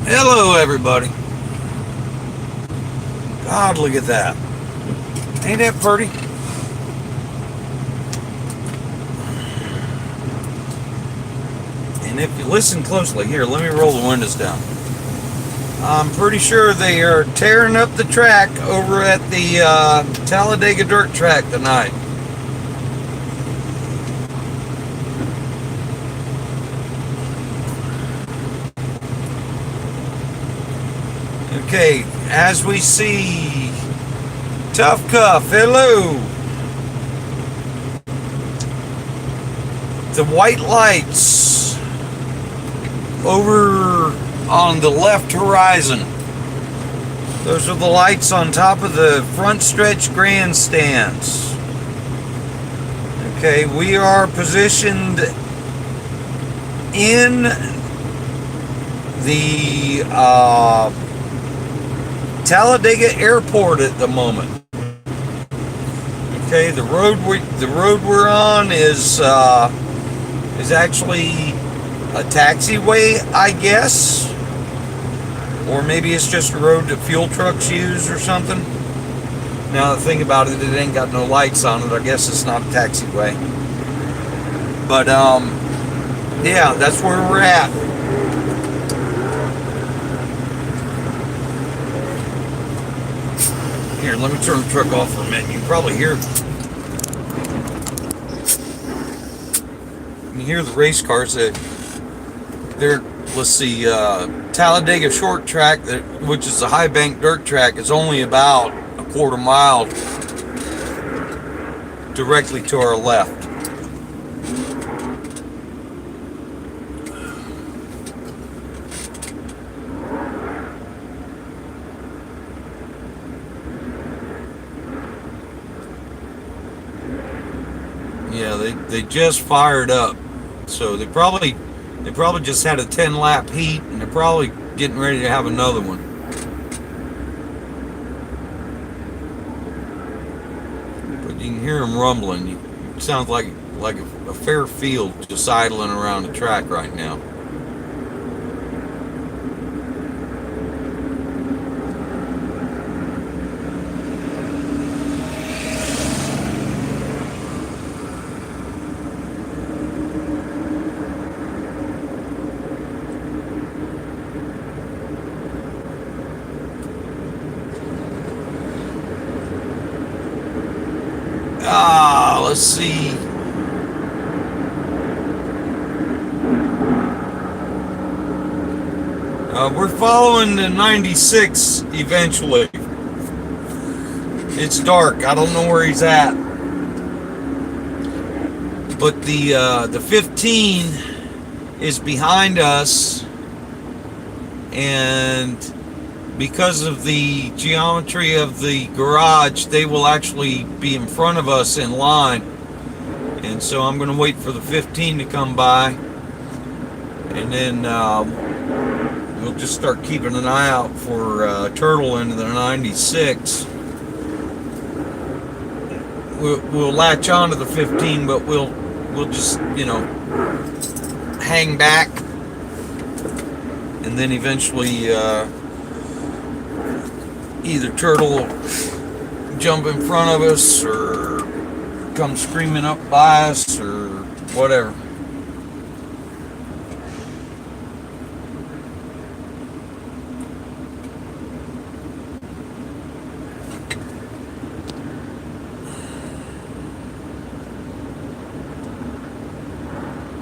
Hello, everybody. God, look at that. Ain't that pretty? And if you listen closely, here, let me roll the windows down. I'm pretty sure they are tearing up the track over at the Talladega Dirt Track tonight. Okay, as we see, Tough Cuff, hello. The white lights over on the left horizon. Those are the lights on top of the front stretch grandstands. Okay, we are positioned in the Talladega Airport at the moment. Okay, the road we're on is actually a taxiway, I guess, or maybe it's just a road that fuel trucks use or something. Now that I think about it, it ain't got no lights on it. I guess it's not a taxiway. But yeah, that's where we're at. Here, let me turn the truck off for a minute. You can probably hear the race cars. They're, let's see, Talladega Short Track, which is a high bank dirt track, is only about a quarter mile directly to our left. Yeah, they just fired up, so they probably just had a 10-lap heat, and they're probably getting ready to have another one. But you can hear them rumbling. It sounds like a fair field just idling around the track right now. Let's see. We're following the 96 eventually. It's dark. I don't know where he's at. But the 15 is behind us, and because of the geometry of the garage, they will actually be in front of us in line. And so I'm going to wait for the 15 to come by, and then we'll just start keeping an eye out for Turtle into the 96. We'll latch on to the 15, but we'll just, hang back, and then eventually either Turtle will jump in front of us or come screaming up by us or whatever.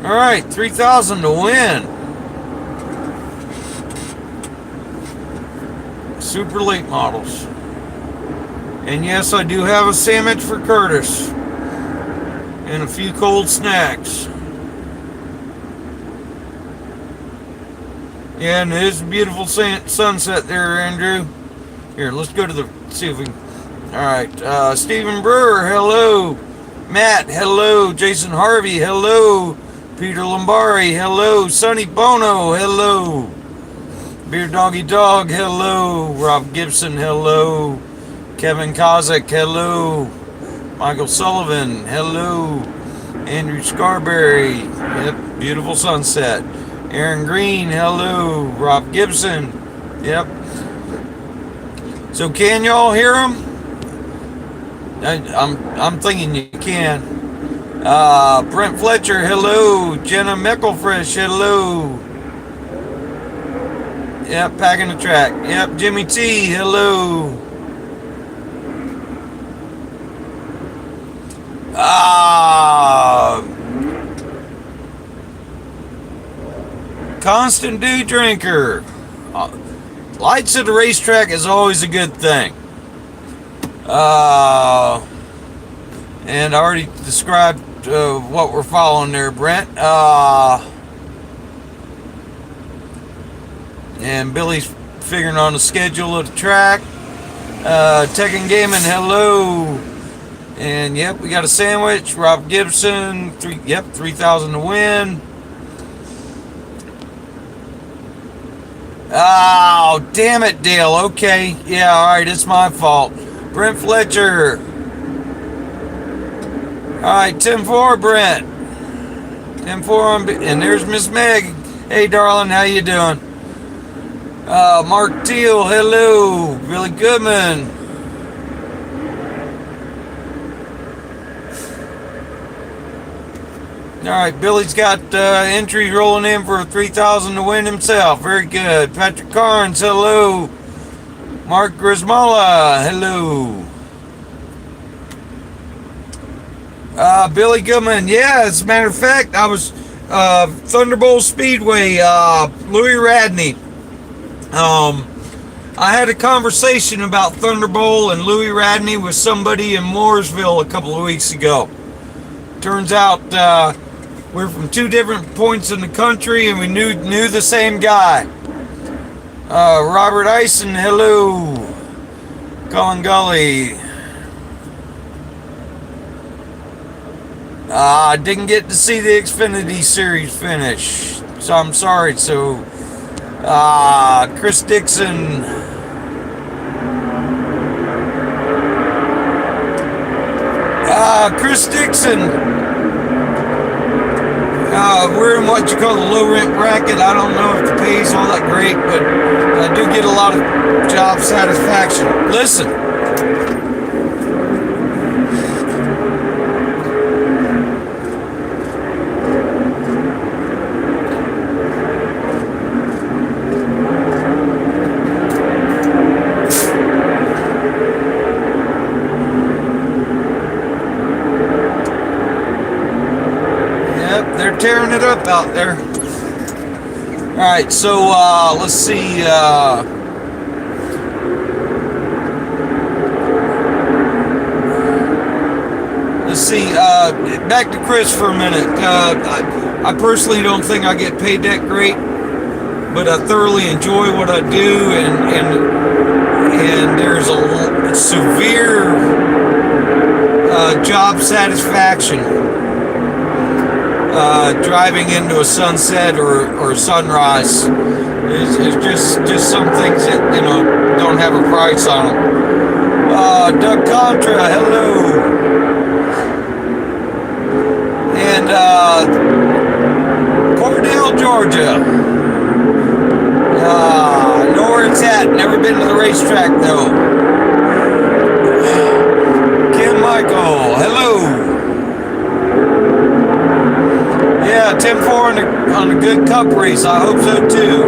All right, 3,000 to win. Super late models. And yes, I do have a sandwich for Curtis and a few cold snacks. Yeah, and it is a beautiful sunset there, Andrew. Here, let's go to see if we can. All right, Stephen Brewer, hello. Matt, hello. Jason Harvey, hello. Peter Lombari, hello. Sonny Bono, hello. Beer Doggy Dog, hello. Rob Gibson, hello. Kevin Kozak, hello. Michael Sullivan, hello. Andrew Scarberry, yep, beautiful sunset. Aaron Green, hello. Rob Gibson, yep. So can y'all hear him? I'm thinking you can. Brent Fletcher, hello. Jenna Mickelfresh, hello. Yep, packing the track. Yep, Jimmy T, hello. Constant dew drinker. Lights at the racetrack is always a good thing. And I already described what we're following there, Brent. And Billy's figuring on the schedule of the track. Tech and Gaming, hello. And yep, we got a sandwich. Rob Gibson, 3,000 to win. Oh, damn it, Dale. Okay. Yeah, alright, it's my fault. Brent Fletcher. Alright, 10-4, Brent. 10-4, and there's Miss Meg. Hey, darling, how you doing? Mark Teal, hello. Billy Goodman. Alright, Billy's got entries rolling in for 3,000 to win himself. Very good. Patrick Carnes, hello. Mark Grismala, hello. Billy Goodman, yeah, as a matter of fact, I was Thunderbolt Speedway, Louis Radney. I had a conversation about Thunderbolt and Louis Radney with somebody in Mooresville a couple of weeks ago. Turns out we're from two different points in the country, and we knew the same guy. Robert Eisen, hello. Colin Gully. I didn't get to see the Xfinity Series finish, so I'm sorry. So, Chris Dixon. Chris Dixon. We're in what you call the low rent bracket. I don't know if the pay's all that great, but I do get a lot of job satisfaction. Listen. Tearing it up out there. Alright, so let's see. Back to Chris for a minute. I personally don't think I get paid that great, but I thoroughly enjoy what I do, and there's a severe job satisfaction driving into a sunset or a sunrise. It's just some things that don't have a price on them. Doug Contra, hello. And Cordell, Georgia. Know where it's at. Never been to the racetrack though. Kim Michael, hello. Yeah, 10-4 on a good cup race. I hope so too.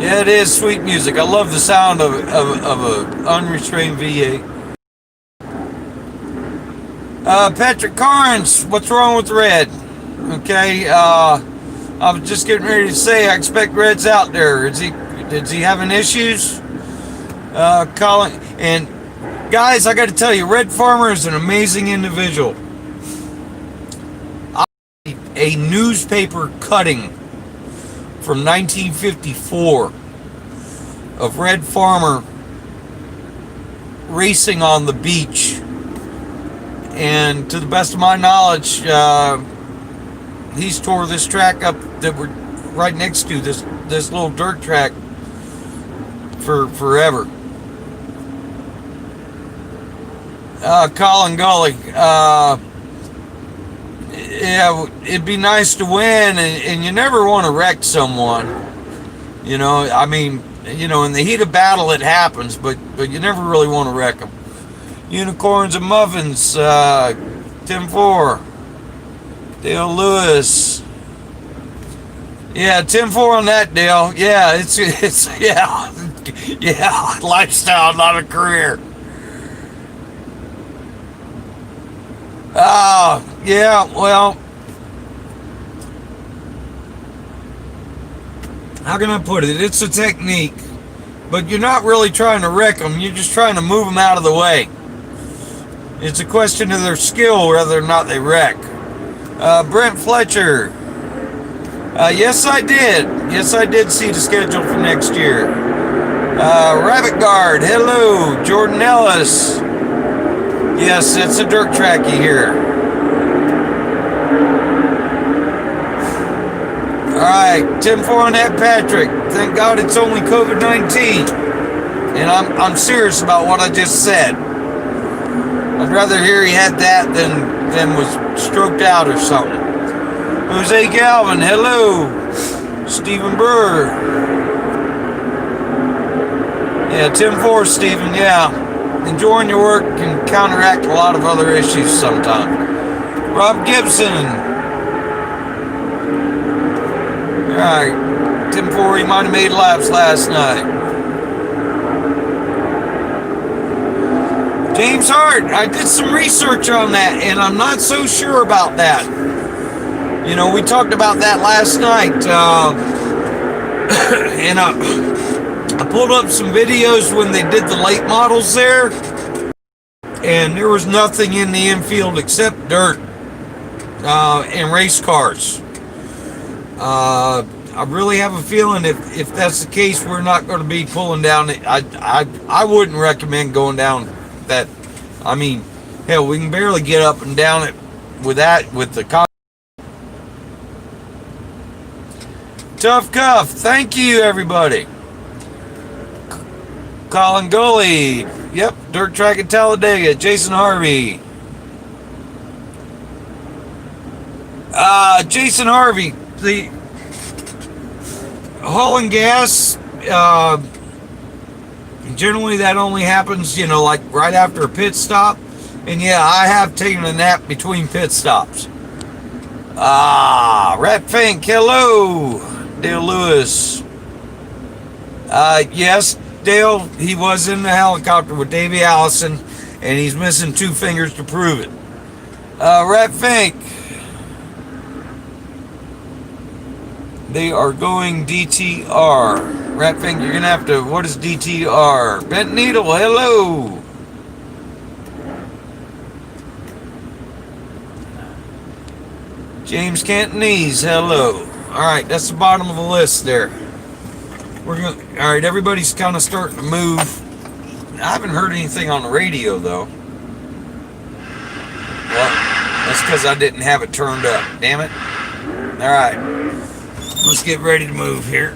Yeah, it is sweet music. I love the sound of a unrestrained V8. Patrick Carnes, what's wrong with Red? Okay, I was just getting ready to say I expect Red's out there. Is he having issues? Colin, and guys, I got to tell you, Red Farmer is an amazing individual. A newspaper cutting from 1954 of Red Farmer racing on the beach, and to the best of my knowledge, he's tore this track up that we're right next to, this little dirt track, for forever. Colin Gully. Yeah, it'd be nice to win, and you never want to wreck someone. You know, I mean, you know, in the heat of battle it happens, but you never really want to wreck them. Unicorns and Muffins, Tim 4, Dale Lewis. Yeah, Tim 4 on that, Dale. Yeah, it's yeah, yeah, lifestyle, not a career. Yeah, well, how can I put it? It's a technique, but you're not really trying to wreck them. You're just trying to move them out of the way. It's a question of their skill whether or not they wreck. Brent Fletcher. Yes, I did. Yes, I did see the schedule for next year. Rabbit Guard. Hello. Jordan Ellis. Yes, it's a dirt tracky here. Alright, Tim 4 and that Patrick. Thank God it's only COVID-19. And I'm serious about what I just said. I'd rather hear he had that than was stroked out or something. Jose Galvin, hello. Stephen Burr. Yeah, Tim 4, Stephen, yeah. Enjoying your work can counteract a lot of other issues sometimes. Rob Gibson. Alright. Tim 4, he might have made laps last night. James Hart, I did some research on that, and I'm not so sure about that. You know, we talked about that last night, and I pulled up some videos when they did the late models there, and there was nothing in the infield except dirt and race cars. I really have a feeling if that's the case, we're not going to be pulling down. I wouldn't recommend going down that. I mean, hell, we can barely get up and down it with the Tough Cuff. Thank you, everybody. Colin Gully. Yep, dirt track at Talladega. Jason Harvey. Jason Harvey, the hauling gas, generally that only happens, you know, like right after a pit stop. And yeah, I have taken a nap between pit stops. Rat Fink, hello. Dale Lewis. Yes, Dale, he was in the helicopter with Davey Allison, and he's missing 2 fingers to prove it. Rat Fink. They are going DTR. Rat Fink, you're gonna have to, what is DTR? Bent Needle, hello. James Cantonese, hello. Alright, that's the bottom of the list there. Alright, everybody's kind of starting to move. I haven't heard anything on the radio though. Well, that's because I didn't have it turned up. Damn it. Alright, let's get ready to move here.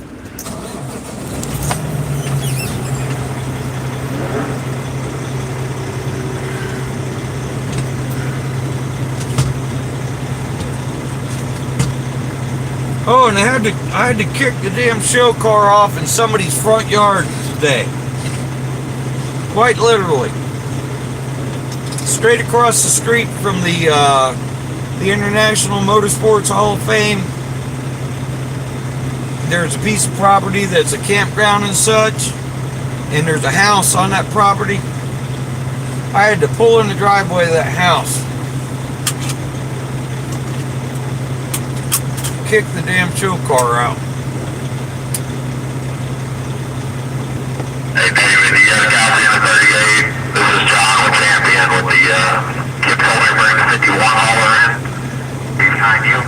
Oh, and I had to kick the damn show car off in somebody's front yard today. Quite literally. Straight across the street from the International Motorsports Hall of Fame, there's a piece of property that's a campground and such, and there's a house on that property. I had to pull in the driveway of that house, kick the damn show car out. Hey David, you got a copy of the 38. This is John with Champion with the Kip Colby bring the 51 hauler in. Behind you.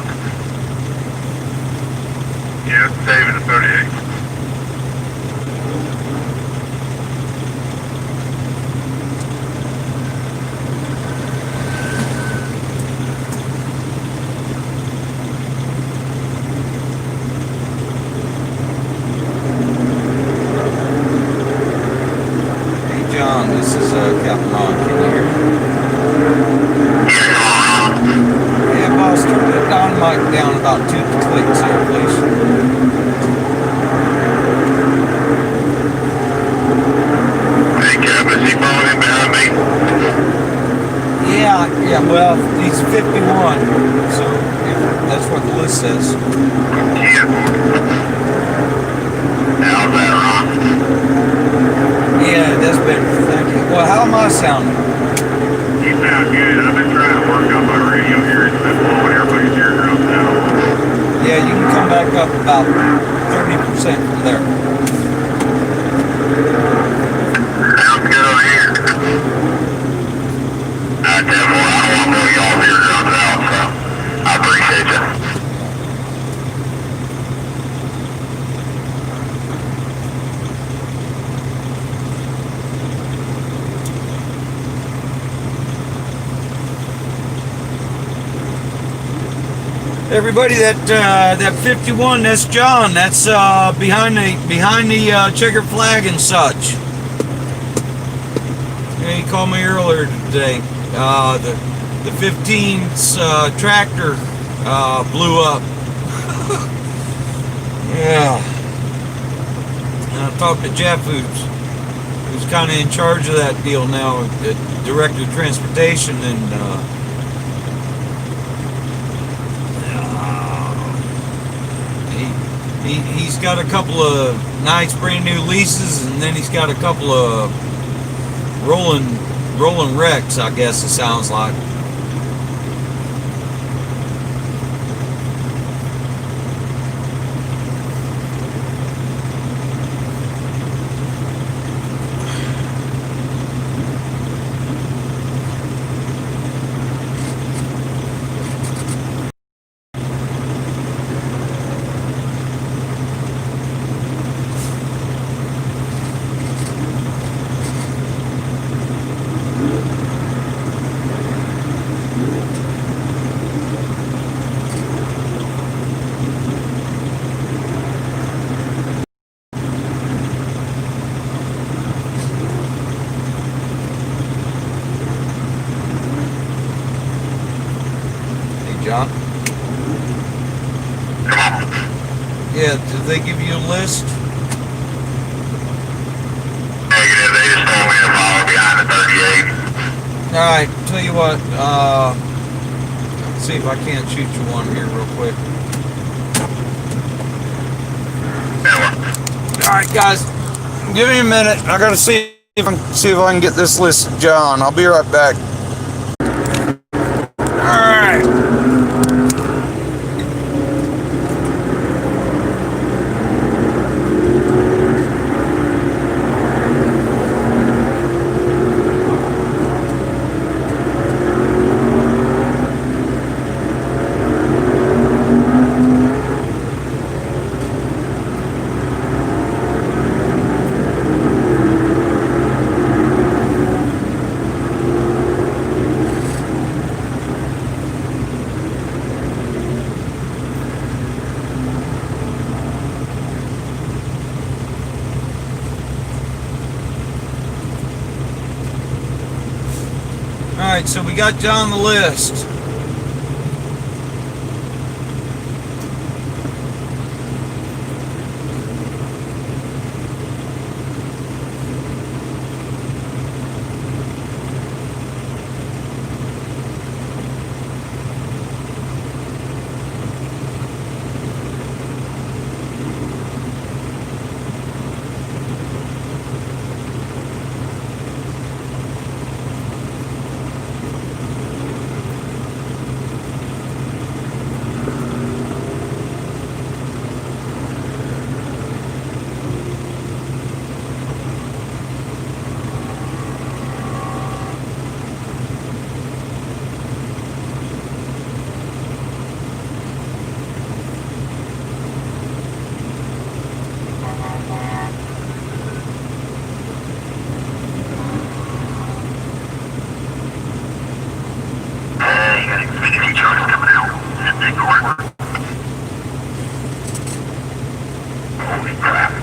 Yeah, it's David at 38. This is Captain Ron. Can you hear me? about 2 clicks here, please. Hey, Kevin, is he falling behind me? Yeah, well, he's 51, so that's what the list says. Yeah. How's that, Ron? Yeah, that's better. Thank you. Well, how am I sounding? You sound good. I've been trying to work on my radio here. It's been blowing everybody's eardrums out. Yeah, you can come back up about 30% from there. Sounds good over here. Definitely, I don't want to blow y'all's eardrums out, so I appreciate you. Everybody, that 51, that's John. That's behind the checkered flag and such. Yeah, he called me earlier today. The 15's tractor blew up. Yeah. And I talked to Jeff, who's kind of in charge of that deal now, the director of transportation, and he's got a couple of nice brand new leases, and then he's got a couple of rolling wrecks, I guess it sounds like. John? Yeah, did they give you a list? Negative, they just told me to follow behind the 38. Alright, tell you what, let's see if I can't shoot you one here real quick. Alright guys, give me a minute. I gotta see if I can get this list of John. I'll be right back. Alright. Alright, so we got John on the list.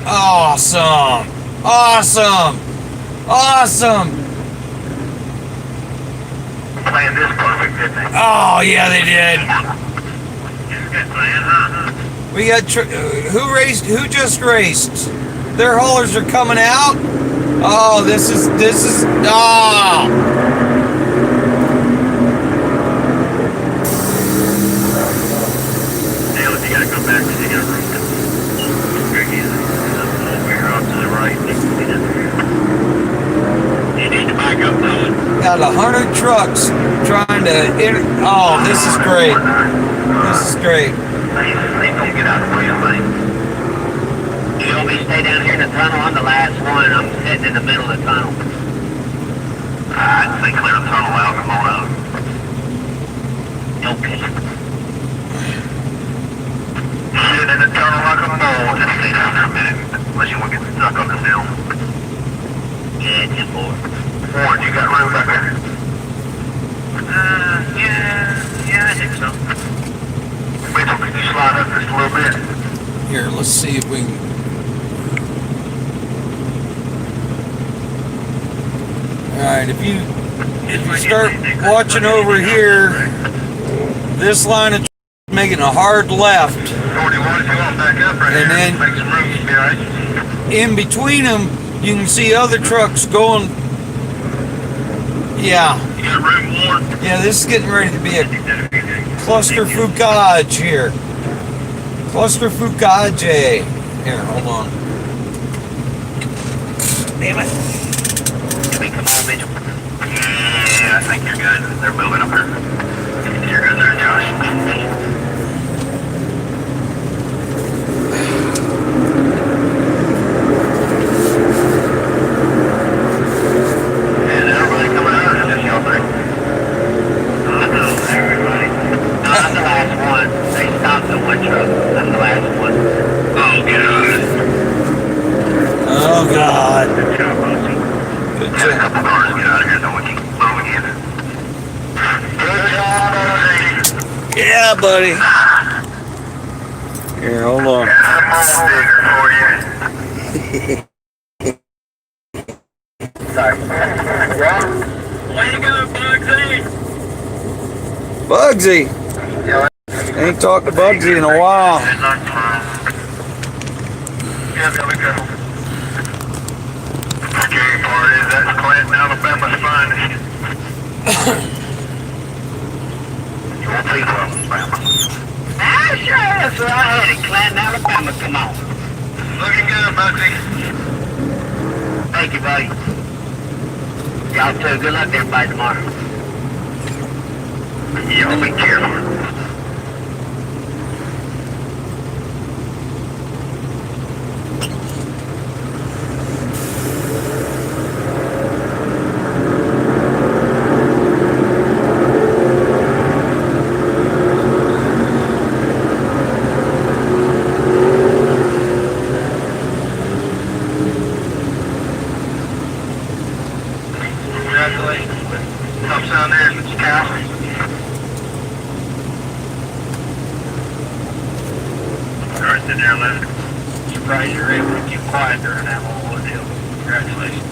Awesome! Awesome! Awesome! Planned this perfect, didn't they? Oh, yeah, they did. Good plan, huh? We got who raced? Who just raced? Their haulers are coming out. Oh, this is ah. Dale, you gotta come back because you got room. We're off to the right. You need to back up, though. Got 100 trucks trying to enter. Oh, this is great. This is great. Please don't get out of the way, buddy. You want me to stay down here in the tunnel? I'm the last one. I'm sitting in the middle of the tunnel. I'd say clear the tunnel out. Come on out. Okay. Sitting in the tunnel like a mole. Just stay down there a minute. Unless you want to get stuck on this hill. Yeah, 10-4. Warren, you got room back there? Yeah, I think so. Mitchell, can you slide up just a little bit? Here, let's see if we can. All right, if you start watching over here, this line of making a hard left, and then in between them, you can see other trucks going. Yeah. Yeah, this is getting ready to be a cluster fukage here. Cluster fukage. Here, hold on. Damn it. Come on, Mitchell. Yeah, I think you're good. They're moving up here. You're good there, Josh. And everybody coming out, or just y'all three? Everybody. No, I'm the last one. They stopped the one truck. I'm the last one. Oh, God. Oh, God. Good job, Bossy. Good Had a job. couple cars get out of here, so we can move again. Good job, Bossy. Yeah, buddy. Here, hold on. I'm all bigger for you. Sorry. Yeah? Way to go, Bugsy. Bugsy. Yeah. Ain't talked to Bugsy in a while. Yeah, be careful. The scary part is that's Clinton, Alabama's finest. You won't see from Alabama. Ah, sure, that's where I had it, Clinton, Alabama, come on. Looking good, Bugsy. Thank you, buddy. Y'all too, good luck to everybody tomorrow. Y'all be careful. Congratulations. Tough sound there, Mr. Cow. Right there, Leonard. Surprised you're able to keep quiet during that whole ordeal. Congratulations.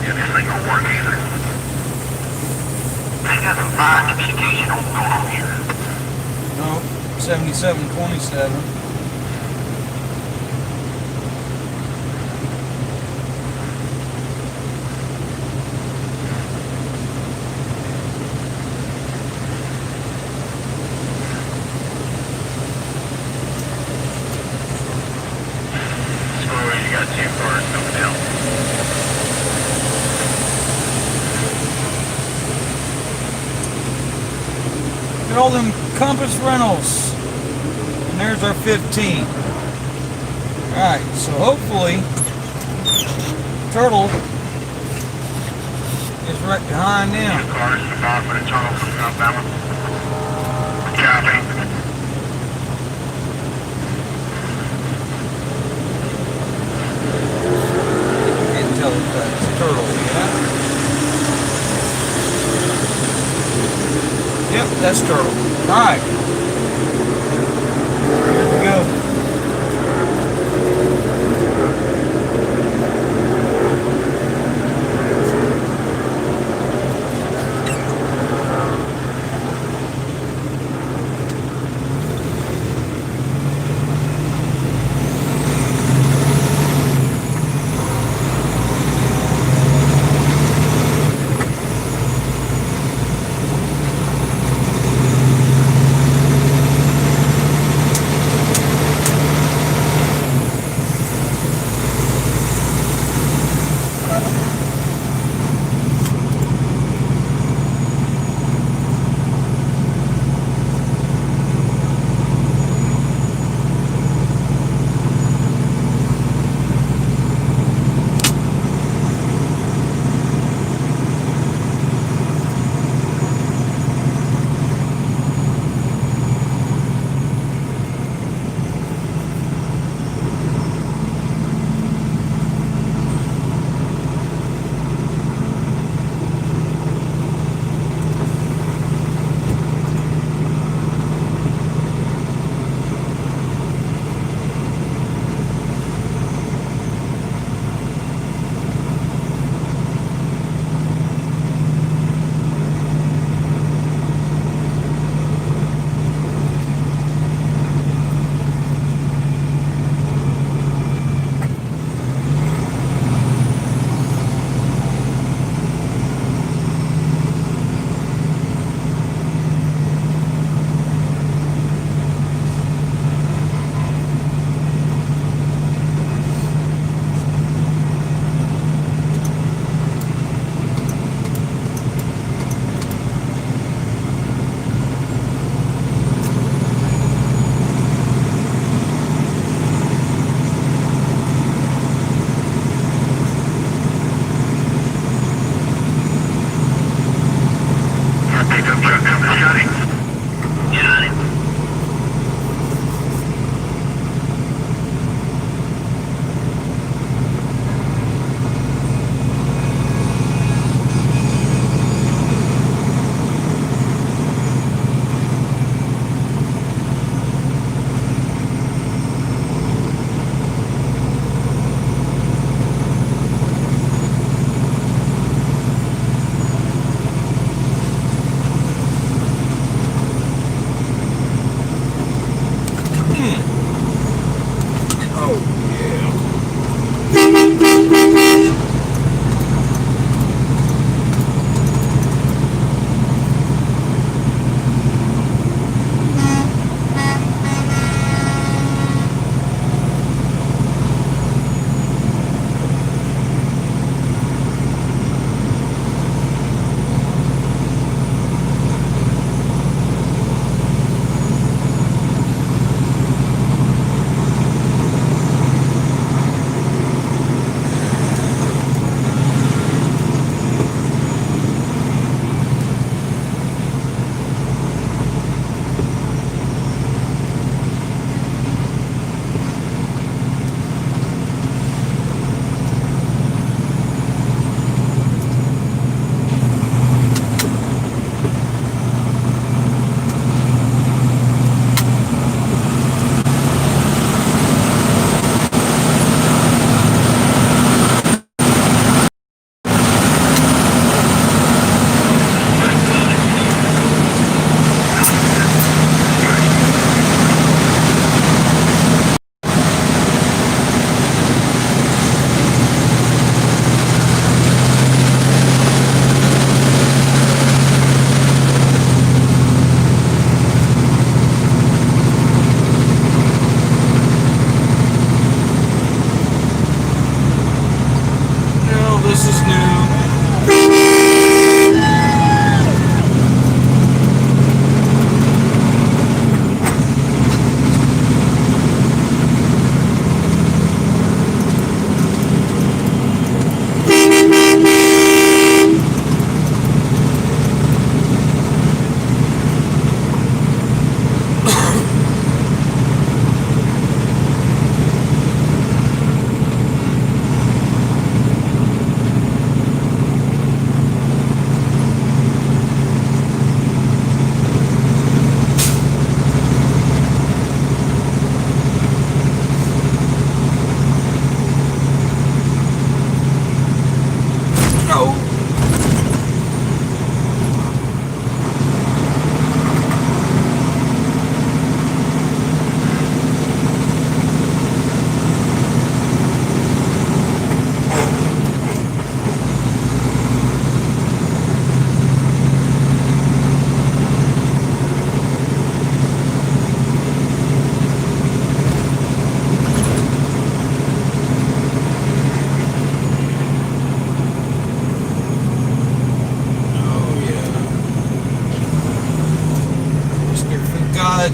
Yeah, this thing don't work either. They got some fire communication going on here. No, 7727. Sorry, you got 2 cars coming out. Look at all them Compass Rentals. And there's our 15. Alright, so hopefully Turtle is right behind them. 2 cars to 5 for the tunnel from Alabama. Copy. Can't tell if that's Turtle, yeah? Yep, that's Turtle. Alright. Here we go.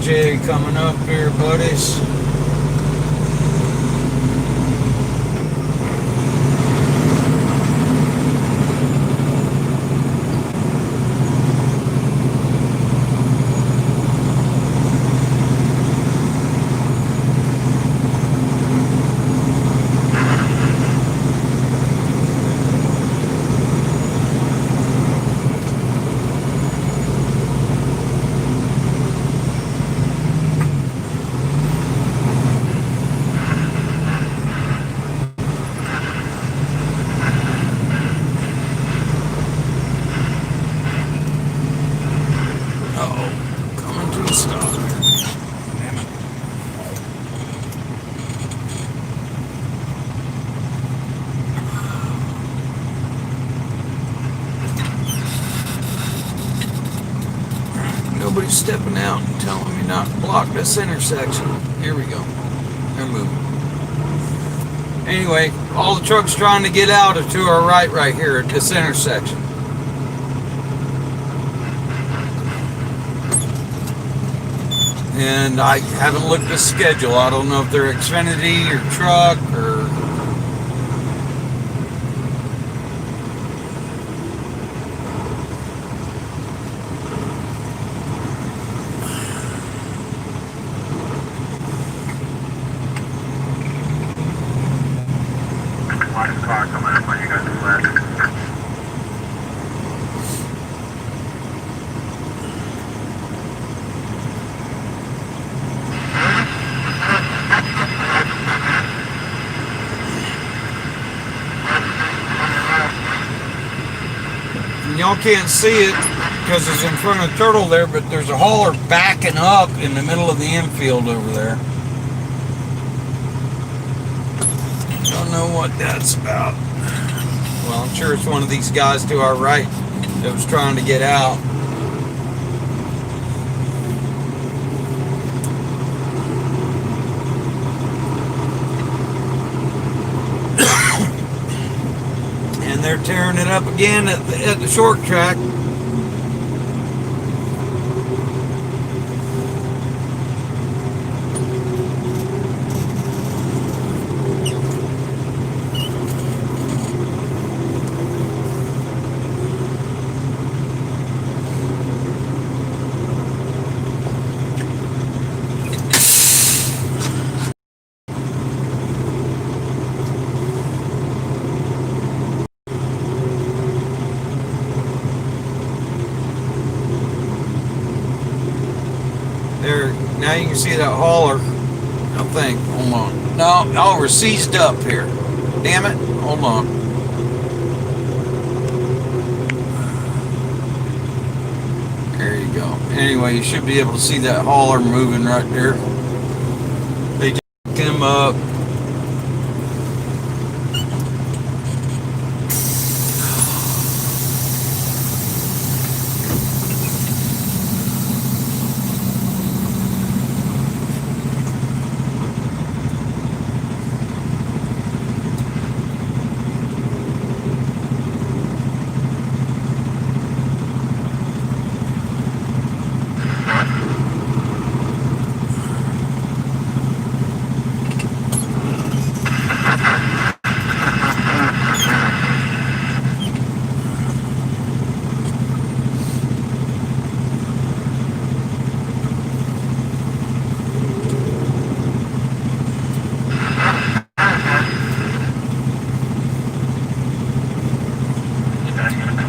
Jay coming up here, buddies. Nobody's stepping out and telling me not to block this intersection. Here we go. They're moving. Anyway, all the trucks trying to get out are to our right here at this intersection. And I haven't looked at the schedule. I don't know if they're Xfinity or truck or... Car coming up when you got the flag. And y'all can't see it because it's in front of Turtle there, but there's a hauler backing up in the middle of the infield over there. Don't know what that's about. Well, I'm sure it's one of these guys to our right that was trying to get out. And they're tearing it up again at the short track. There, now you can see that hauler, I think. Hold on. No, oh, we're seized up here. Damn it. Hold on. There you go. Anyway, you should be able to see that hauler moving right there. They just him up.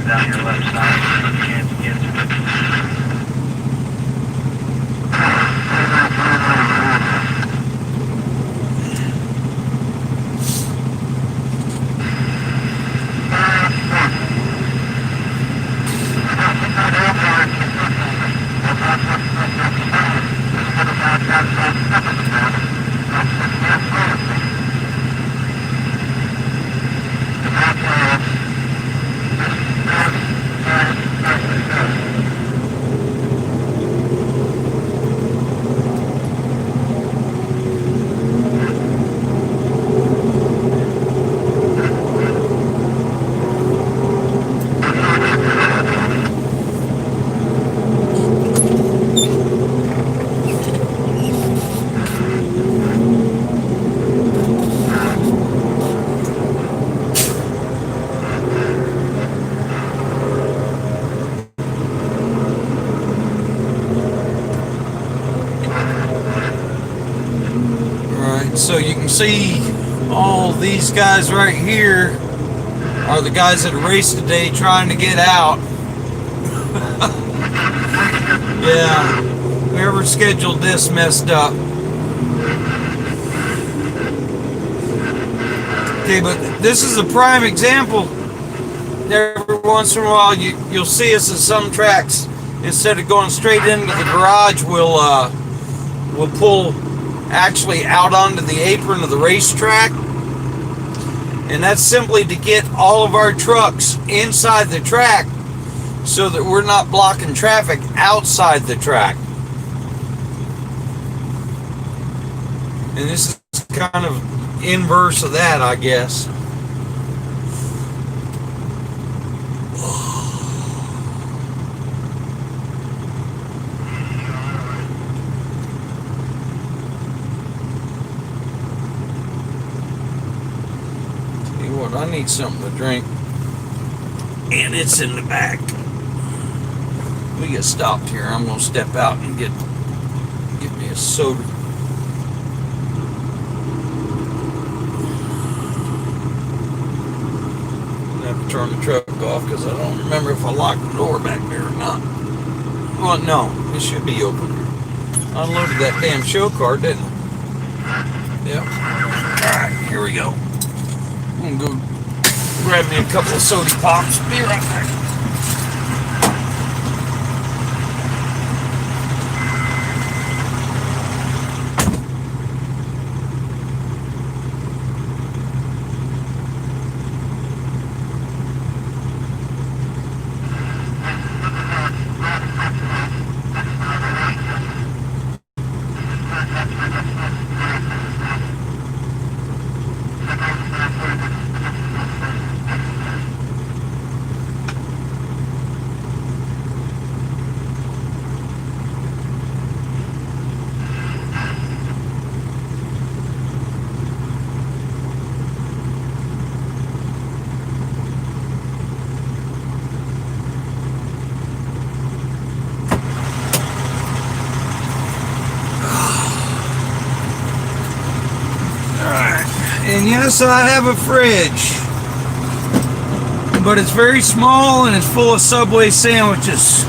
Down your left side, you can't get to it. you can see all these guys right here are the guys that raced today trying to get out. Yeah, whoever scheduled this messed up. Okay, but this is a prime example. Every once in a while, you'll see us at some tracks. Instead of going straight into the garage, we'll pull actually out onto the apron of the racetrack, and that's simply to get all of our trucks inside the track so that we're not blocking traffic outside the track. And this is kind of inverse of that, I guess. Tell you what, I need something to drink, and it's in the back. We get stopped here. I'm gonna step out and get me a soda. I have to turn the truck off because I don't remember if I locked the door back there or not. Well, no, it should be open. I unloaded that damn show car, didn't I? Yep. Alright, here we go. I'm gonna go grab me a couple of soda pops. Be right back. And yes, I have a fridge, but it's very small and it's full of Subway sandwiches.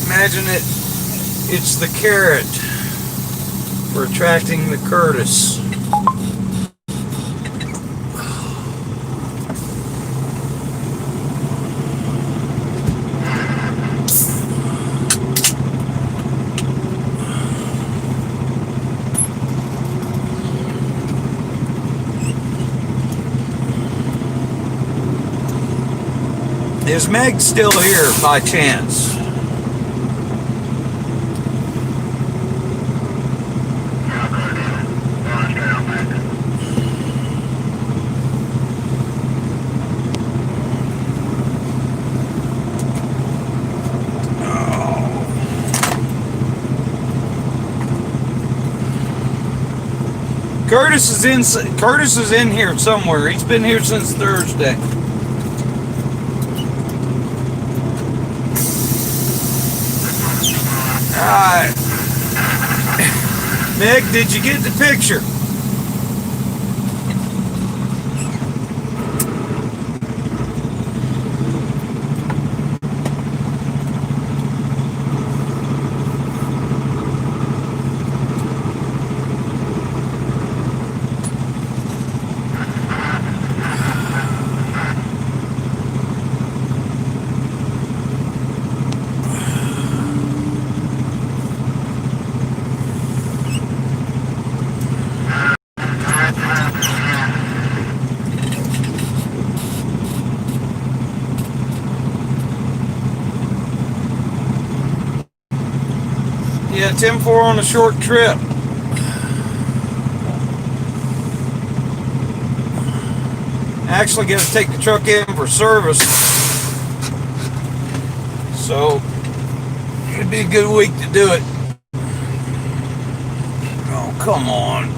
Imagine it's the carrot for attracting the Curtis. Is Meg still here by chance? Curtis is in here somewhere. He's been here since Thursday. Alright. Meg, did you get the picture? Yeah, 10-4 on a short trip. Actually got to take the truck in for service. So, it'd be a good week to do it. Oh, come on.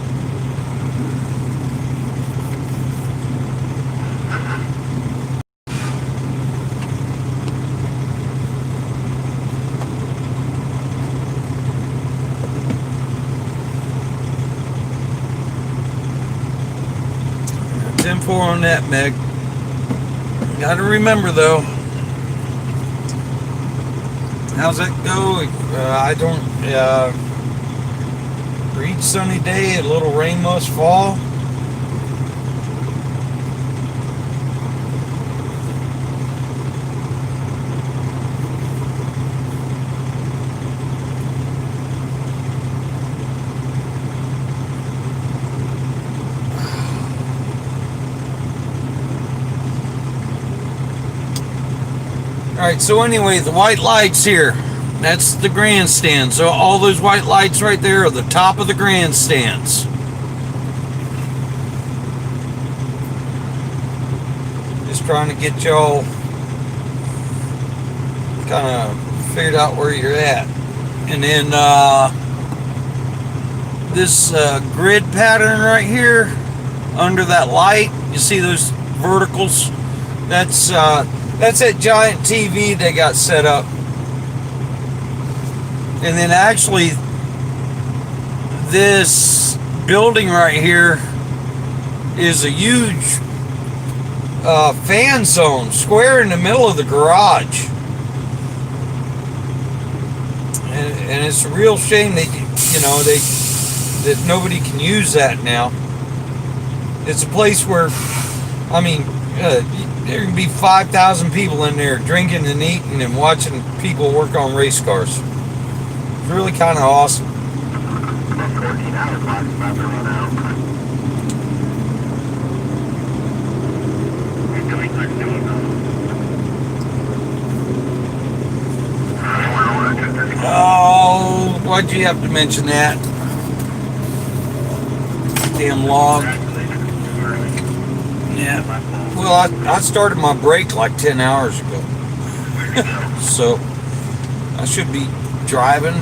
10-4 on that, Meg. Got to remember, though. How's that go? I don't... for each sunny day, a little rain must fall. Alright, so anyway, the white lights here, that's the grandstand. So all those white lights right there are the top of the grandstands. Just trying to get y'all kind of figured out where you're at. And then this grid pattern right here under that light, you see those verticals? That's that giant TV they got set up. And then actually this building right here is a huge fan zone square in the middle of the garage. And it's a real shame that nobody can use that now. It's a place where, I mean, there can be 5,000 people in there drinking and eating and watching people work on race cars. It's really kind of awesome. 14 hours about to run out. Oh, why'd you have to mention that? Damn log. Yeah. Well, I started my break like 10 hours ago. So I should be driving.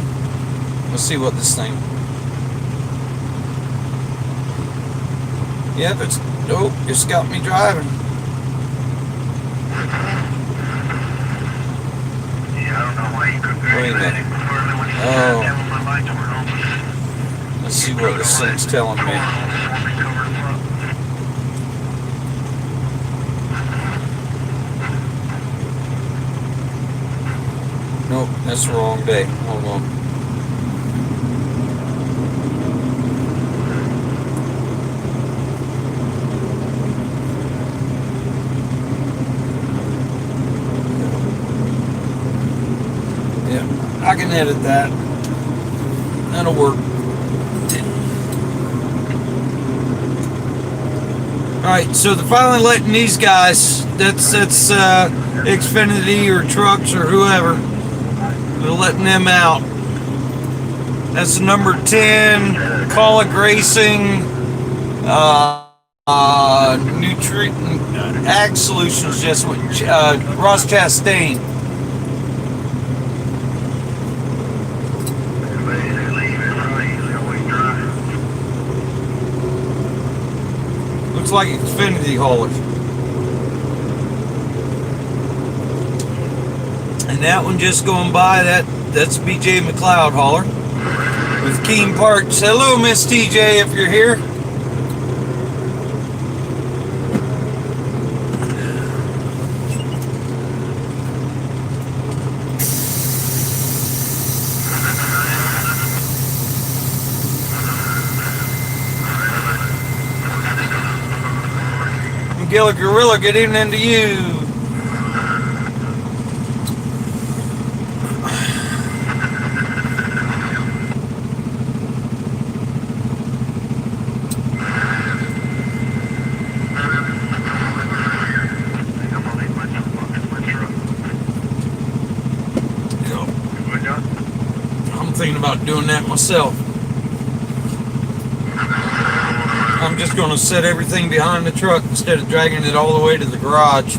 Let's see what this thing. Yep, it's got me driving. Yeah, I don't know why you couldn't. Wait a minute. Oh. Let's see what this thing's telling me. Nope, that's the wrong day. Hold on. Yeah, I can edit that. That'll work. Alright, so they're finally letting these guys, that's Xfinity or trucks or whoever, they're letting them out. That's the number 10 Colic Racing Ag Solutions, just with Ross Chastain. Looks like Xfinity haulers. And that one just going by, that's BJ McLeod hauler with Keene Parks. Hello, Miss TJ, if you're here. Gilla Gorilla, good evening to you. I'm thinking about doing that myself. I'm just going to set everything behind the truck instead of dragging it all the way to the garage.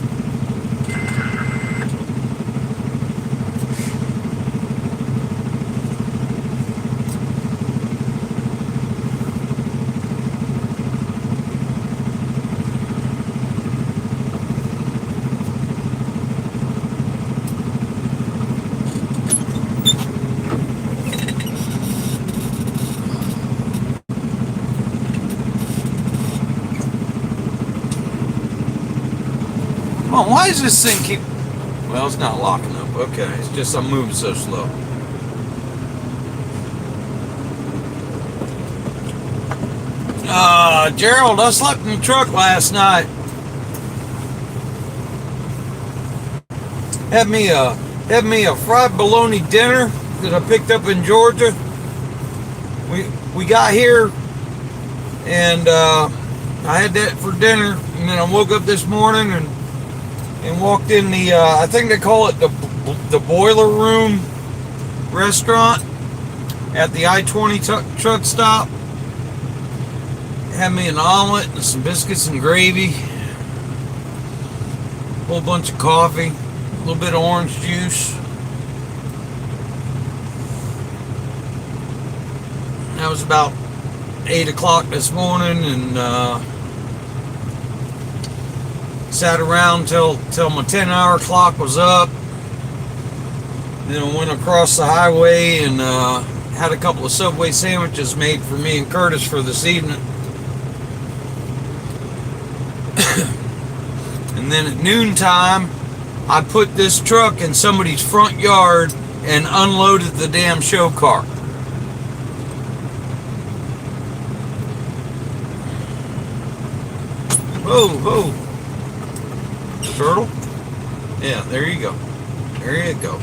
Come on, why does this thing keep... Well, it's not locking up. Okay, it's just I'm moving so slow. Gerald, I slept in the truck last night. Had me a fried bologna dinner that I picked up in Georgia. We got here and I had that for dinner, and then I woke up this morning and walked in the I think they call it the Boiler Room restaurant at the I-20 truck stop. Had me an omelet and some biscuits and gravy, a whole bunch of coffee, a little bit of orange juice. That was about 8 o'clock this morning, and sat around till my 10-hour clock was up. Then I went across the highway and had a couple of Subway sandwiches made for me and Curtis for this evening. And then at noontime, I put this truck in somebody's front yard and unloaded the damn show car. Whoa, whoa. Turtle? Yeah, there you go. There you go.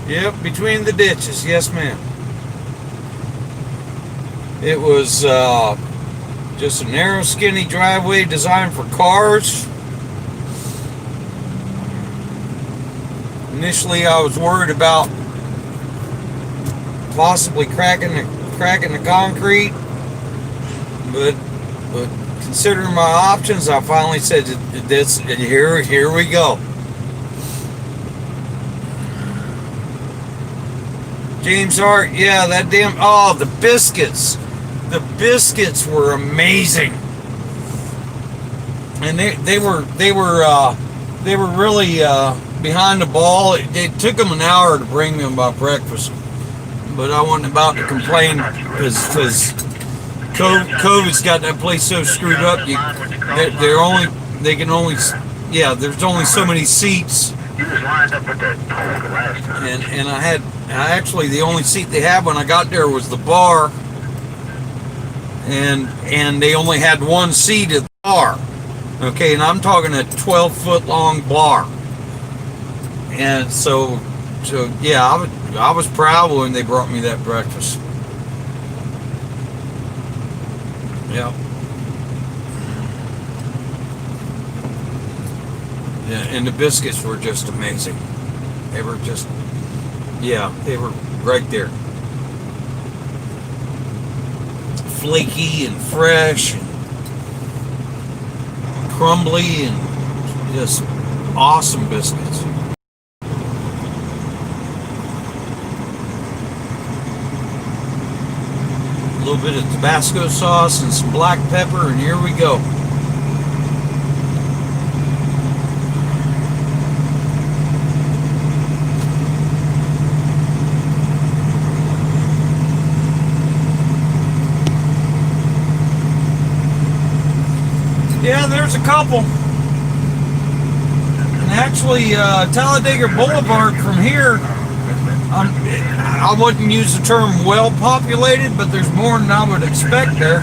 Yep, between the ditches. Yes, ma'am. It was just a narrow, skinny driveway designed for cars. Initially, I was worried about possibly cracking the concrete, but considering my options, I finally said, "This here we go." James Hart, yeah, that damn, the biscuits. The biscuits were amazing. And they were really behind the ball. It took them an hour to bring me my breakfast. But I wasn't about to complain because COVID's got that place so screwed up. There's only so many seats. You was lined up with that pole the last time. And actually the only seat they had when I got there was the bar, and they only had one seat at the bar. Okay, and I'm talking a 12-foot long bar. And so yeah, I was proud when they brought me that breakfast. Yeah. Yeah, and the biscuits were just amazing. They were just, they were right there. Flaky and fresh and crumbly and just awesome biscuits. A little bit of Tabasco sauce and some black pepper, and here we go. Yeah, there's a couple. And actually, Talladega Boulevard from here, I wouldn't use the term well populated, but there's more than I would expect there.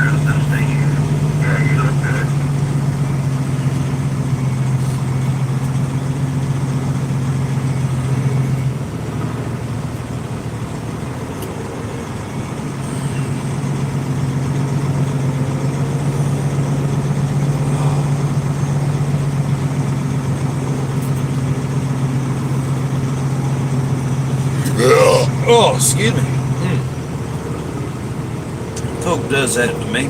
Oh, excuse me. Coke does that to me.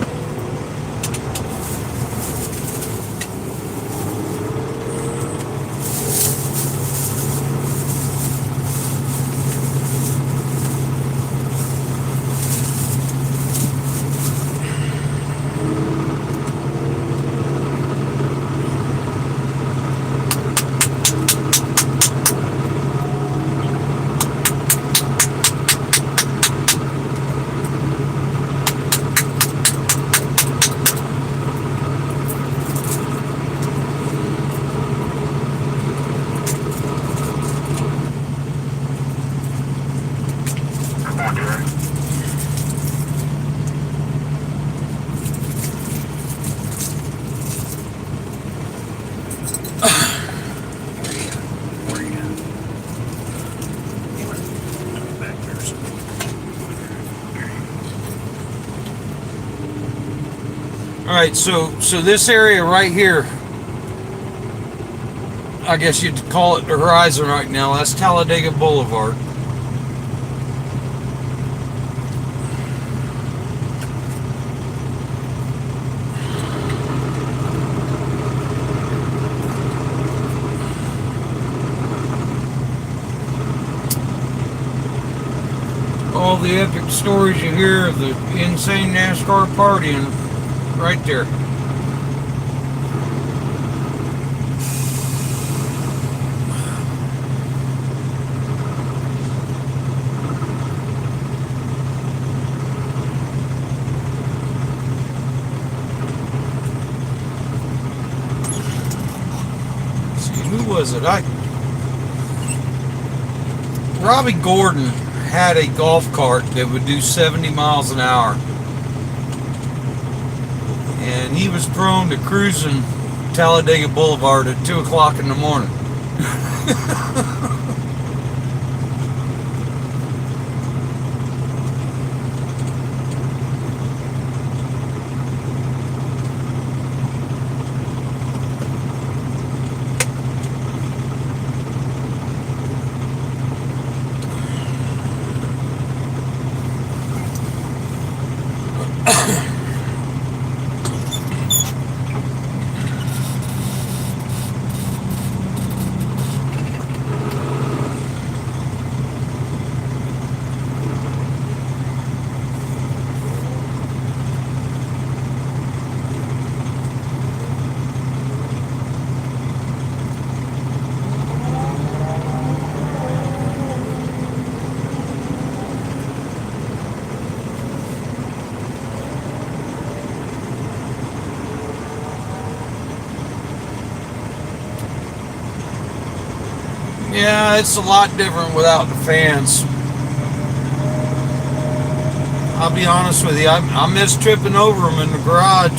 Alright, so this area right here, I guess you'd call it the horizon right now. That's Talladega Boulevard. All the epic stories you hear of the insane NASCAR partying right there. Who was it? Robbie Gordon had a golf cart that would do 70 miles an hour. And he was prone to cruising Talladega Boulevard at 2 o'clock in the morning. Yeah, it's a lot different without the fans. I'll be honest with you, I miss tripping over them in the garage.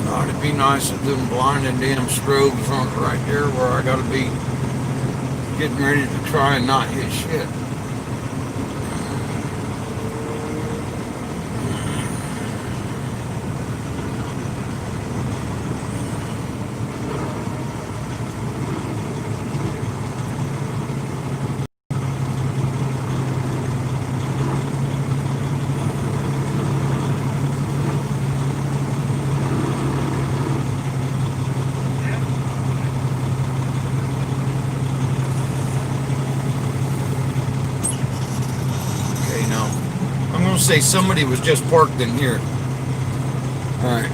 Oh, it'd be nice if them blinding damn strobes aren't right there where I gotta be getting ready to try and not hit shit. Say somebody was just parked in here. Alright.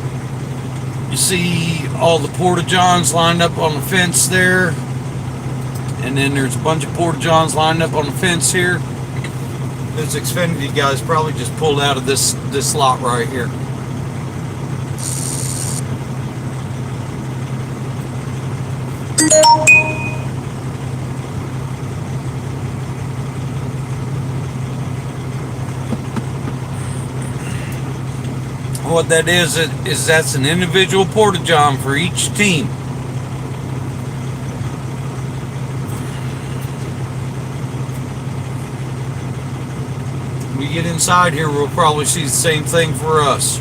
You see all the porta-johns lined up on the fence there. And then there's a bunch of porta-johns lined up on the fence here. Those Xfinity guys probably just pulled out of this lot right here. What that is that's an individual porta-john for each team. When we get inside here, we'll probably see the same thing for us.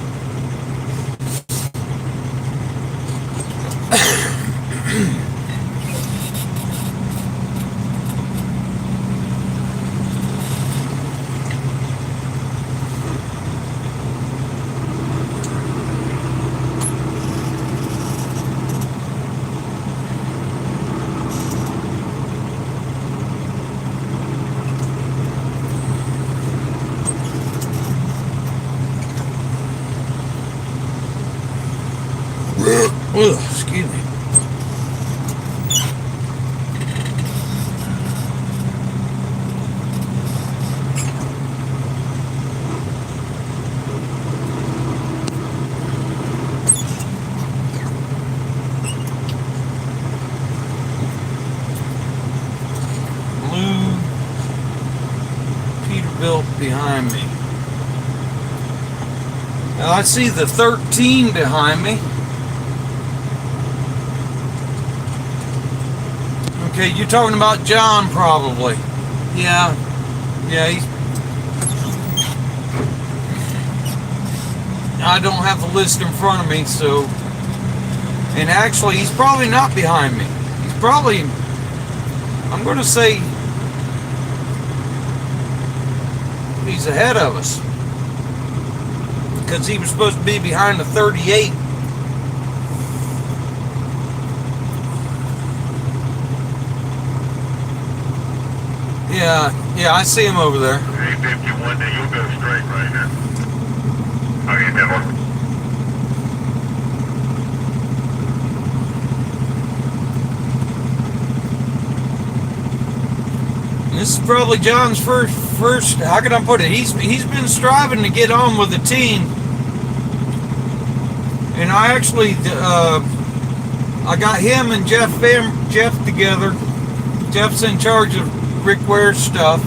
Ugh, excuse me. Blue Peterbilt behind me. Now I see the 13 behind me. Okay, you're talking about John, probably. Yeah, he's. I don't have the list in front of me, so. And actually, he's probably not behind me. He's probably. I'm going to say. He's ahead of us. Because he was supposed to be behind the 38. Yeah, I see him over there. 851, then you'll go straight right now. Okay, Devil. This is probably John's first. How can I put it? He's been striving to get on with the team, and I actually I got him and Jeff together. Jeff's in charge of Rick Ware's stuff,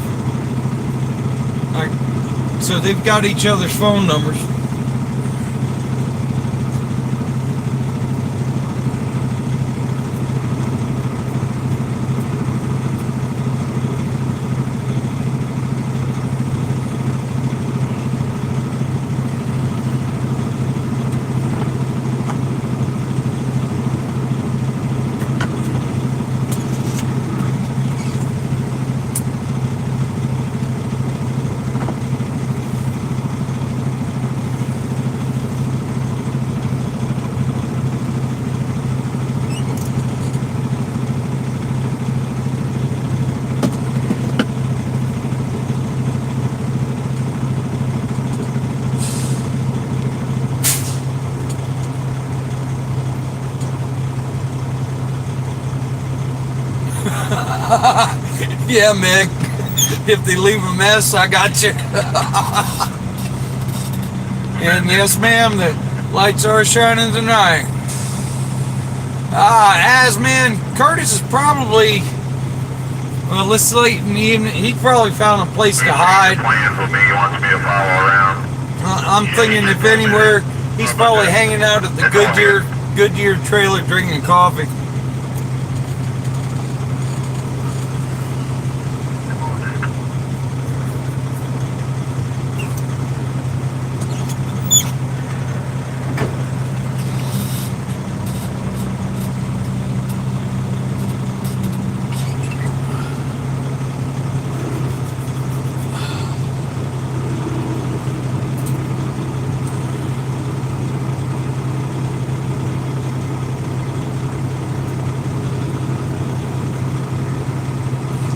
so they've got each other's phone numbers. Yeah, Mick. If they leave a mess, I got you. And yes, ma'am, the lights are shining tonight. Man, Curtis is probably, well, it's late in the evening. He probably found a place to hide. Plans with me. He wants me to follow around. I'm thinking if anywhere, he's probably hanging out at the Goodyear trailer drinking coffee.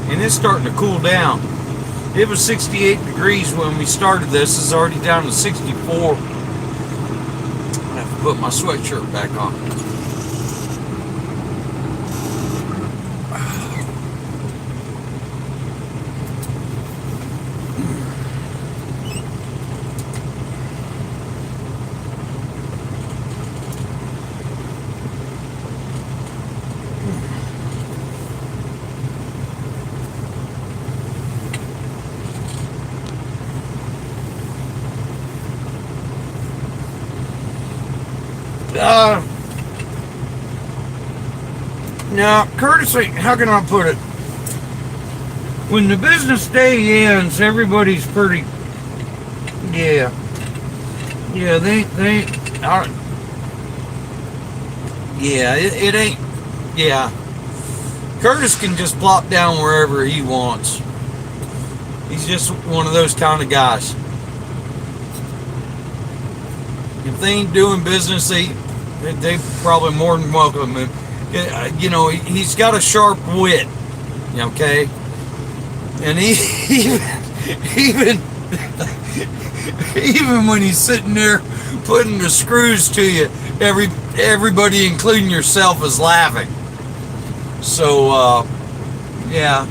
And it's starting to cool down. It was 68 degrees when we started this. It's already down to 64. I have to put my sweatshirt back on. Now, Curtis, how can I put it? When the business day ends, everybody's pretty, they it ain't, Curtis can just plop down wherever he wants. He's just one of those kind of guys. If they ain't doing business, they probably more than welcome him. You know, he's got a sharp wit, okay? And even when he's sitting there putting the screws to you, everybody, including yourself, is laughing. So, yeah.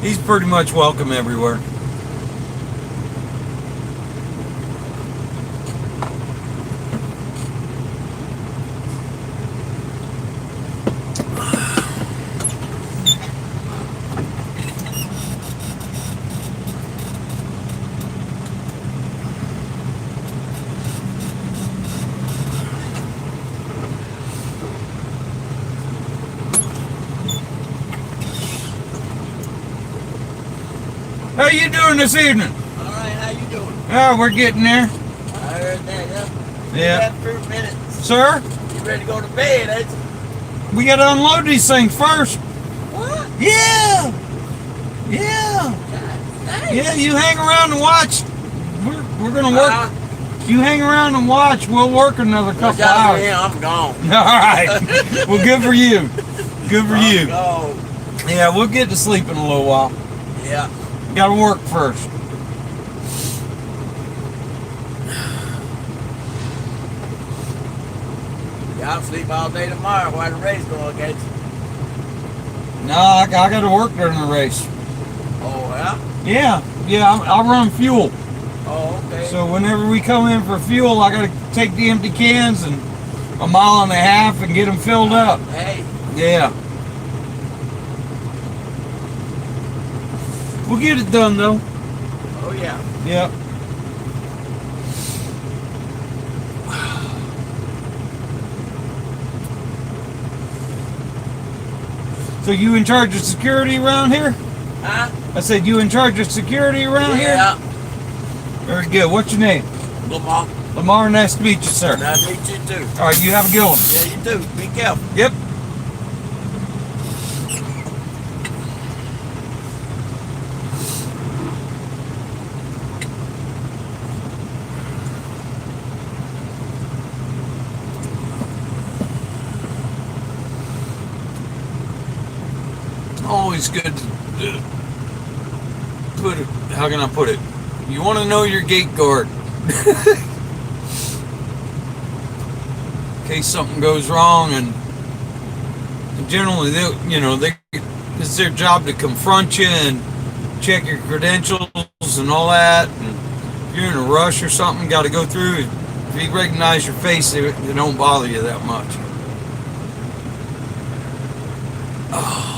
He's pretty much welcome everywhere. you doing this evening? All right, how you doing? Oh, we're getting there. I heard that, yeah. Yeah. You got 3 minutes. Sir, You ready to go to bed, ain't you? we gotta unload these things first. What? Yeah. Yeah. Dang. Yeah, you hang around and watch. We're gonna work. You hang around and watch. We'll work another Watch couple out for hours. him, I'm gone. All right. Well, good for you. Good for you. Gone. Yeah, we'll get to sleep in a little while. Yeah. Gotta work first. Y'all sleep all day tomorrow while the race going against you. No, I gotta work during the race. Oh, yeah? Yeah, I run fuel. Oh, okay. So whenever we come in for fuel, I gotta take the empty cans and a mile and a half and get them filled up. Hey. Yeah. We'll get it done though. Oh, yeah. Yep. So you in charge of security around here? Huh? I said you in charge of security around here? Yeah. Very good. What's your name? Lamar. Lamar, nice to meet you, sir. Nice to meet you, too. All right, you have a good one. Yeah, you do. Be careful. Yep. Always good to put it, how can I put it? You want to know your gate guard. In case something goes wrong, and generally it's their job to confront you and check your credentials and all that. And if you're in a rush or something, got to go through. If you recognize your face, they don't bother you that much. Oh.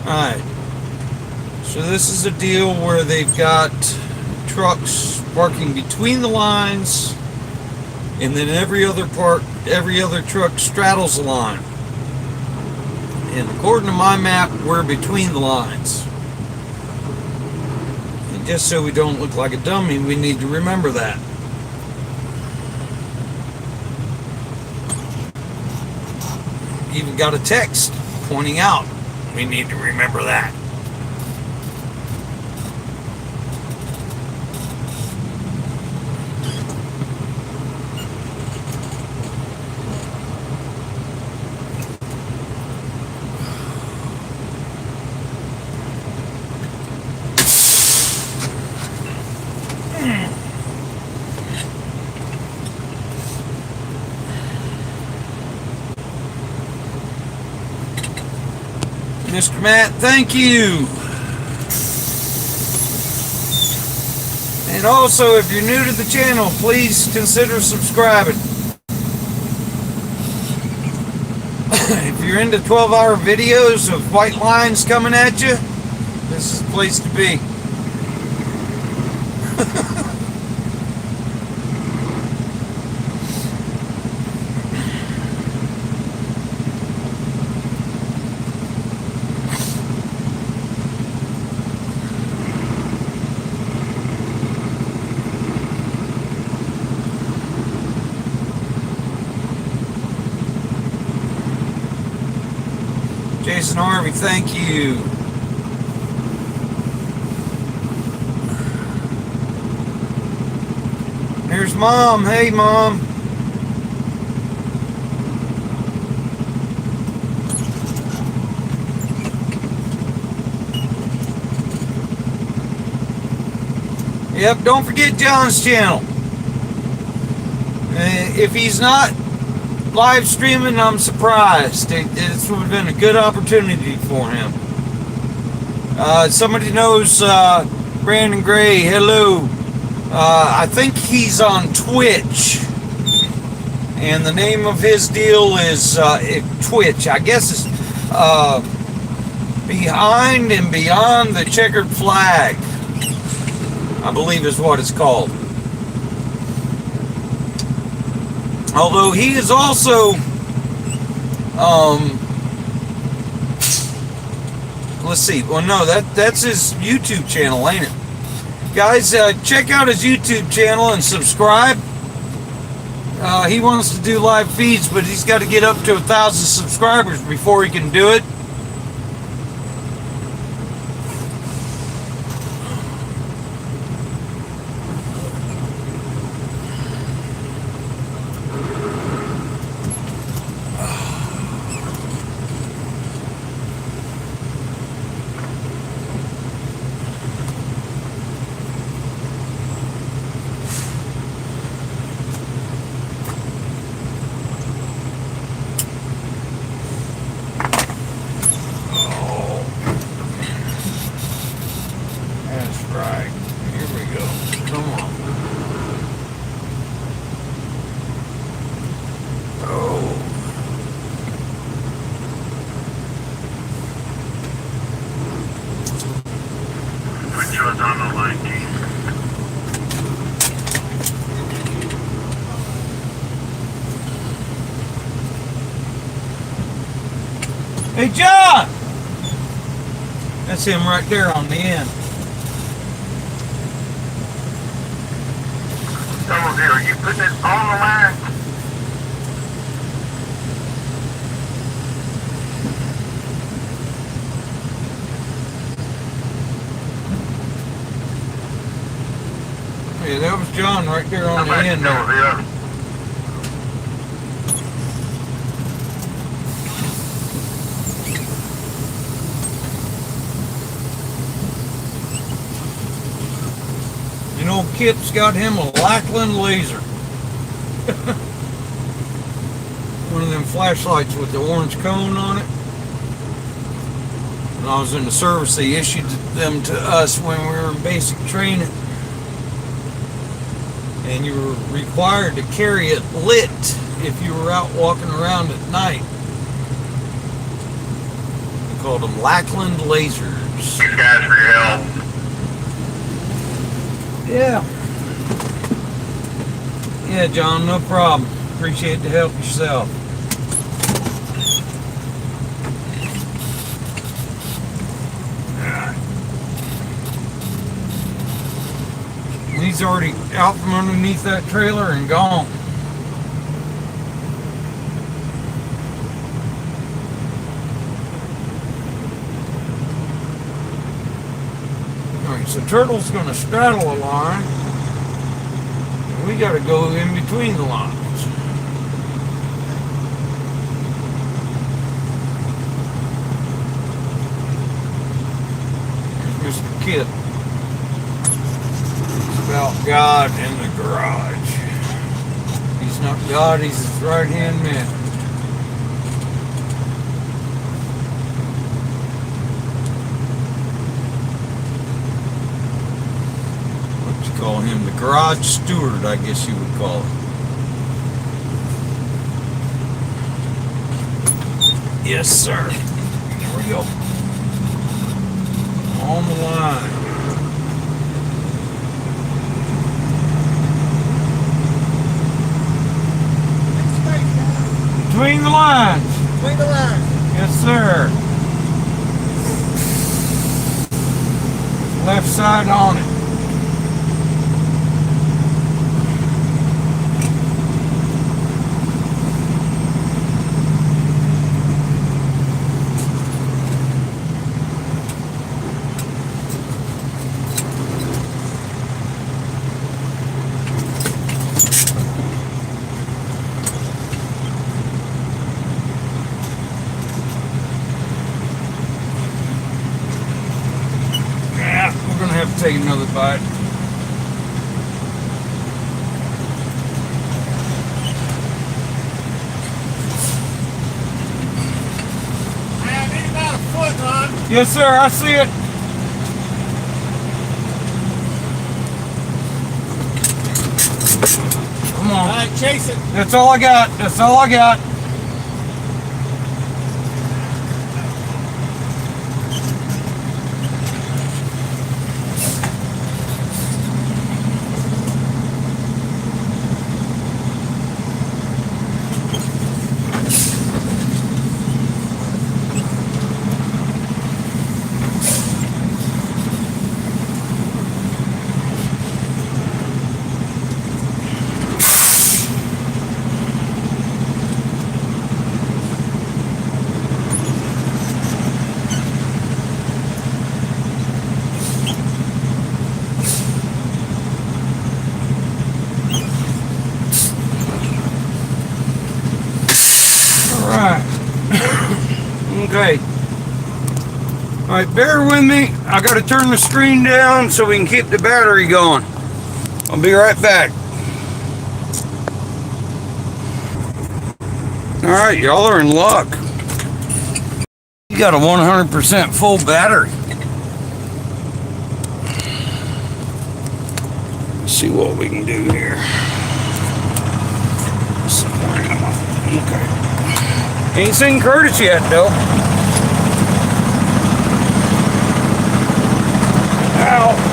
Alright, so this is a deal where they've got trucks parking between the lines, and then every other truck straddles the line. And according to my map, we're between the lines. And just so we don't look like a dummy, we need to remember that. Even got a text pointing out we need to remember that. Mr. Matt, thank you. And also, if you're new to the channel, please consider subscribing. If you're into 12-hour videos of white lines coming at you, this is the place to be. Jason Harvey, thank you. Here's Mom. Hey, Mom. Yep, don't forget John's channel. If he's not live streaming, I'm surprised. It's would have been a good opportunity for him. Somebody knows Brandon Gray. Hello. I think he's on Twitch. And the name of his deal is Twitch. I guess it's Behind and Beyond the Checkered Flag, I believe is what it's called. Although he is also let's see. Well, no, that's his YouTube channel, ain't it? Guys, check out his YouTube channel and subscribe. He wants to do live feeds, but he's got to get up to 1,000 subscribers before he can do it. Hey, John! That's him right there on the end. Over here, are you putting it on the line? Yeah, that was John right there on the end there. Over here. You know, Kip's got him a Lackland laser. One of them flashlights with the orange cone on it. When I was in the service, they issued them to us when we were in basic training. And you were required to carry it lit if you were out walking around at night. We called them Lackland lasers. Thanks, guys, for your help. Yeah. Yeah, John, no problem. Appreciate the help yourself. He's already out from underneath that trailer and gone. Alright, so Turtle's going to straddle a line. And we got to go in between the lines. Here's Mr. Kid. About God in the garage. He's not God, he's his right-hand man. What you call him? The garage steward, I guess you would call him. Yes, sir. Here we go. On the line. Between the lines. Between the lines. Yes, sir. Left side on it. Take another bite. Man, need about a foot, hon. Yes, sir, I see it. Come All on. right, chase it. That's all I got. That's all I got. Okay. Alright, bear with me. I gotta turn the screen down so we can keep the battery going. I'll be right back. Alright, y'all are in luck. You got a 100% full battery. Let's see what we can do here. Okay. Ain't seen Curtis yet, though. Ow.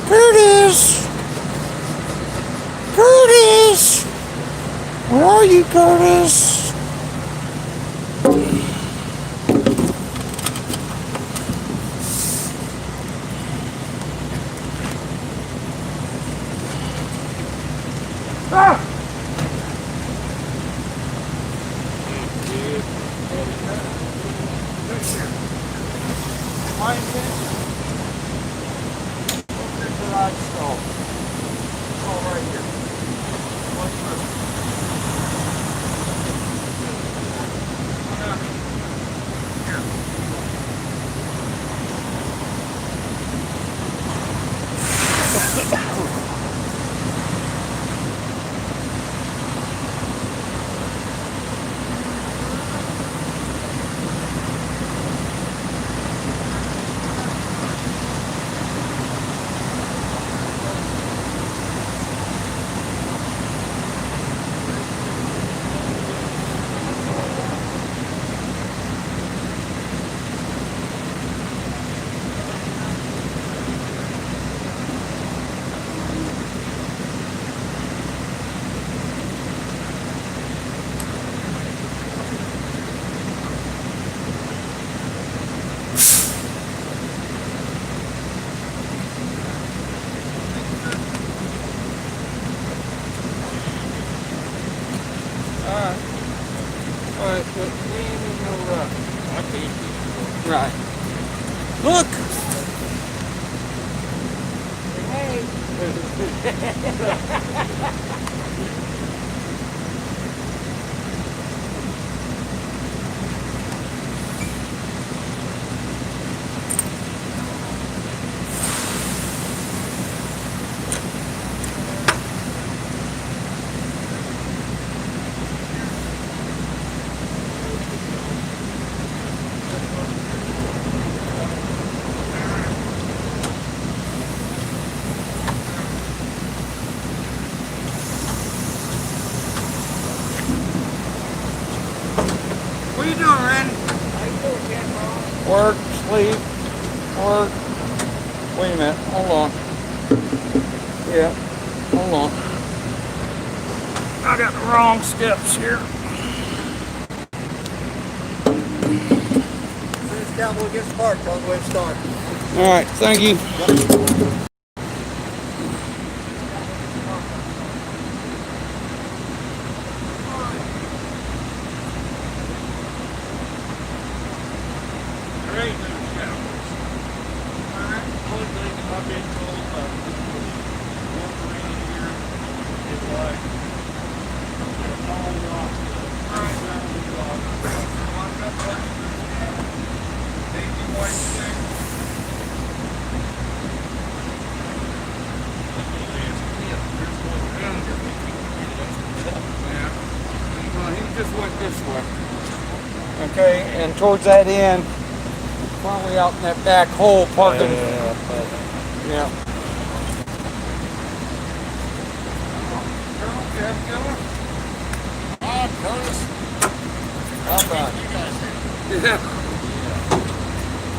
Curtis! Curtis! Where are you, Curtis? Ah! Right. Look! What are you doing, Randy? Work, sleep, work. Wait a minute, hold on. Yeah, hold on. I got the wrong steps here. Cowboy gets parked, I'll go ahead and start. All right, thank you. There ain't no showers. Only thing I've been told by people working around here is like they're falling off the ground block. Easy white thing. He just went this way. Okay, and towards that end, probably out in that back hole parking. Yeah. Yeah.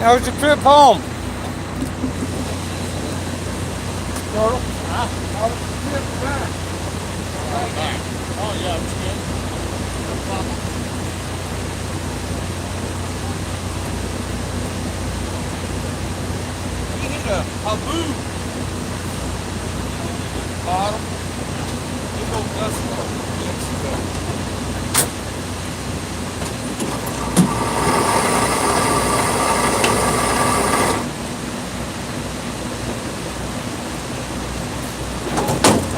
How was your trip home? Turtle? How was your trip back? Oh yeah, it's good. No problem. You hit a haboo. Bottom. You go dust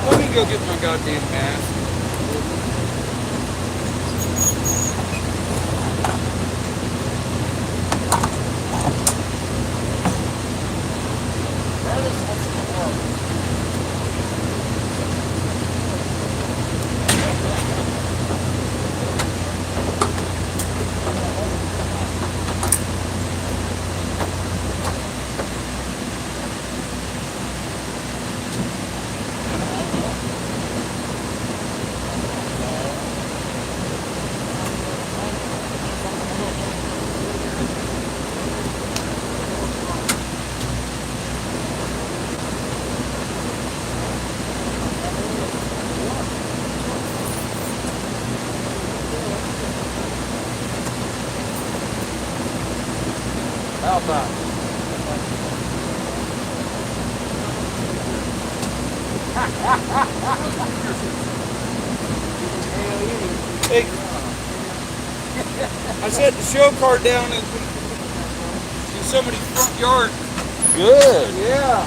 Let me go get my goddamn mask. How about it? Hey, I set the show car down in somebody's front yard. Good. Yeah.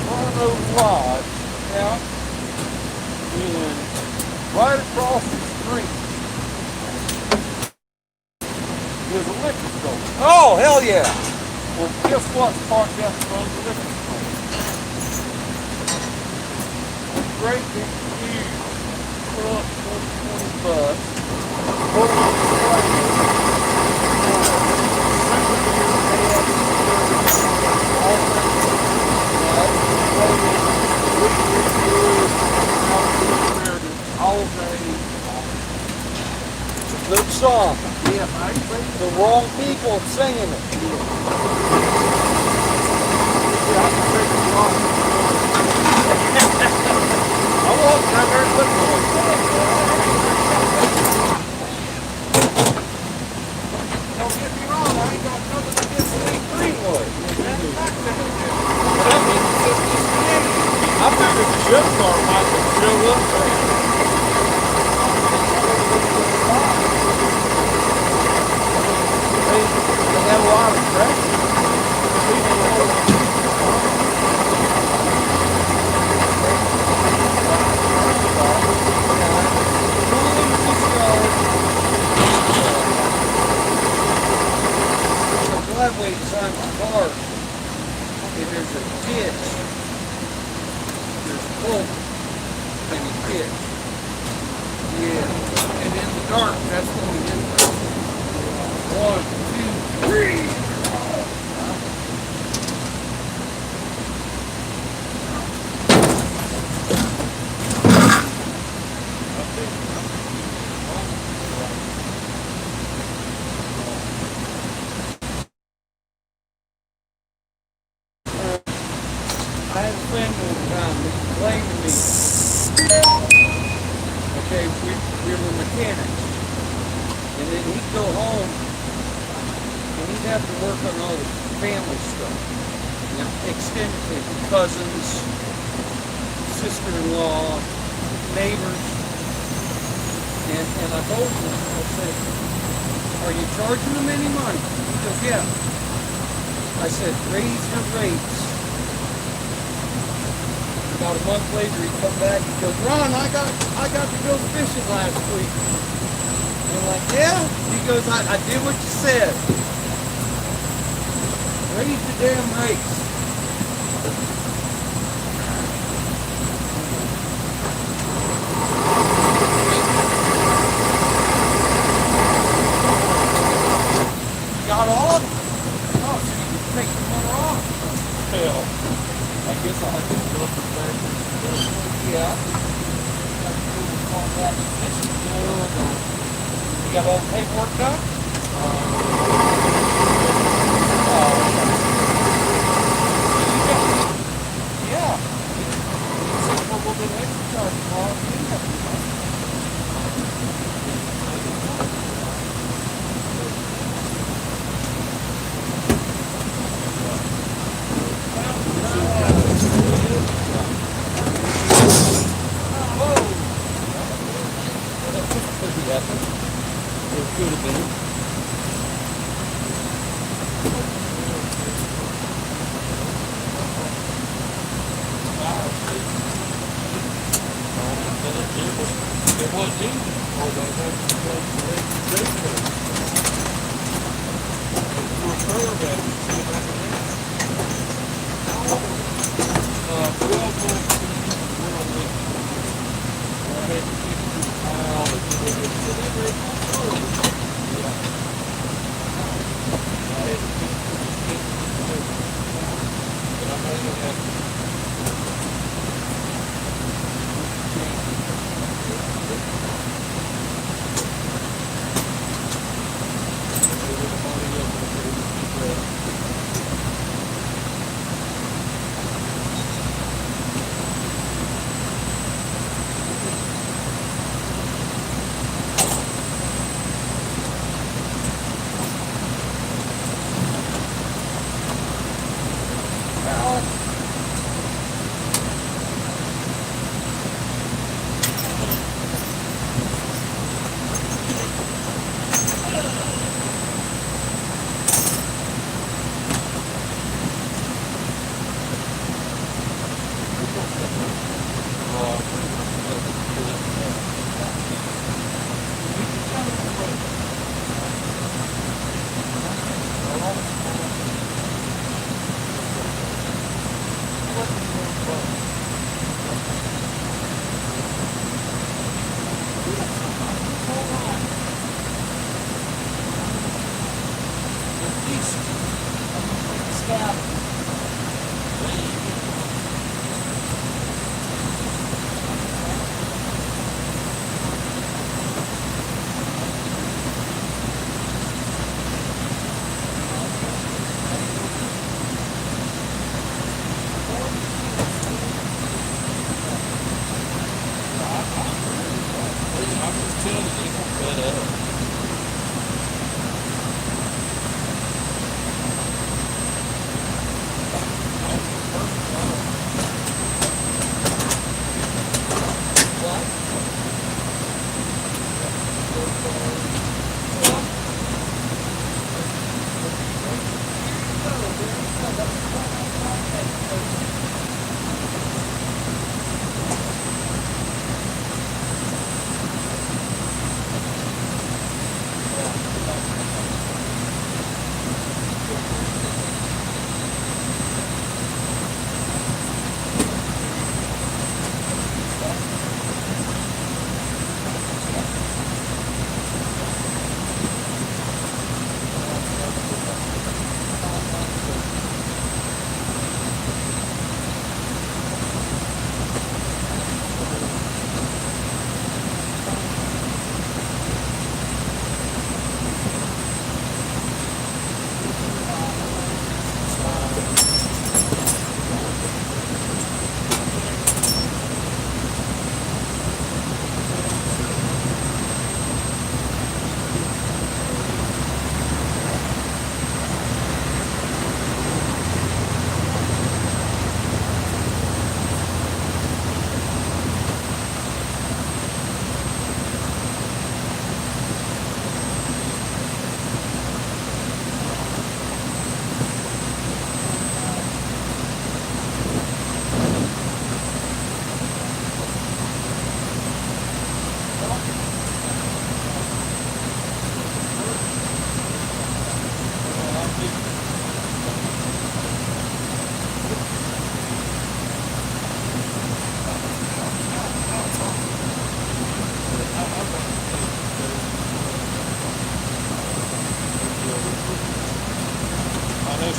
One of those lots, yeah, and right across the street there's a liquor store. Oh, hell yeah! Well, guess what's parked out in front of the liquor store? Great big huge truck, 20 bucks. All day. It's a good song. Yeah, the wrong people singing it. I walked down there and looked for Don't get me wrong, I ain't got nothing against Lee Greenwood. I figured the show car might show up there. They have a lot of pressure. The driveway beside my car, and there's a ditch. There's coal in the ditch. Yeah, and in the dark, that's when we get one, two, three. mechanics. And then he'd go home and he'd have to work on all the family stuff. You know, extended family, cousins, sister-in-law, neighbors. And I told him, I said, are you charging them any money? He goes, yeah. I said, raise your rates. About a month later, he come back. He goes, Ron, I got to go fishing last week. And I'm like, yeah. He goes, I did what you said. Raise the damn rates. Got off? Oh, so you can take the motor off. Hell, I guess I'll have to go up the back. Yeah. You got all the paperwork done? Yeah. Except for a little bit of extra charge tomorrow. You didn't have to do that. It could have been. It wasn't easy.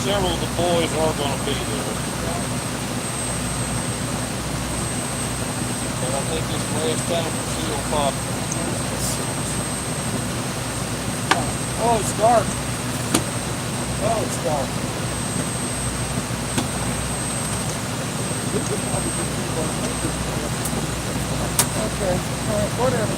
several of the boys are going to be there. But I think it's the last time for seal pop. Oh, it's dark. Oh, it's dark. Okay, all right, whatever.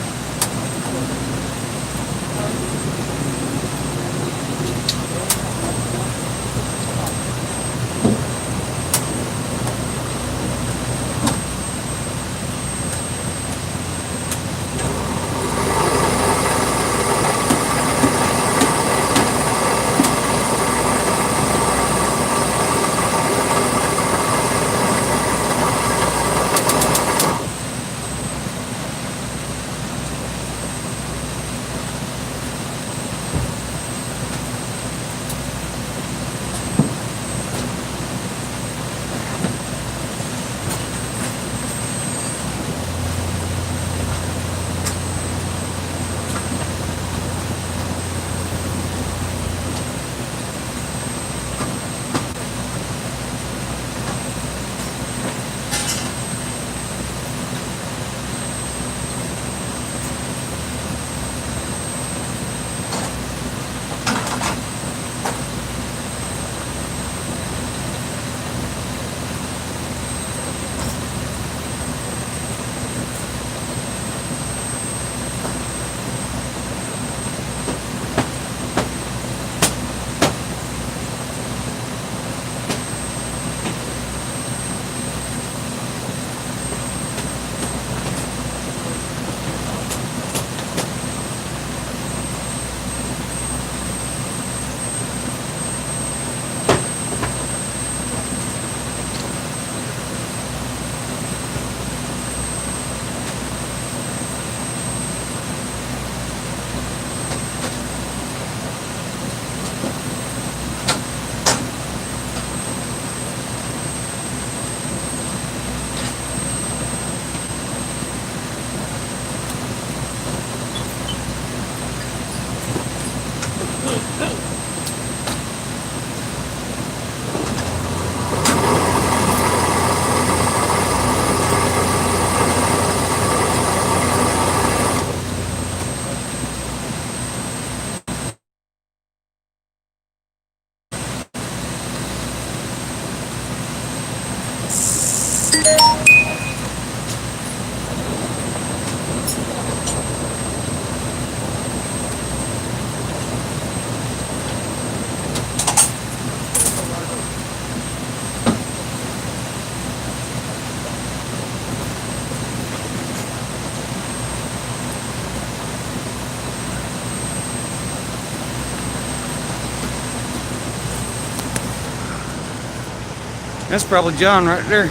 That's probably John right there.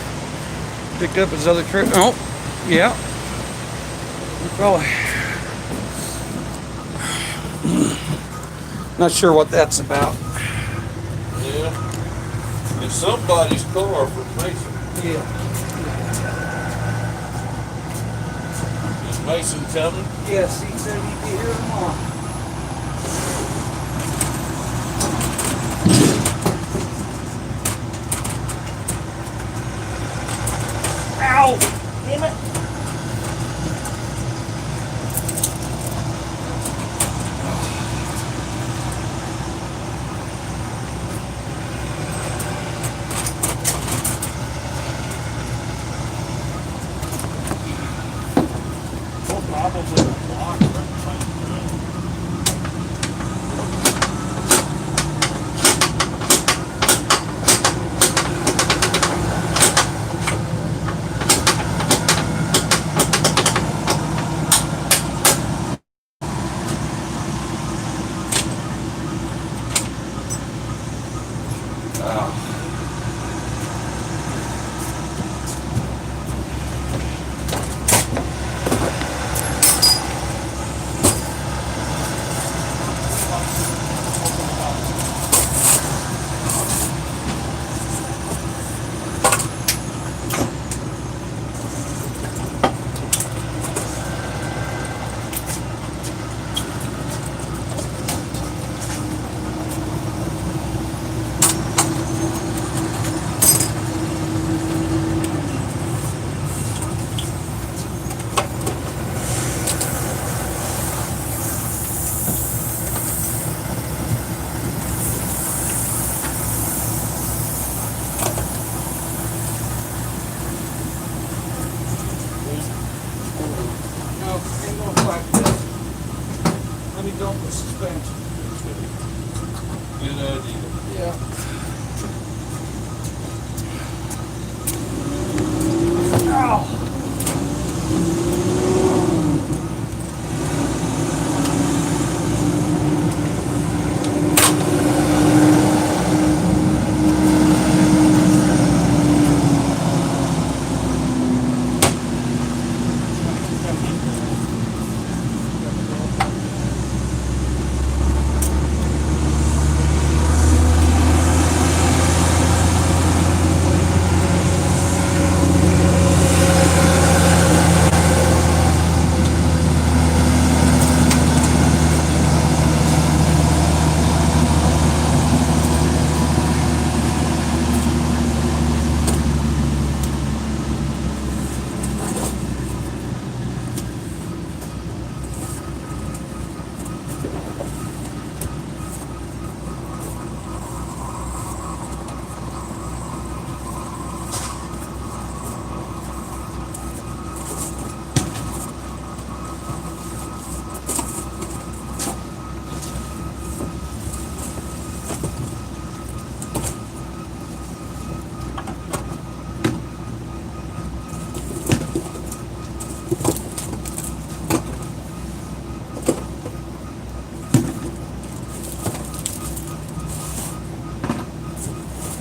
Picked up his other truck. Oh, yeah. Probably. Not sure what that's about. Yeah. It's somebody's car from Mason. Yeah. Is Mason coming? Yes, he said he'd be here tomorrow. Ow! Damn it! Probably a block or something. gonna fight that. Let me dump the suspension. Good idea. Yeah. Ow.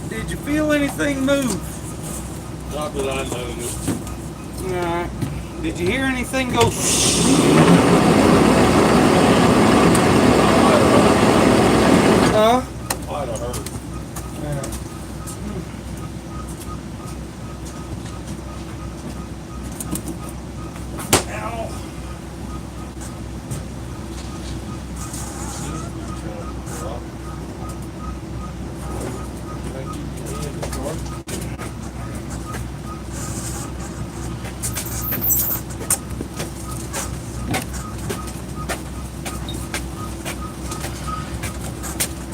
Did you feel anything move? Not that I noticed. Alright. Did you hear anything go? Huh? Might have hurt. Ow. Thank you for the end, George.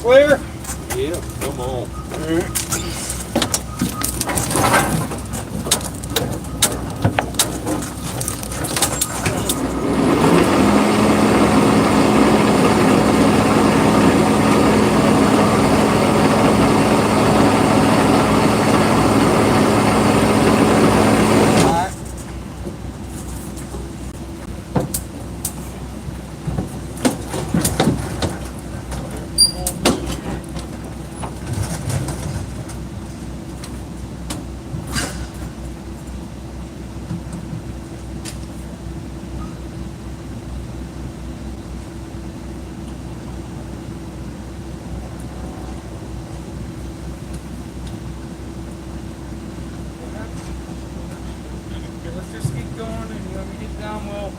Clear? Yeah, come on. Alright. Okay, let's just keep going, and when we get down, we'll.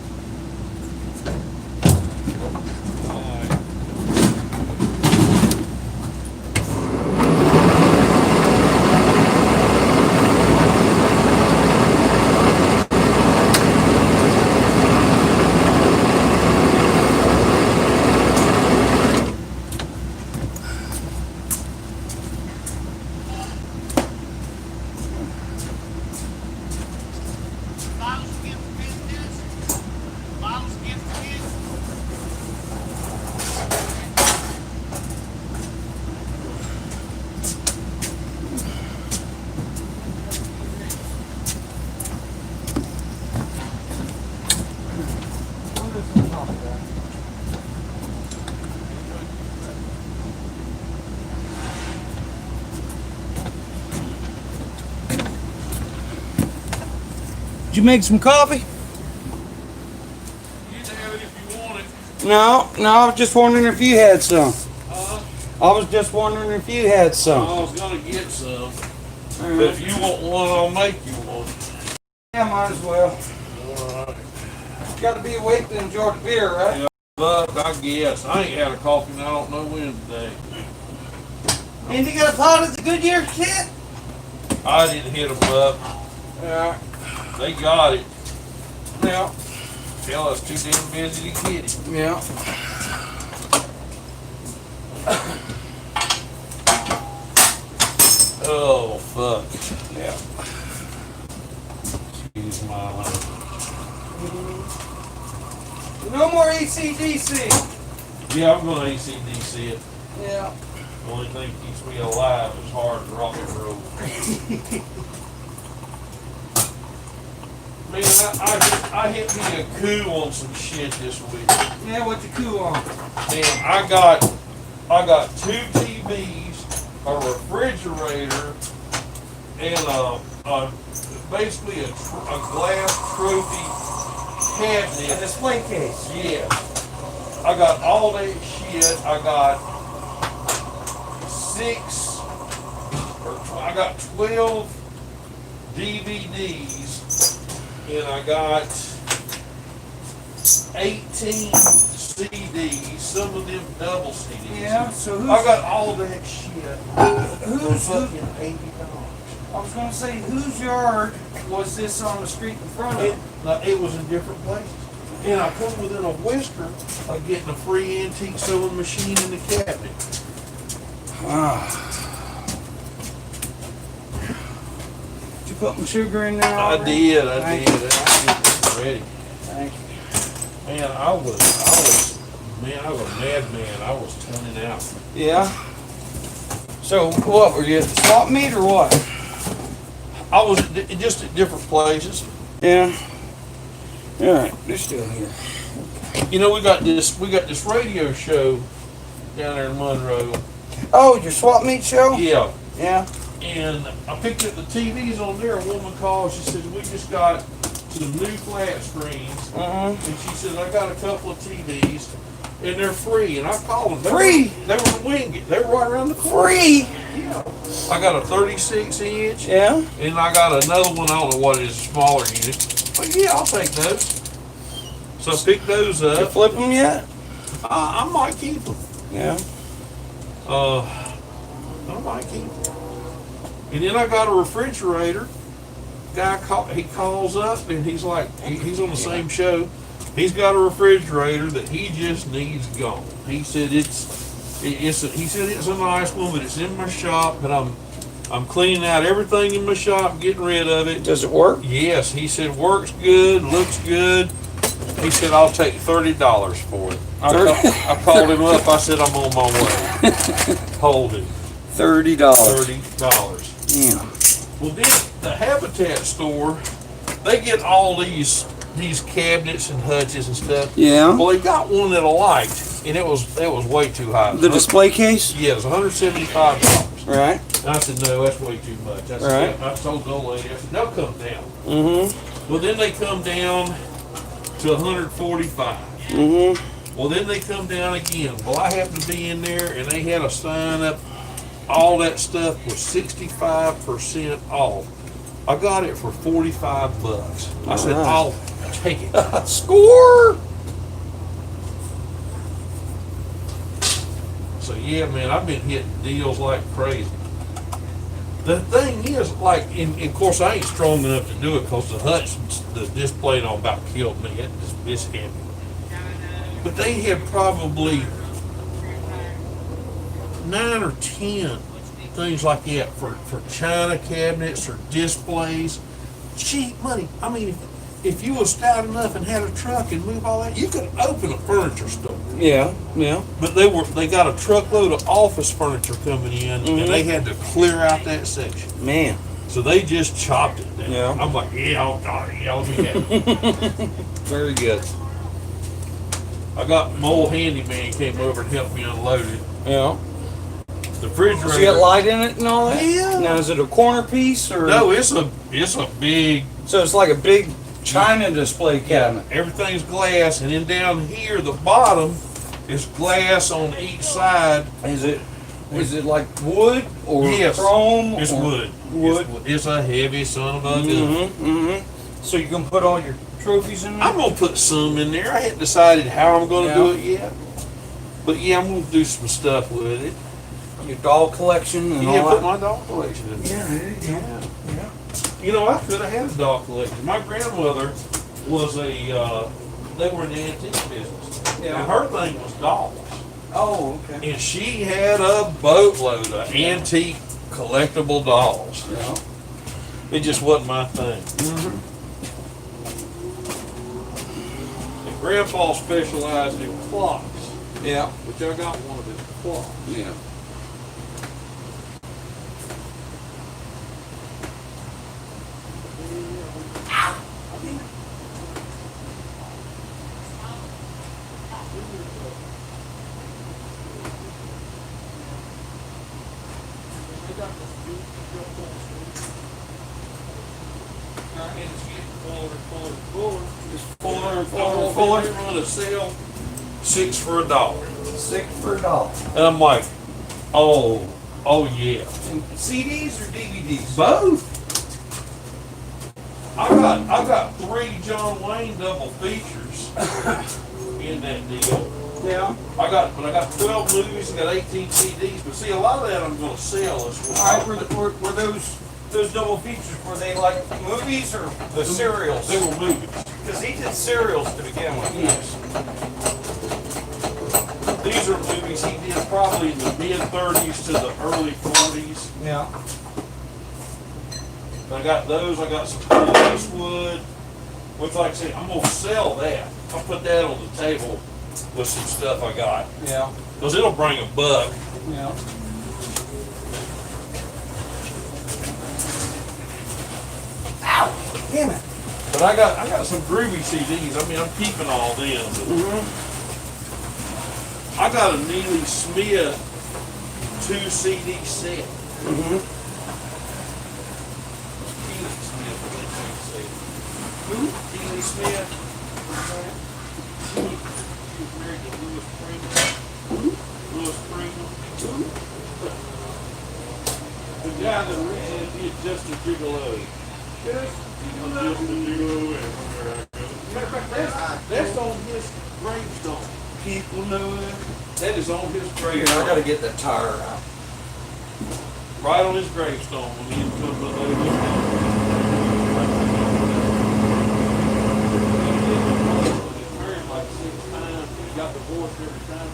Did you make some coffee? You can have it if you want it. No, I was just wondering if you had some. Uh, I was just wondering if you had some. I was gonna get some. But if you want one, I'll make you one. Yeah, might as well. Alright. Got to be awake to enjoy the beer, right? Yeah. But I guess I ain't had a coffee and I don't know when today. And you got a pot of the Goodyear kit? I didn't hit them up. Yeah. They got it. Yeah. Hell, I was too damn busy to get it. Yeah. Oh, fuck. Yeah. Excuse my language. No more AC/DC. Yeah, I'm gonna AC/DC it. Yeah. The only thing that keeps me alive is hard rock and roll. Man, I hit me a coup on some shit this week. Yeah, what you coup on? Man, I got 2 TVs, a refrigerator, and basically a glass trophy cabinet. A display case. Yeah. I got all that shit. I got 12 DVDs, and I got 18 CDs, some of them double CDs. Yeah, so who's... I got all that shit. Who's... Fucking $80. I was going to say, whose yard was this on the street in front of? It was in different places. And I come within a whisker of getting a free antique sewing machine in the cabinet. Did you put my sugar in there? I did. I Thank did. I was ready. Thank you. Man, I was a madman. I was turning out. Yeah. So what, were you at the swap meet or what? I was just at different places. Yeah. All right, they're still here. You know, we got this radio show down there in Monroe. Oh, your swap meet show? Yeah. Yeah. And I picked up the TVs on there. A woman called. She said, we just got some new flat screens. And she said, I got a couple of TVs, and they're free. And I called them. Free? They were Wingate. They were right around the corner. Free? Yeah. I got a 36-inch. Yeah. And I got another one. I don't know what it is, a smaller unit. But yeah, I'll take those. So I picked those Did you up. flip them yet? I might keep them. Yeah. I might keep them. And then I got a refrigerator. Guy he calls up and he's like, he's on the same show. He's got a refrigerator that he just needs gone. He said he said it's a nice one, but it's in my shop, and I'm cleaning out everything in my shop, getting rid of it. Does it work? Yes, he said works good, looks good. He said I'll take $30 for it. I called him up. I said I'm on my way. Hold it. $30. $30. Yeah. Well, then the Habitat store, they get all these cabinets and hutches and stuff. Yeah. Well, they got one that I liked, and it was way too high. The display case? Yeah, it was $175. Right. And I said, no, that's way too much. I said, Right. I told the old lady, I said, they'll come down. Mm-hmm. Well, then they come down to $145. Mm-hmm. Well, then they come down again. Well, I happened to be in there, and they had a sign up. All that stuff was 65% off. I got it for $45. I said, Alright. I'll take it. Score! So yeah, man, I've been hitting deals like crazy. The thing is, like, and of course, I ain't strong enough to do it because the huts, the display on about killed me. It's heavy. But they had probably 9 or 10 things like that for china cabinets or displays. Cheap money. I mean, if you was stout enough and had a truck and move all that, you could open a furniture store. Yeah, yeah. But they got a truckload of office furniture coming in, and they had to clear out that section. Man. So they just chopped it down. Yeah. I'm like, yeah, I'll do that. Very good. I got my old handyman came over and helped me unload it. Yeah. The refrigerator. Does it get light in it and all that? Yeah. Now, is it a corner piece or? No, it's a big. So it's like a big china display cabinet. Everything's glass, and then down here, the bottom is glass on each side. Is it like wood or Yes. chrome? It's or wood. Wood. It's a heavy son of a gun. Mm-hmm. Mm-hmm. So you can put all your trophies in there? I'm gonna put some in there. I hadn't decided how I'm gonna do it yet, but yeah, I'm gonna do some stuff with it. Your doll collection and Yeah, all put that? my dog collection in there. Yeah, there you go. Yeah. You know, I could have had a dog collection. My grandmother was they were in the antique business. Yeah. And her thing was dolls. Oh, okay. And she had a boatload of antique collectible dolls. Yeah. It just wasn't my thing. Mm-hmm. Grandpa specialized in clocks, Yeah. which I got one of his clocks. Yeah. And it's getting fuller and fuller and fuller. Just fuller and They fuller and fuller. run a sale, 6 for $1. 6 for $1. And I'm like, oh yeah. And CDs or DVDs? Both. I got 3 John Wayne double features in that deal. Yeah. I got 12 movies and got 18 CDs. But see, a lot of that I'm going to sell as well. All right, were those double features, were they like movies or the serials? They were movies. Because he did serials to begin with. Yes. These are movies he did probably in the mid-30s to the early 40s. Yeah. I got those. I got some Clint Eastwood. Which, like I said, I'm going to sell that. I'll put that on the table with some stuff I got. Yeah. Because it'll bring a buck. Yeah. Ow! Damn it. But I got some groovy CDs. I mean, I'm keeping all them. I got a Neely Smith 2 CD set. Neely Smith, what did you say? Who? Neely Smith. She was married to Louis Pringle. Louis Pringle. The guy that originally did Just a Gigolo. Just a Gigolo everywhere I go. Matter of fact, that's on his gravestone. People know it. That is on his Here, I gravestone. gotta get that tire out. Right on his gravestone when he comes to the He's married like 6 times. He got divorced every time.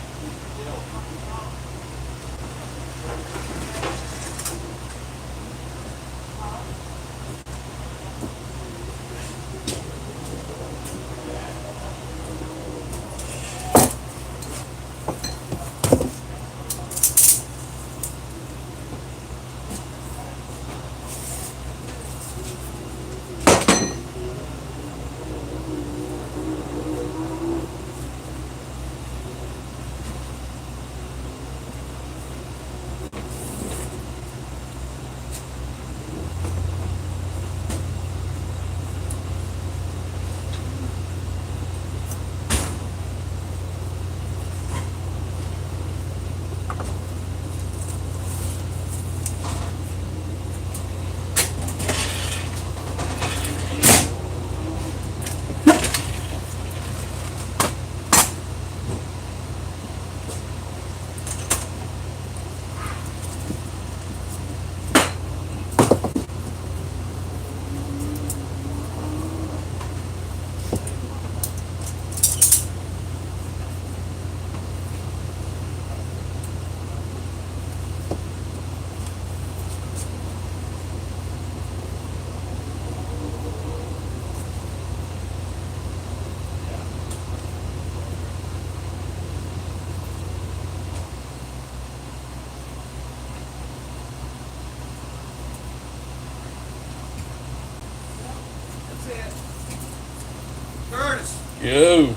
Curtis. Yo.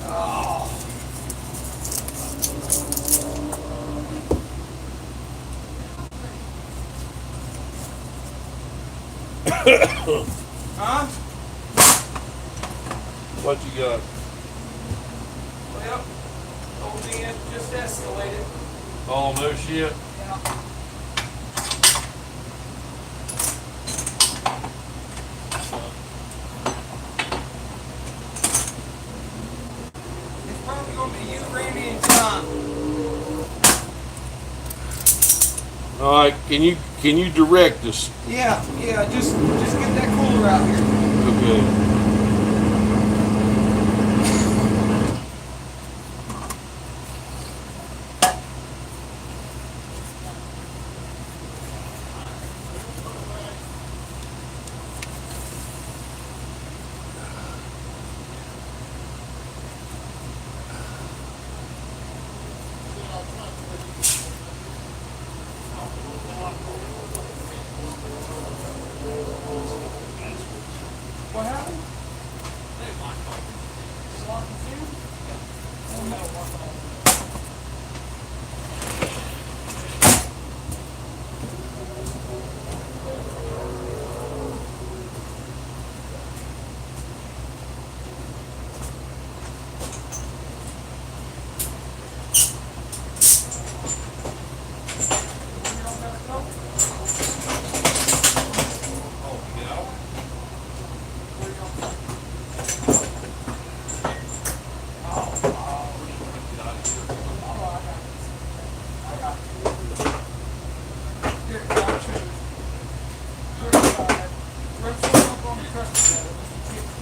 Oh. Huh? What you got? Well, ODM just escalated. Oh, no shit. Yeah. It's probably gonna be you, Randy, and John. All right, can you direct us? Yeah, just get that cooler out here. Okay.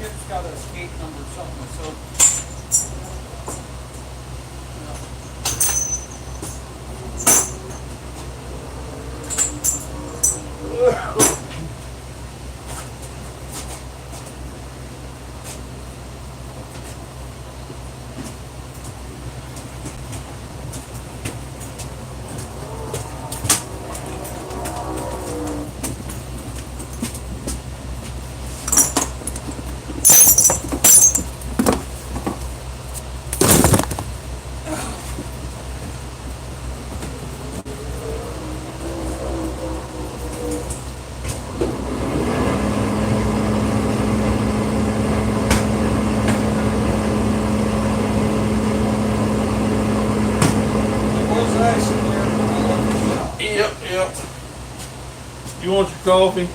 It's got a escape number or something, so. Yep. You want your coffee?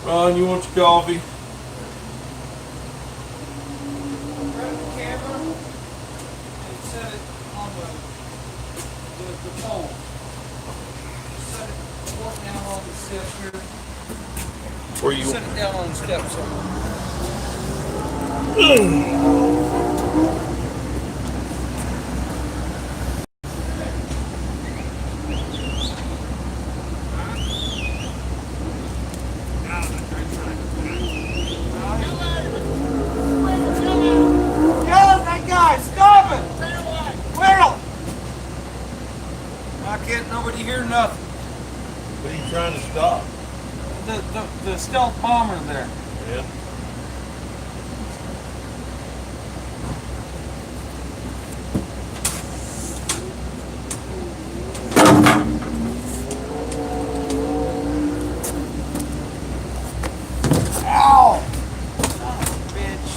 Ron, you want your coffee? Grab the camera and set it on the phone. Set it, walk down on the steps here. Where you? Set it down on the steps somewhere. Nobody hear nothing. What are you trying to stop? The stealth bomber there. Yeah. Ow! Son of a bitch.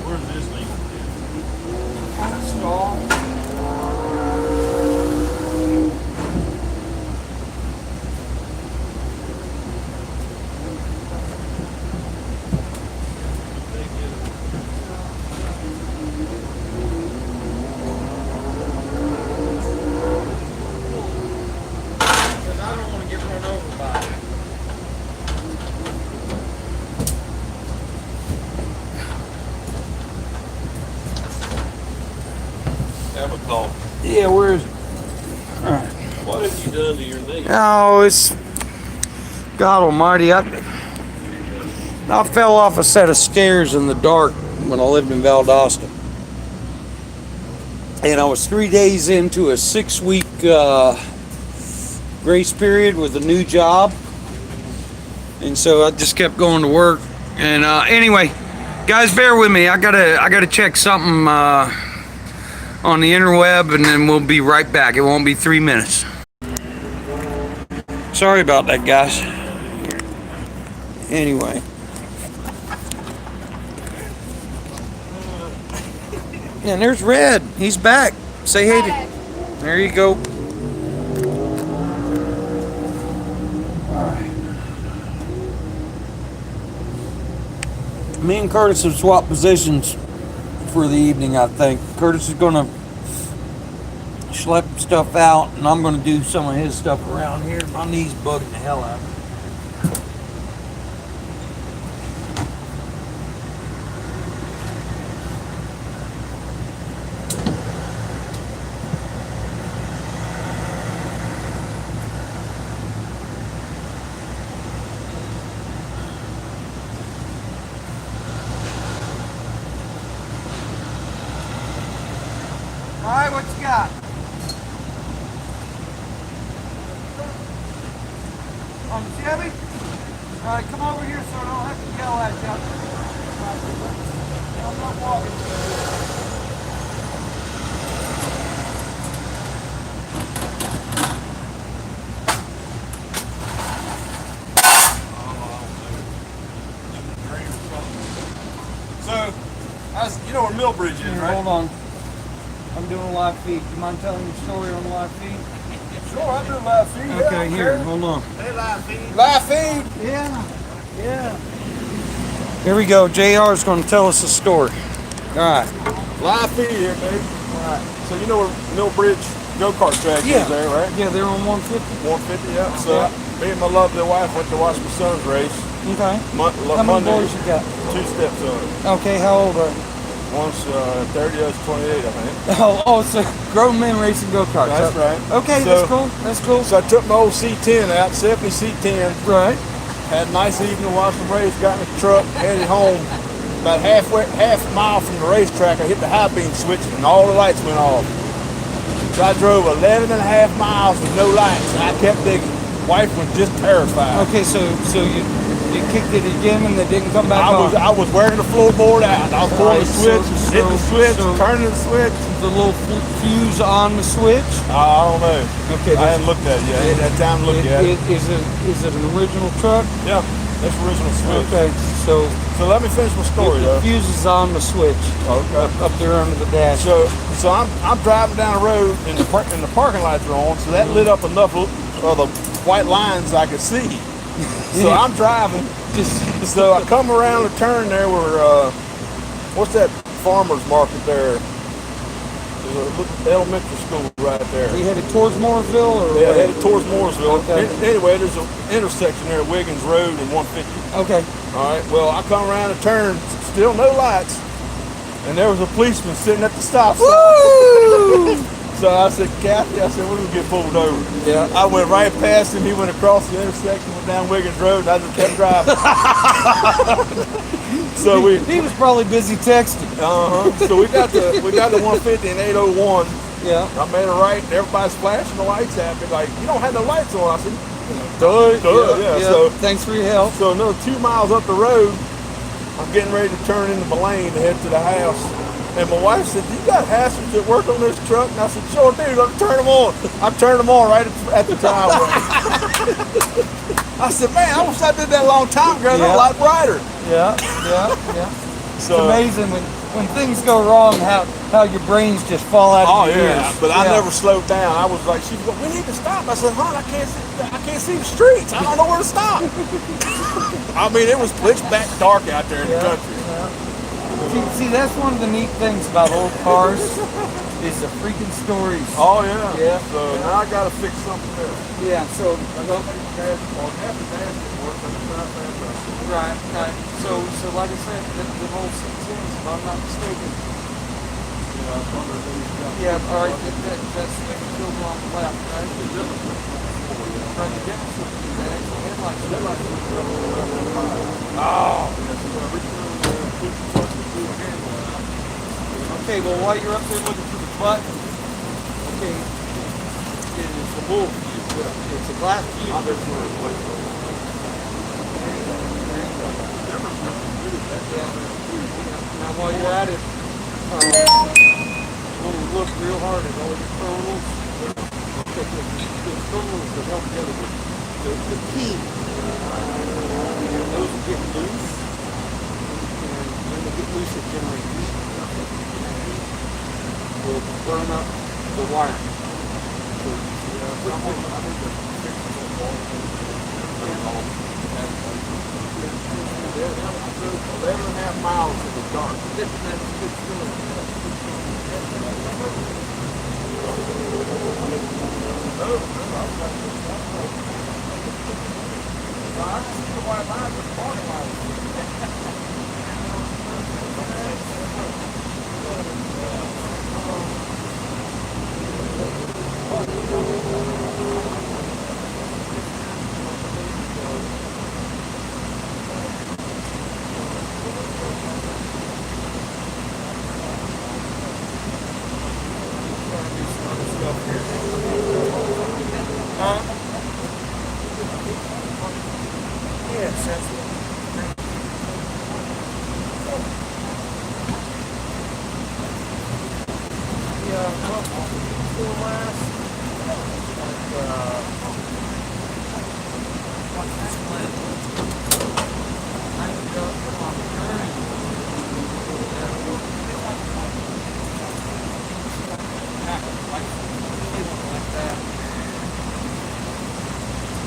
Where's this thing? Stall. Have a call. Yeah, where is it? Alright. What have you done to your knee? Oh, it's God Almighty. I fell off a set of stairs in the dark when I lived in Valdosta. And I was 3 days into a 6-week grace period with a new job. And so I just kept going to work. And anyway, guys, bear with me. I gotta check something on the interweb, and then we'll be right back. It won't be 3 minutes. Sorry about that, guys. Anyway. And there's Red. He's back. Say hey to. There you go. Me and Curtis have swapped positions for the evening, I think. Curtis is gonna schlep stuff out, and I'm gonna do some of his stuff around here. My knee's bugging the hell out of me. All right, what you got? On the Chevy? All right, come over here so I don't have to yell at you. I'm not walking. So, you know where Millbridge is, Here, right? hold on. I'm doing a live feed. You mind telling your story on the live feed? Sure, I do live feed. Okay, here, hold on. Hey, live feed. Live feed. Yeah, yeah. Here we go. JR is going to tell us a story. All right. Live feed here, baby. All right. So you know where Millbridge go-kart track Yeah. is there, right? Yeah, they're on 150. 150, yeah. So Yeah. me and my lovely wife went to watch my son's race. Okay. How many Monday, boys you got? 2 stepsons. Okay, how old are you? One's 30, other's 28, I think. Oh, so grown men racing go-karts. That's right. Okay, So- that's cool. That's cool. So I took my old C10 out, 70 C10. Right. Had a nice evening, watched the race, got in the truck, headed home. About half a mile from the racetrack, I hit the high beam switch and all the lights went off. So I drove 11 and a half miles with no lights, and I kept digging. Wife was just terrified. Okay, so you kicked it again and it didn't come back I on. was wearing the floorboard out. I was pulling the switch, hitting the switch, turning the switch. The little fuse on the switch. I don't know. Okay, I hadn't looked at it yet. I ain't had time to look at it. Is it an original truck? Yeah, that's the original switch. Okay, so So let me finish my story the though. fuse is on the switch Okay. up there under the dash. So I'm driving down the road and the parking lights are on, so that lit up enough of the white lines I could see. So I'm driving. So I come around the turn there where what's that farmer's market there? There's a elementary school right there. You headed towards Mooresville or Yeah, where? headed towards Mooresville. Okay. Anyway, there's an intersection there, Wiggins Road and 150. Okay. All right. Well, I come around the turn, still no lights, and there was a policeman sitting at the stop sign. Woo! So I said, Kathy, I said, we're gonna get pulled over. Yeah. I went right past him. He went across the intersection, went down Wiggins Road, and I just kept driving. So He was probably busy texting. So we got the 150 and 801. Yeah. I made a right, and everybody's flashing the lights at me like, you don't have no lights on. I said, duh, yeah. So thanks for your help. So another 2 miles up the road, I'm getting ready to turn into my lane to head to the house. And my wife said, "You got hazards that work on this truck?" And I said, "Sure do. Let me turn them on." I turned them on right at the driveway. I said, "Man, I wish I did that a long time ago. They're a lot brighter." Yeah. So, It's amazing when things go wrong how your brains just fall out of your ears. But I never slowed down. I was like, "She's going, we need to stop." I said, "Hon, I can't see the streets. I don't know where to stop." I mean, it was pitch black dark out there in the country. See, that's one of the neat things about old cars is the freaking stories. Oh yeah. Yeah. So now I gotta fix something there. Yeah. So Right. right. So like I said, the whole C10, if I'm not mistaken. Yeah. All right. That's still on the left, right? Right. The difference with the actual headlights. Oh. Okay, well, while you're up there looking for the butt, okay, it's a bull fuse. It's a glass fuse. Now, while you're at it, you want to look real hard at all your thermals. Okay, the thermals that help together with the key. Those will get loose, and when they get loose, it generates heat. Will burn up the wire. So, Yeah, 11.5 miles in the dark.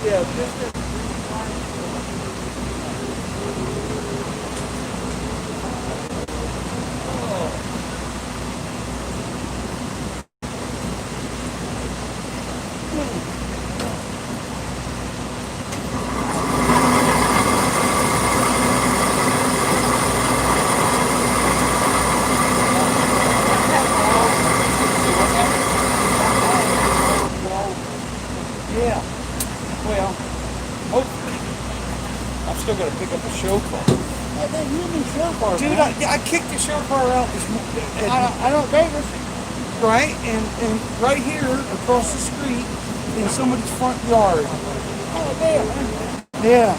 Yeah, just yeah. Well, hopefully. I'm still gonna pick up a show car. You need show car, Dude, man. I kicked the show car out this morning. I don't Davis. Right, and right here across the street in somebody's front yard. Oh, damn. Yeah.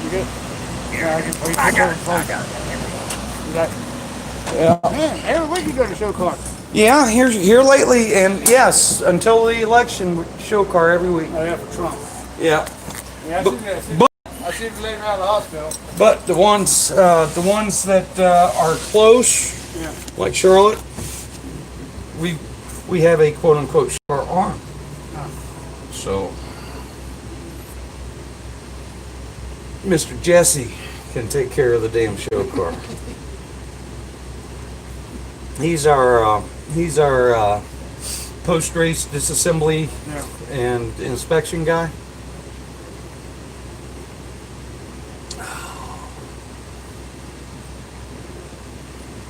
You good? Yeah, I got it. Yeah. Man, every week you go to show car. Yeah, here lately, and yes, until the election, show car every week. Oh, yeah, for Trump. Yeah. Yeah, I see you later out of the hospital. But the ones that are close, Yeah. like Charlotte, we have a quote unquote show car arm. So Mr. Jesse can take care of the damn show car. He's our post race disassembly and inspection guy.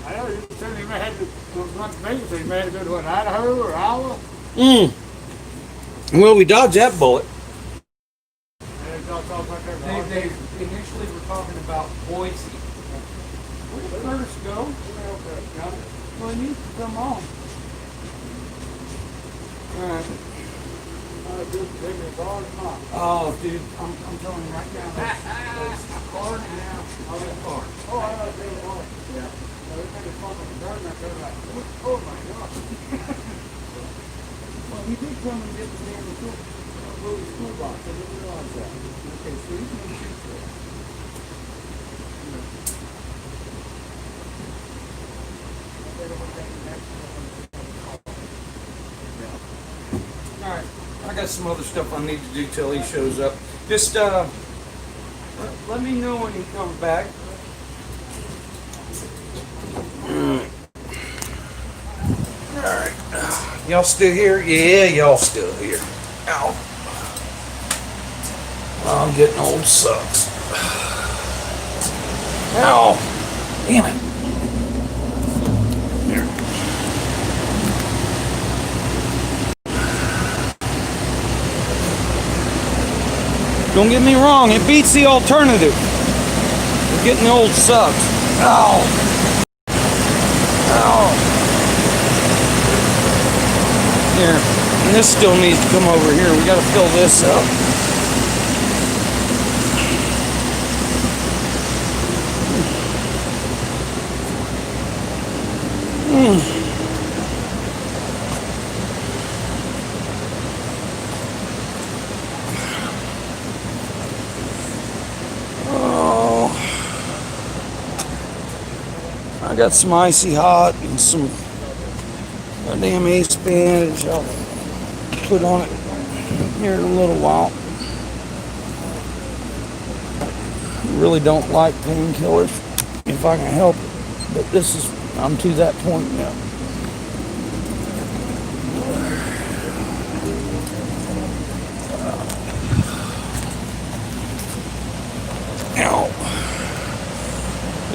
I know you said you may have to run to me, so you may have to go to what, Idaho or Iowa? Well, we dodged that bullet. Yeah, y'all talk about that. They initially were talking about Boise. Where did Curtis go? Well, he needs to come on. Alright. Oh, dude, I'm telling you right now. It's hard now. Oh, it's hard. Oh, I know they were. Yeah. They made a fucking burn out there like, oh my God. Well, he did come and get the damn school box. I didn't realize that. Okay, so he's going to shoot for it. Alright, I got some other stuff I need to do till he shows up. Just let me know when he comes back. Alright. Y'all still here? Yeah, y'all still here. Ow. I'm getting old sucks. Ow. Damn it. Here. Don't get me wrong, it beats the alternative. Getting old sucks. Ow. Ow. Here, and this still needs to come over here. We got to fill this up. Oh, I got some icy hot and some damn ace bandage I'll put on it here in a little while. Really don't like painkillers if I can help it, but this is, I'm to that point now. Ow.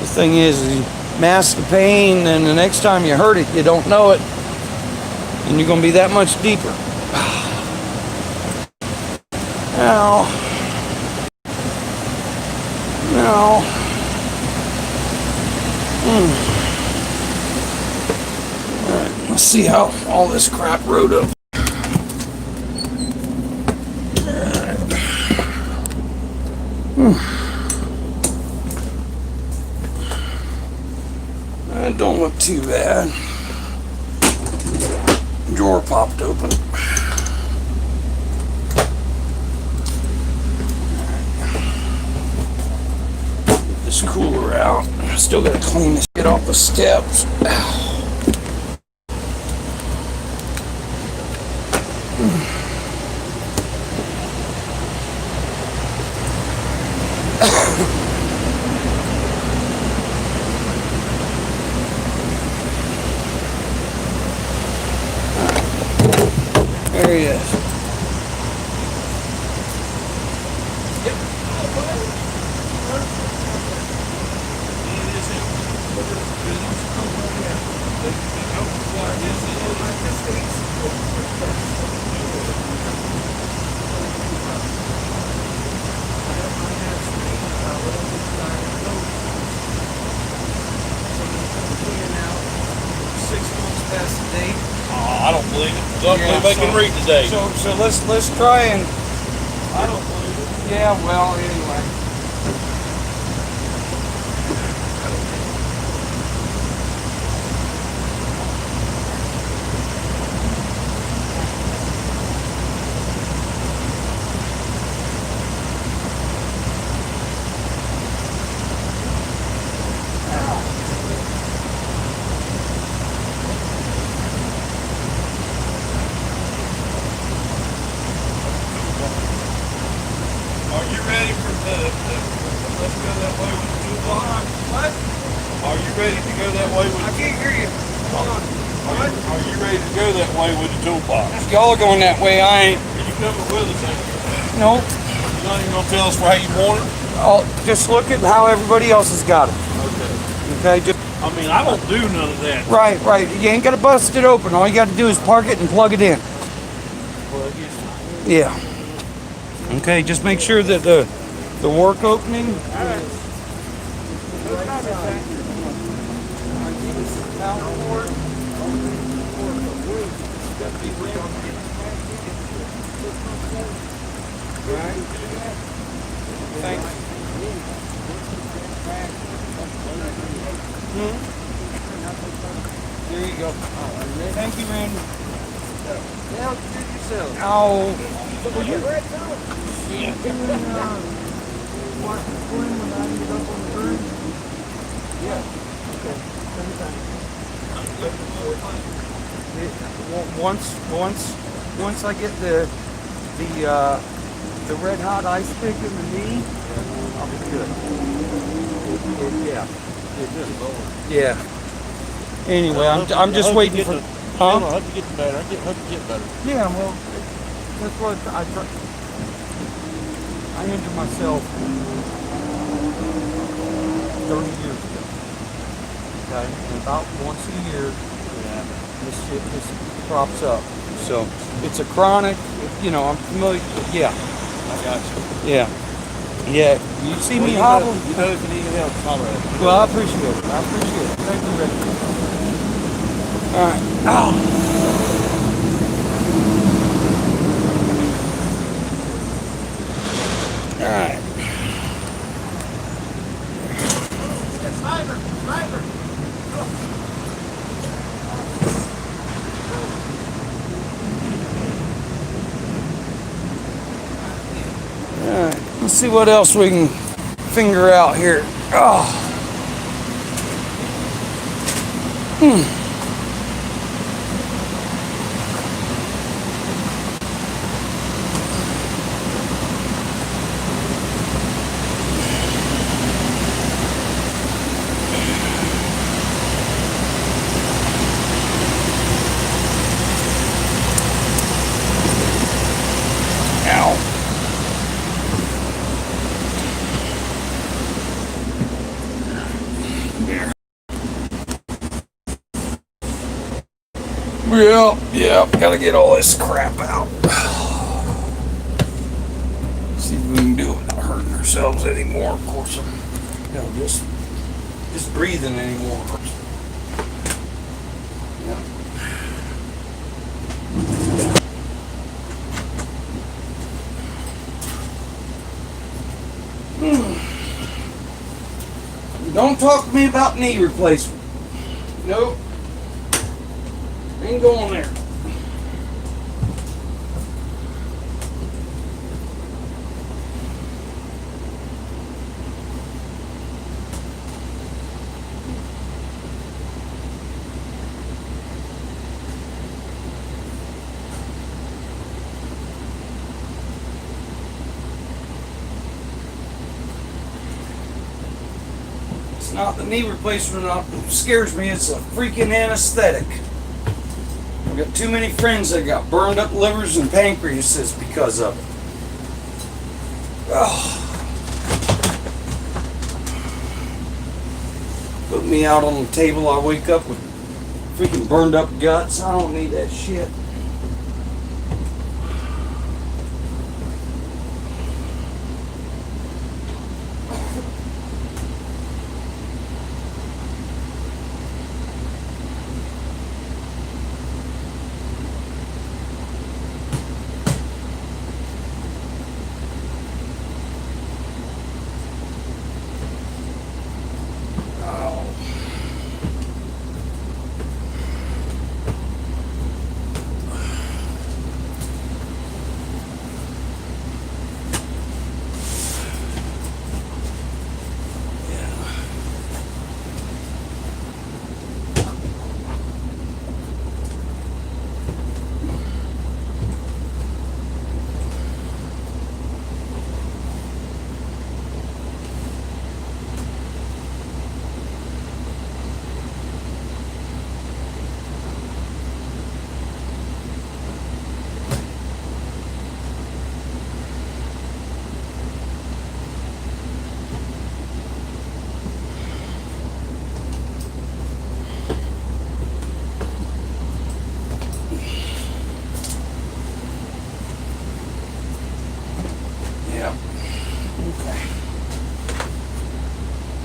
The thing is you mask the pain, and the next time you hurt it, you don't know it. And you're going to be that much deeper. Ow. Ow. Alright, let's see how all this crap rode up. That don't look too bad. Drawer popped open. Get this cooler out. Still gotta clean this shit off the steps. There he is. I don't believe it. I don't believe they can read today. So let's try and. I don't believe it. Yeah, well, anyway. Are you ready for let's go that way with the toolbox? What? Are you ready to go that way with I can't hear you. Hold on. What? Are you ready to go that way with the toolbox? Y'all are going that way. I ain't. Are you coming with us? Ain't you? Nope. You're not even gonna tell us how you want it? I'll just look at how everybody else has got it. Okay. Okay. Just I mean, I don't do none of that. right. You ain't got to bust it open. All you got to do is park it and plug it in. Plug it. Yeah. Okay. Just make sure that the work opening. There you go. Thank you, Randy. Oh. Once I get the red hot ice pick in the knee, I'll be good. Yeah. Yeah. Anyway, I'm just waiting for. Huh? I hope you get better. I hope you get better. Yeah, well, that's what I injured myself 30 years ago. Okay, and about once a year, this shit just crops up. So it's a chronic. You know, I'm familiar. Yeah, I got you. yeah, yeah. You see me hobble. You know if you need help, holler at me. Well, I appreciate it. Thank you, Rick. All right. Ow. All right. All right. Let's see what else we can figure out here. Oh. Ow. Yeah, gotta get all this crap out. See if we can do it without hurting ourselves anymore. Of course, just breathing anymore. Yeah. Don't talk to me about knee replacement. Nope. Ain't going there. It's not the knee replacement that scares me, it's a freaking anesthetic. I've got too many friends that got burned up livers and pancreases because of it. Oh. Put me out on the table, I wake up with freaking burned up guts. I don't need that shit.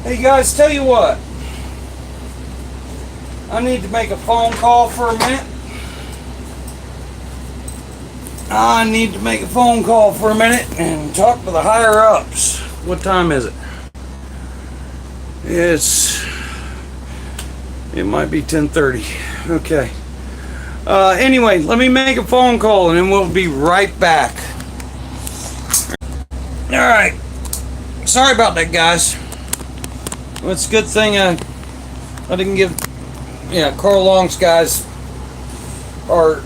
Hey guys, tell you what. I need to make a phone call for a minute. I need to make a phone call for a minute and talk to the higher ups. What time is it? It might be 10:30. Okay. Anyway, let me make a phone call and then we'll be right back. All right. Sorry about that, guys. Well, it's a good thing I didn't give. Yeah, Carl Long's guys are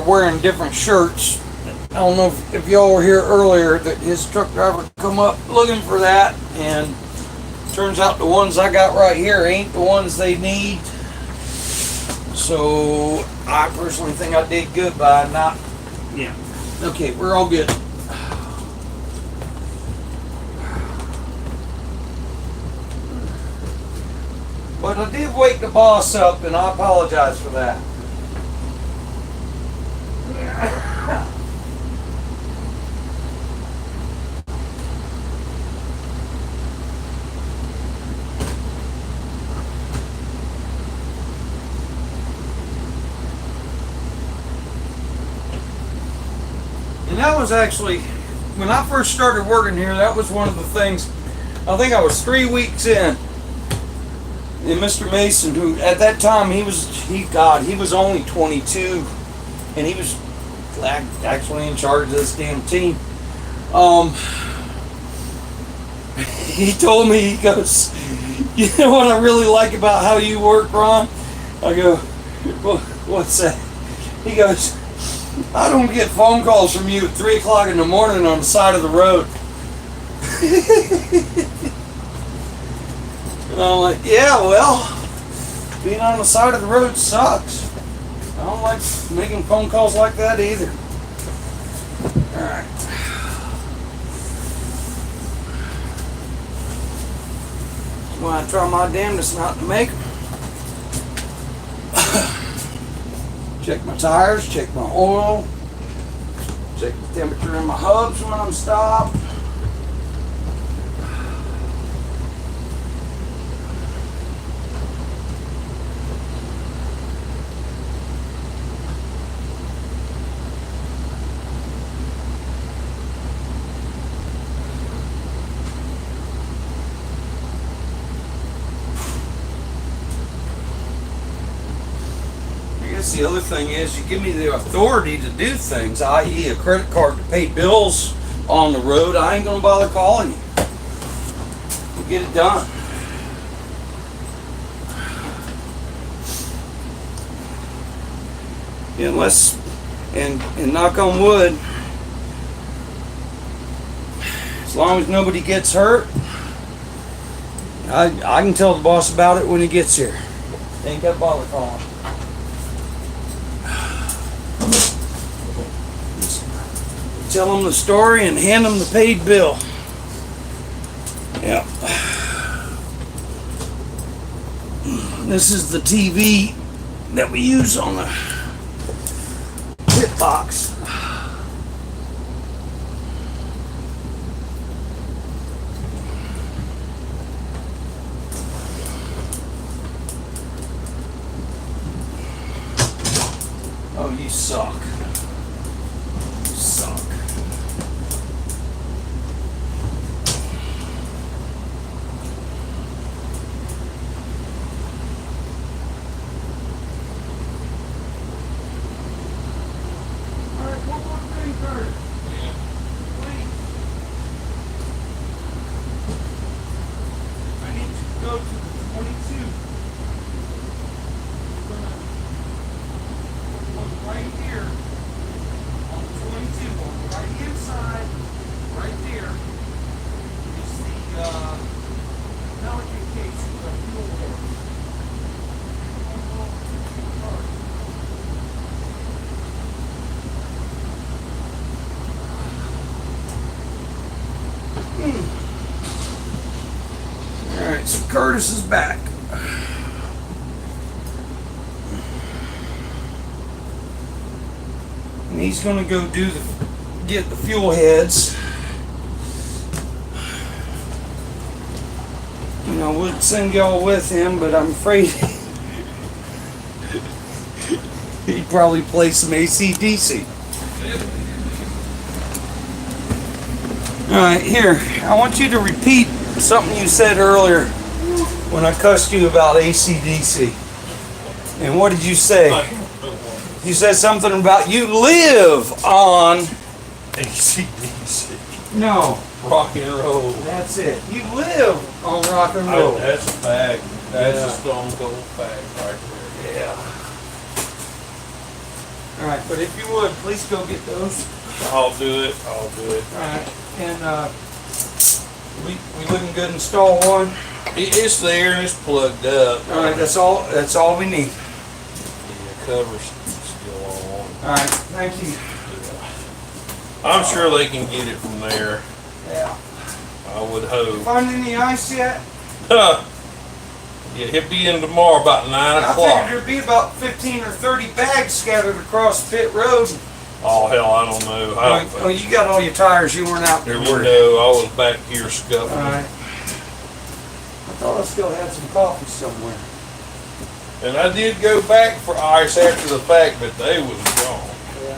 wearing different shirts. I don't know if y'all were here earlier that his truck driver come up looking for that, and turns out the ones I got right here ain't the ones they need. So I personally think I did good by not. Yeah. Okay, we're all good. But I did wake the boss up, and I apologize for that. And that was actually, when I first started working here, that was one of the things, I think I was 3 weeks in. And Mr. Mason, who at that time he was only 22, and he was actually in charge of this damn team. He told me, he goes, "You know what I really like about how you work, Ron?" I go, "Well, what's that?" He goes, "I don't get phone calls from you at 3 o'clock in the morning on the side of the road." And I'm like, yeah, well, being on the side of the road sucks. I don't like making phone calls like that either. Alright. Well, I try my damnedest not to make them. Check my tires, check my oil, check the temperature in my hubs when I'm stopped. the other thing is, you give me the authority to do things, i.e. a credit card to pay bills on the road, I ain't gonna bother calling you. We'll get it done. Unless, and knock on wood, as long as nobody gets hurt, I can tell the boss about it when he gets here. Ain't got to bother calling. Tell him the story and hand him the paid bill. Yeah. This is the TV that we use on the pit box. Oh, you suck. You suck. Alright, so Curtis is back. And he's gonna go get the fuel heads. You know, I would send y'all with him, but I'm afraid he'd probably play some AC/DC. Alright, here, I want you to repeat something you said earlier when I cussed you about AC/DC. And what did you say? You said something about you live on AC/DC. No, Rock and roll. that's it. You live on rock and roll. That's a fact. That's Yeah. a stone cold fact right there. Yeah. Alright, but if you would, please go get those. I'll do it. I'll do it. Alright, and we looking good in stall one? It's there and it's plugged up. Alright, that's all we need. The cover's still on. Alright, thank you. I'm sure they can get it from there. Yeah. I would hope. Find any ice yet? Huh. Yeah, he'll be in tomorrow about 9 I o'clock. figured there'd be about 15 or 30 bags scattered across Pit Road. Oh, hell, I don't know. I don't Oh, think. you got all your tires, you weren't out there You working. know, I was back here scuffling. Alright. I thought I still had some coffee somewhere. And I did go back for ice after the fact, but they was gone. Yeah.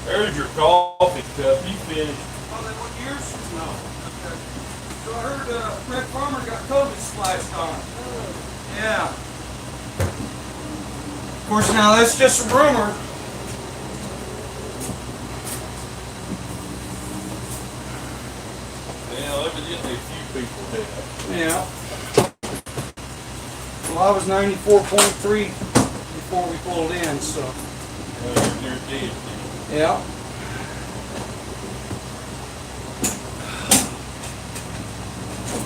There's your coffee cup. You finished. Oh, they want yours? No. Okay. So I heard Red Farmer got COVID splashed on. Yeah. Of course, now that's just a rumor. Yeah, evidently a few people did. Yeah. Well, I was 94.3 before we pulled in, so. You're dead. Yeah.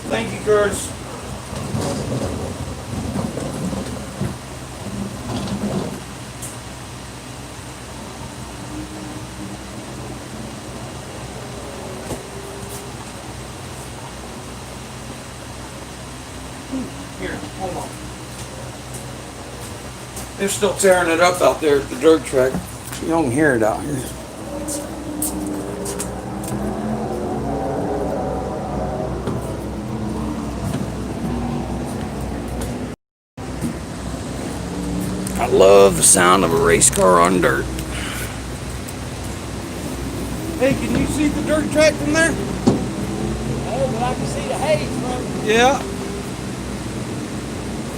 Thank you, Curtis. Here, hold on. They're still tearing it up out there at the dirt track. You don't hear it out here. I love the sound of a race car on dirt. Hey, can you see the dirt track from there? Oh, but I can see the haze from. Yeah.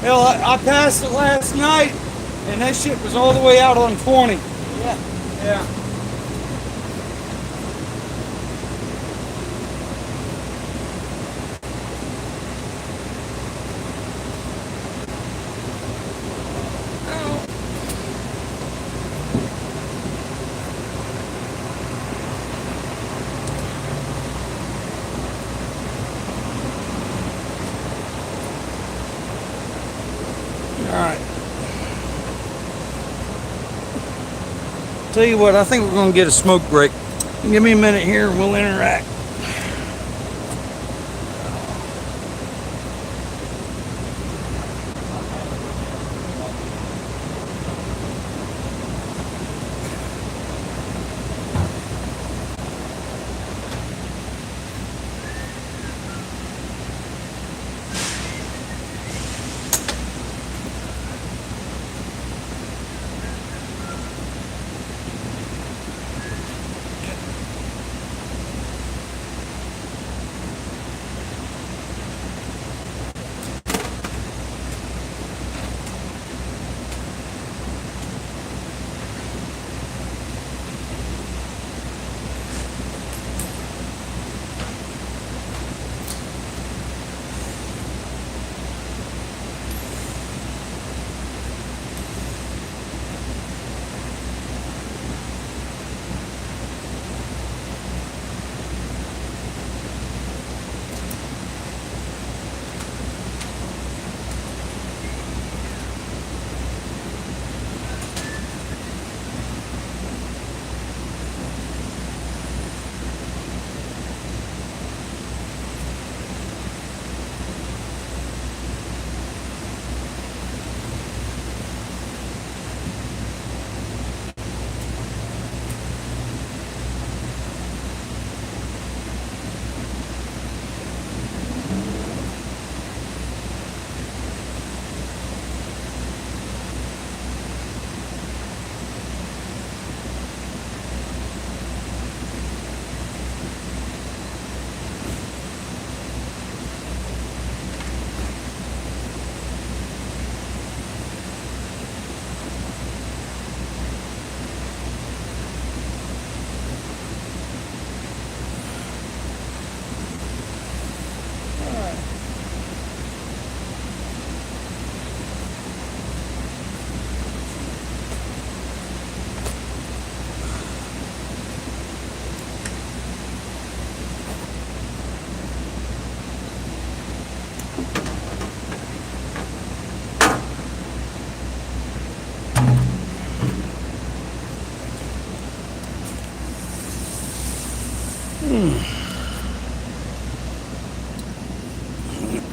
Hell, I passed it last night, and that shit was all the way out on 20. Yeah. Yeah. Tell you what, I think we're gonna get a smoke break. Give me a minute here and we'll interact.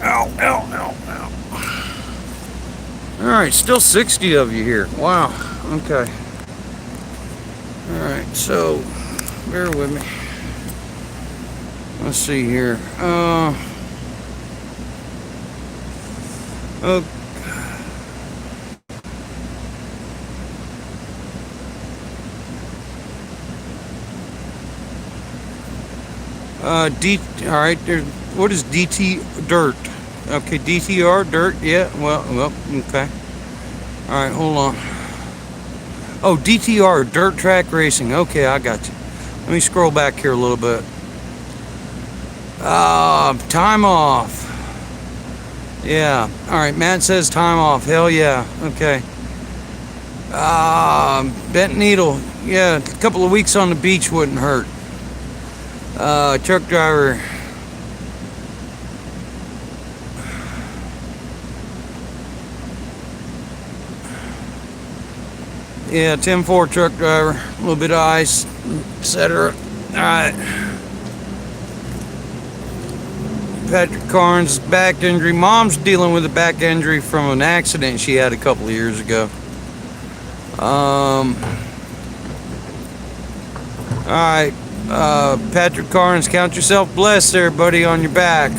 Ow, ow, ow, ow. All right, still 60 of you here. Wow, okay. All right, so bear with me. Let's see here. Oh, all right, there, what is DT dirt? Okay, DTR dirt, yeah, well, okay. All right, hold on. Oh, DTR, dirt track racing. Okay, I got you. Let me scroll back here a little bit. Time off. Yeah, all right, Matt says time off. Hell yeah, okay. Bent needle. Yeah, a couple of weeks on the beach wouldn't hurt. Truck driver. Yeah, 10-4 truck driver. A little bit of ice, etc. Alright. Patrick Carnes, back injury. Mom's dealing with a back injury from an accident she had a couple of years ago. All right, Patrick Carnes, count yourself blessed there, buddy, on your back.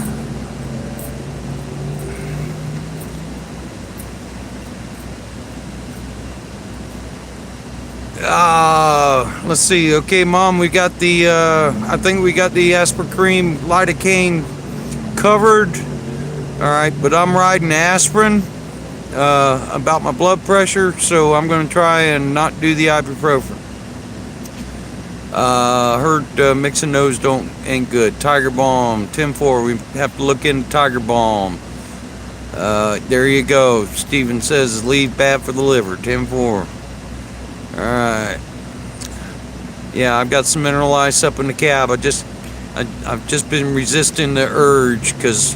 Let's see. Okay, Mom, we got the, I think we got the aspirin lidocaine covered. All right, but I'm riding aspirin about my blood pressure, so I'm going to try and not do the ibuprofen. Heard mixing those ain't good. Tiger Balm, 10-4. We have to look into Tiger Balm. There you go. Steven says leave bad for the liver, 10-4. All right. Yeah, I've got some mineral ice up in the cab. I've just been resisting the urge because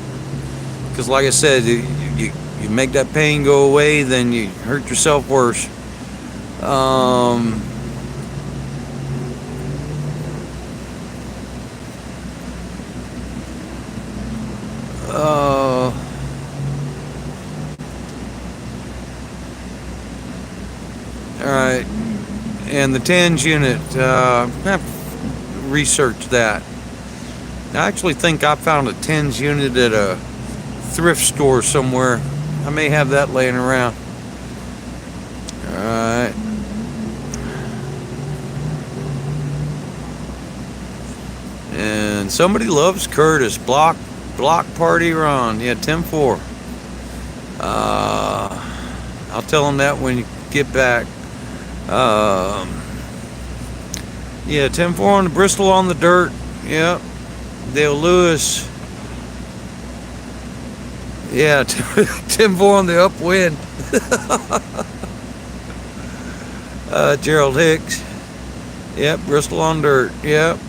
like I said, you make that pain go away, then you hurt yourself worse. All right, and the TENS unit, I have to research that. I actually think I found a TENS unit at a thrift store somewhere. I may have that laying around. All right. And somebody loves Curtis. Block party Ron. Yeah, 10-4. I'll tell him that when you get back. Yeah, 10-4 on the Bristol on the dirt. Yep. Dale Lewis. Yeah, 10-4 on the upwind. Gerald Hicks. Yep, Bristol on dirt. Yep.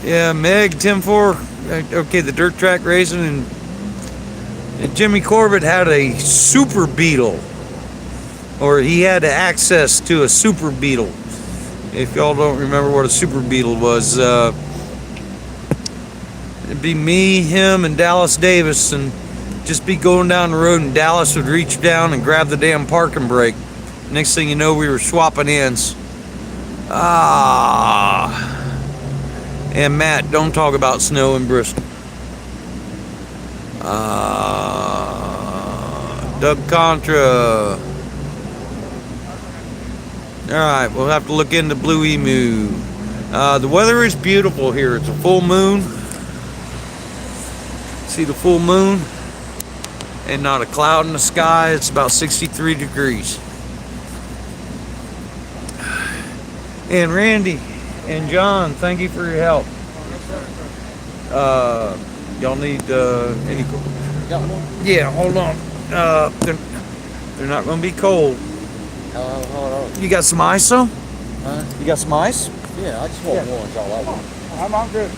Yeah, Meg, 10-4. Okay, the dirt track racing, and Jimmy Corbett had a Super Beetle. Or he had access to a Super Beetle. If y'all don't remember what a Super Beetle was, it'd be me, him, and Dallas Davis, and just be going down the road, and Dallas would reach down and grab the damn parking brake. Next thing you know, we were swapping ends. And Matt, don't talk about snow in Bristol. Doug Contra. Alright, we'll have to look into Blue Emu. The weather is beautiful here. It's a full moon. See the full moon? And not a cloud in the sky. It's about 63 degrees. And Randy and John, thank you for your help. Y'all need any? Got one? Yeah, hold on. They're not going to be cold. Hold on. You got some ice though? Huh? You got some ice? Yeah, I just want one. That's all I want. I'm good.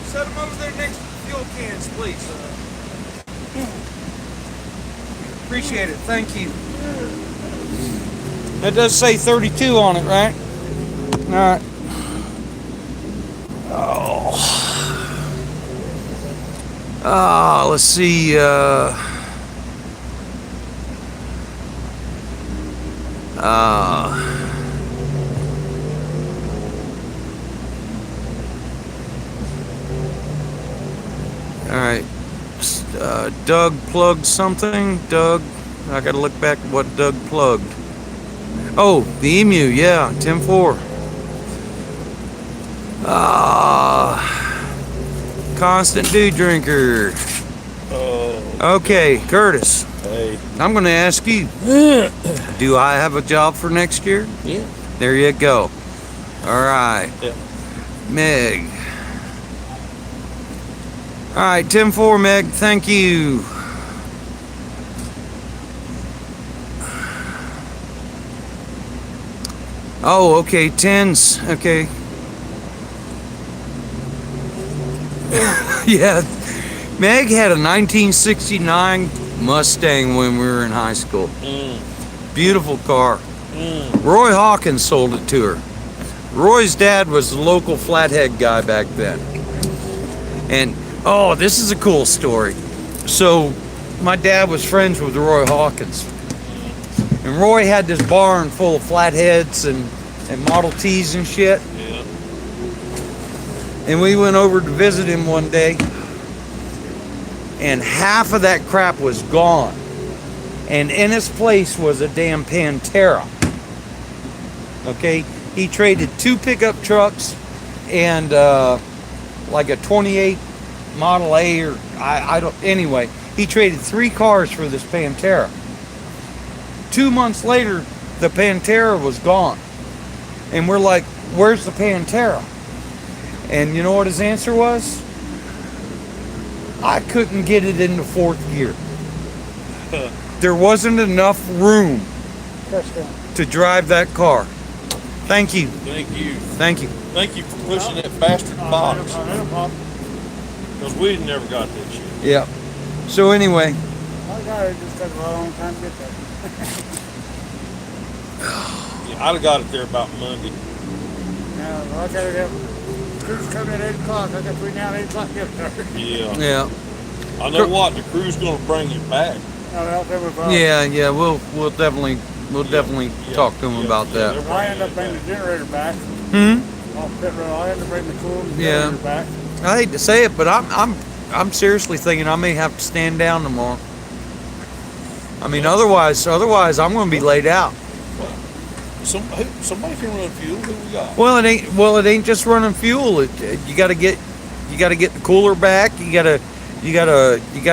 Set them over there next to the fuel cans, please. Appreciate it. Thank you. That does say 32 on it, right? All right. Let's see. All right. Doug plugged something. Doug, I gotta look back at what Doug plugged. Oh, the Emu, yeah, 10-4. Constant dew drinker. Okay, Curtis. Hey. I'm gonna ask you. Do I have a job for next year? Yeah. There you go. All right. Yeah. Meg. All right, 10-4, Meg. Thank you. Oh, okay. 10s. Okay. Yeah. Meg had a 1969 Mustang when we were in high school. Beautiful car. Roy Hawkins sold it to her. Roy's dad was the local flathead guy back then. And, oh, this is a cool story. So, my dad was friends with Roy Hawkins. And Roy had this barn full of flatheads and Model Ts and shit. Yeah. And we went over to visit him one day. And half of that crap was gone. And in its place was a damn Pantera. Okay? He traded 2 pickup trucks and like a 28 Model A or I don't, anyway, he traded 3 cars for this Pantera. 2 months later, the Pantera was gone. And we're like, where's the Pantera? And you know what his answer was? I couldn't get it into 4th gear. There wasn't enough room to drive that car. Thank you. Thank you. Thank you. Thank you for pushing that bastard box. Because we never got that shit. Yeah. So anyway, My guy just took a long time to get there. Yeah, I'd have got it there about Monday. Now, I gotta have crews coming at 8 o'clock. I got between now and 8 o'clock to get there. Yeah. yeah. I know what, the crew's gonna bring it back. Yeah, we'll definitely Yeah, talk to him yeah, about yeah, that. they're I end up bringing the generator back. Off pit road, I end up bringing the cooling Yeah. generator back. I hate to say it, but I'm seriously thinking I may have to stand down tomorrow. I mean, otherwise I'm going to be laid out. Somebody can run fuel. Who we got? Well, it ain't just running fuel. You got to get the cooler back. You got to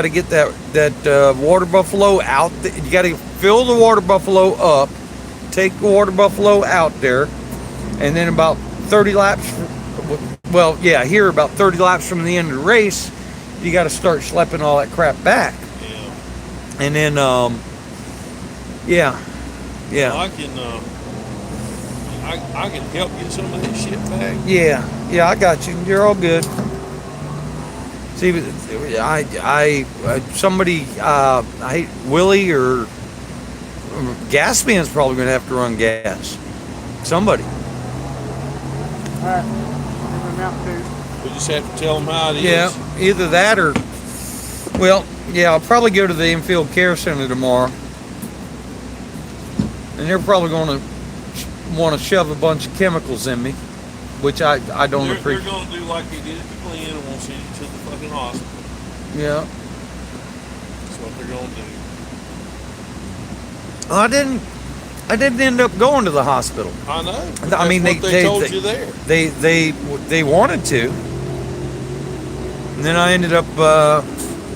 get that water buffalo out. You got to fill the water buffalo up, take the water buffalo out there, and then about 30 laps. Here about 30 laps from the end of the race, you got to start schlepping all that crap back. Yeah. And then, yeah. Well, I can help get some of this shit back. Yeah, I got you. You're all good. See, somebody, I Willie or gas man's probably gonna have to run gas. Somebody. All right. Give me a Mountain Dew. We just have to tell them how it is. Yeah, either that or, well, yeah, I'll probably go to the Infield Care Center tomorrow, and they're probably gonna want to shove a bunch of chemicals in me, which I don't They're appreciate. going to do like they did at the Glen and won't send you to the fucking hospital. Yeah. That's what they're going to do. I didn't end up going to the hospital. I know. I mean, That's what they told you there. They wanted to, and then I ended up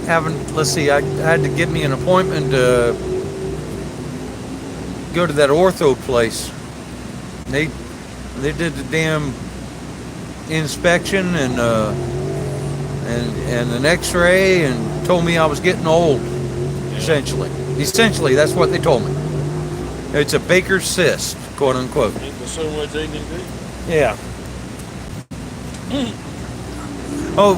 having. Let's see, I had to get me an appointment to go to that ortho place. They did the damn inspection and an X-ray and told me I was getting old. Essentially, that's what they told me. It's a Baker's cyst, quote unquote. Ain't there so much they can do? Yeah. Oh,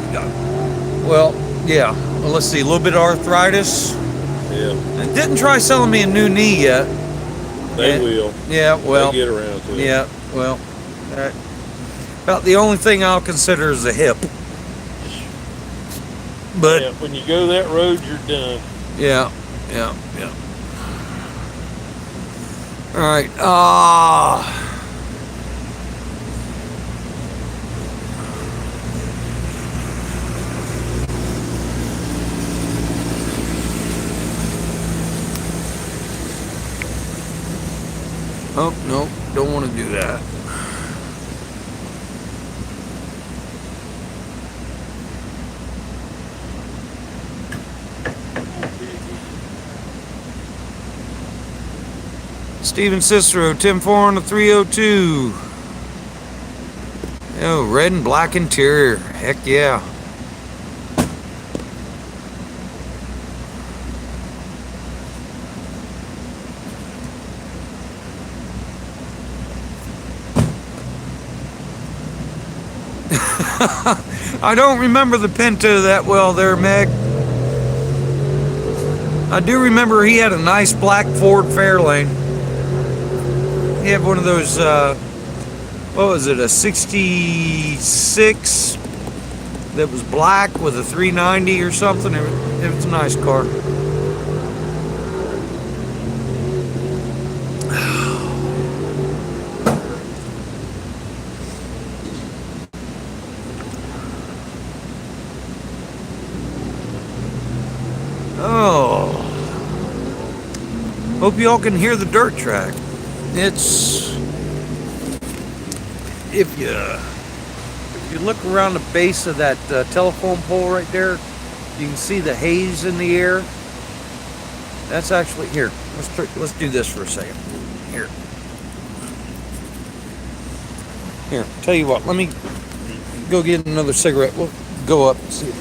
well, yeah. Well, let's see, a little bit of arthritis. Yeah. And didn't try selling me a new knee yet. They will. Yeah, well. They get around to it. Yeah, well. About the only thing I'll consider is a hip. But Yeah, when you go that road, you're done. yeah. All right. Oh, no, don't want to do that. Steven Cicero, 10-4 on the 302. Oh, red and black interior. Heck yeah. I don't remember the Pinto that well there, Meg. I do remember he had a nice black Ford Fairlane. He had one of those, what was it, a 66 that was black with a 390 or something. It was a nice car. Oh, hope y'all can hear the dirt track. It's, if you look around the base of that telephone pole right there, you can see the haze in the air. That's actually, here, let's do this for a second. Here, tell you what, let me go get another cigarette. We'll go up and see.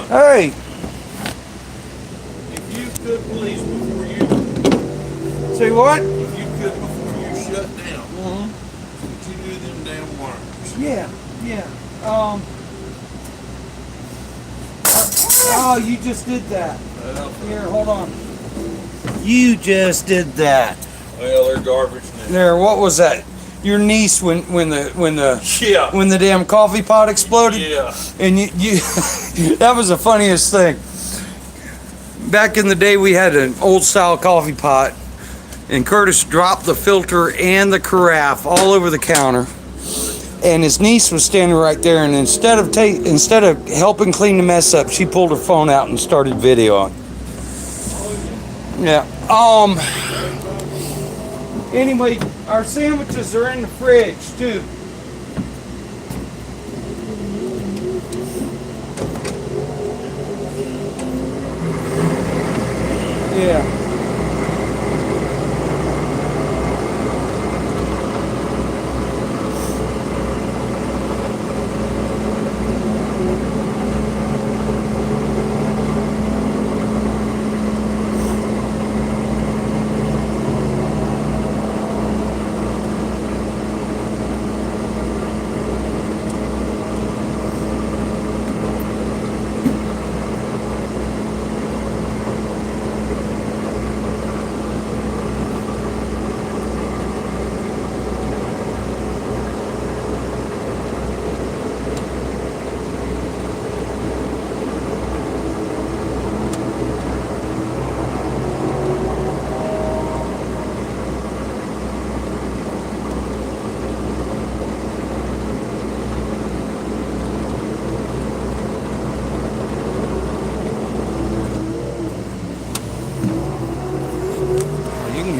Hey, If you could please before you say what? if you could before you shut down, could you do them damn wires? Yeah. Oh, you just did that. Here, hold on. You just did that. Well, they're garbage now. There, what was that? Your niece when the Yeah. when the damn coffee pot exploded? Yeah. And you that was the funniest thing. Back in the day we had an old style coffee pot and Curtis dropped the filter and the carafe all over the counter. And his niece was standing right there, and instead of helping clean the mess up, she pulled her phone out and started videoing. Yeah. Anyway, our sandwiches are in the fridge too. Yeah.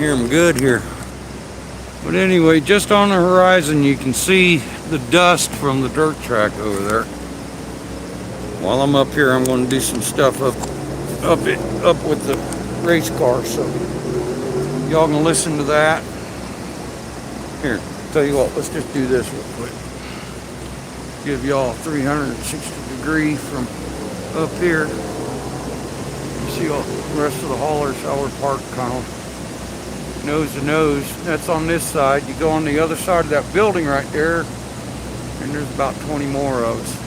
hear them good here. But anyway, just on the horizon, you can see the dust from the dirt track over there. While I'm up here, I'm going to do some stuff up with the race car. So y'all can listen to that. Here, tell you what, let's just do this real quick. Give y'all a 360 degree from up here. You see all the rest of the haulers, how we're parked kind of nose to nose. That's on this side. You go on the other side of that building right there, and there's about 20 more of us.